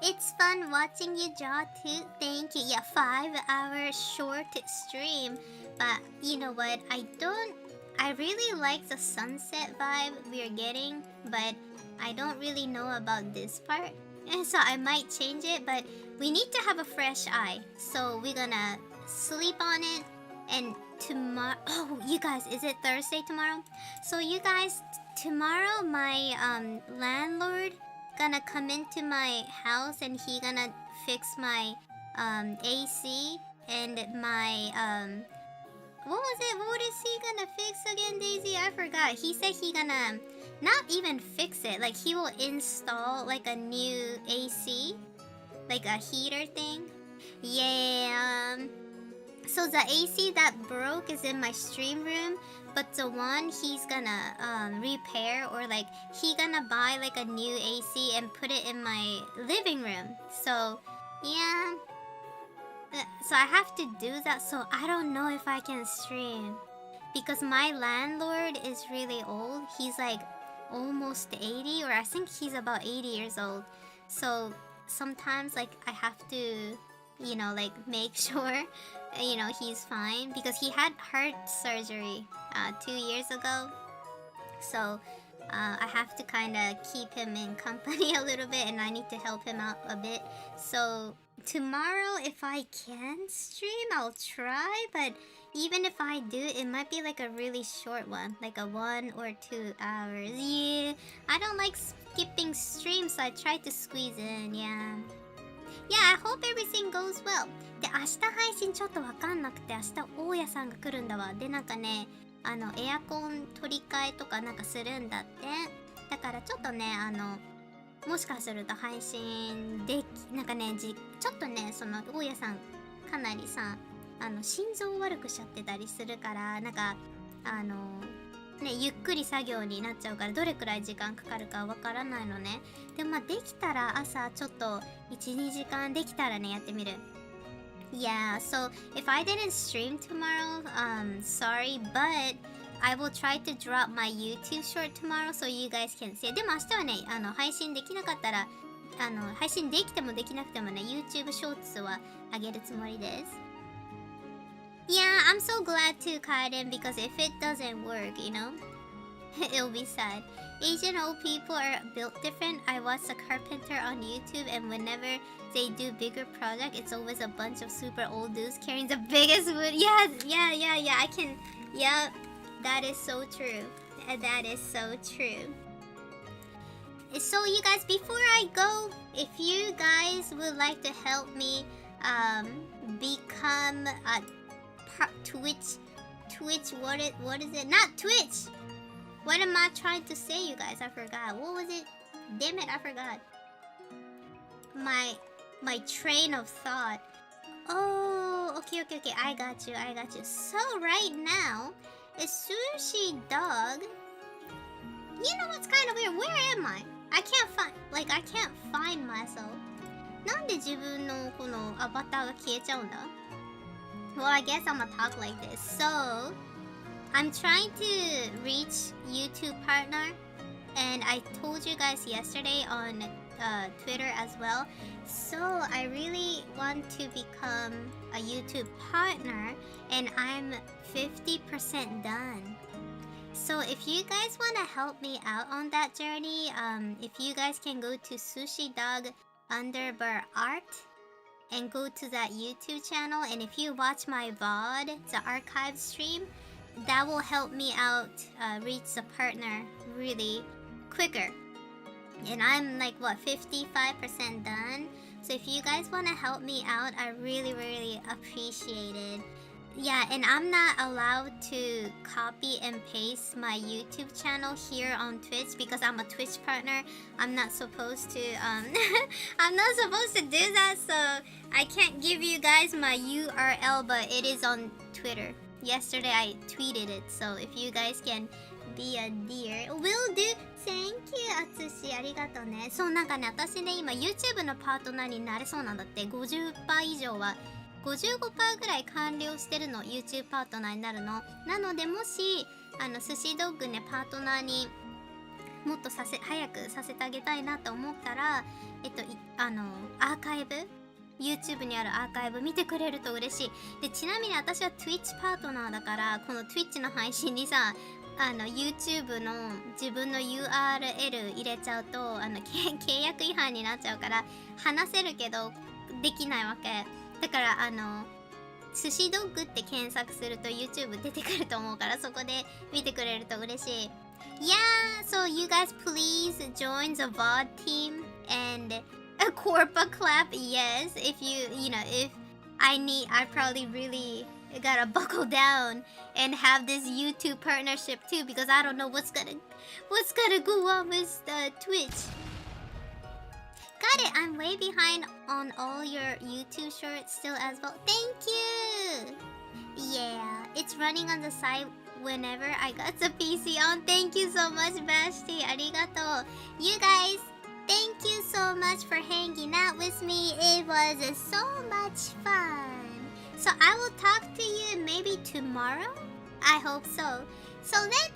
It's fun watching you draw too. Thank you. Yeah, 5-hour short stream. But you know what? I really like the sunset vibe we're getting, but I don't really know about this part. And so I might change it, but we need to have a fresh eye. So we're gonna sleep on it, and tomorrow, oh, you guys, is it Thursday tomorrow? So you guys, tomorrow my landlord gonna come into my house and he gonna fix my AC and my what is he gonna fix again, Daisy? I forgot. He said he gonna not even fix it, like he will install like a new AC, like a heater thing. Yeah. So the AC that broke is in my stream room, but the one he's gonna repair, or like he gonna buy like a new AC and put it in my living room. So yeah, so I have to do that. So I don't know if I can stream because my landlord is really old. He's like almost 80, or I think he's about 80 years old. So sometimes like I have to, you know, like make sure, you know, he's fine because he had heart surgery 2 years ago. So I have to kind of keep him in company a little bit, and I need to help him out a bit. So tomorrow, if I can stream, I'll try. But even if I do, it might be like a really short one, like a 1 or 2 hours. Yeah, I don't like skipping streams, so I try to squeeze in. Yeah. Yeah, I hope everything goes well. で、明日配信ちょっとわかんなくて、明日大家さんが来るんだわ。で、なんかね、エアコン取り替えとかなんかするんだって。だからちょっとね、もしかすると配信でなんかね、ちょっとね、その大家さんかなりさ、心臓悪くしちゃってたりするから、なんかね、ゆっくり作業になっちゃうから、どれくらい時間かかるかわからないのね。でもまあできたら朝ちょっと 1,2 時間できたらね、やってみる。Yeah, so if I didn't stream tomorrow, sorry, but I will try to drop my YouTube short tomorrow so you guys can see it. でも明日はね、配信できなかったら、配信できてもできなくてもね、YouTube ショーツはあげるつもりです。Yeah, I'm so glad to Kaiden, because if it doesn't work, you know, it'll be sad. Asian old people are built different. I watch a carpenter on YouTube, and whenever they do bigger project, it's always a bunch of super old dudes carrying the biggest wood. Yeah, I can. Yeah, that is so true. That is so true. So you guys, before I go, if you guys would like to help me become a Twitch, what is it? Not Twitch! What am I trying to say, you guys? I forgot. What was it? Damn it, I forgot. My train of thought. Oh, okay. I got you. So right now, a sushi dog. You know what's kind of weird? Where am I? I can't find myself. なんで自分のこのアバターが消えちゃうんだ? Well, I guess I'm gonna talk like this. So, I'm trying to reach YouTube partner, and I told you guys yesterday on Twitter as well. So, I really want to become a YouTube partner, and I'm 50% done. So, if you guys want to help me out on that journey, if you guys can go to Sushi Dog _ art and go to that YouTube channel, and if you watch my VOD, the archive stream, that will help me out reach the partner really quicker. And I'm like, what, 55% done? So if you guys want to help me out, I really, really appreciate it. Yeah, and I'm not allowed to copy and paste my YouTube channel here on Twitch because I'm a Twitch partner. I'm not supposed to I'm not supposed to do that, so I can't give you guys my URL, but it is on Twitter. Yesterday I tweeted it, so if you guys can be a dear, will do. Thank you, あつし、ありがとうね。そう、なんかね、私ね、今 YouTube のパートナーになれそうなんだって。50%以上は55% ぐらい完了してるの。 YouTube パートナーになるの。なので、もし寿司ドッグね、パートナーにもっと早くさせてあげたいなと思ったら、アーカイブ、 YouTube にあるアーカイブ見てくれると嬉しい。で、ちなみに私は Twitch パートナーだから、この Twitch の配信にさ、YouTube の自分の URL 入れちゃうと契約違反になっちゃうから話せるけどできないわけだから、寿司ドッグって検索すると YouTube 出てくると思うから、そこで見てくれると嬉しい。 Yeah, so you guys please join the VOD team and a Corpa clap. Yes, if if I probably really gotta buckle down and have this YouTube partnership too, because I don't know what's gonna go on with Twitch. Got it. I'm way behind on all your YouTube shorts still as well. Thank you. Yeah, it's running on the side whenever I got the PC on. Thank you so much, Bashti. Arigato. You guys, thank you so much for hanging out with me. It was so much fun. So I will talk to you maybe tomorrow. I hope so. So let's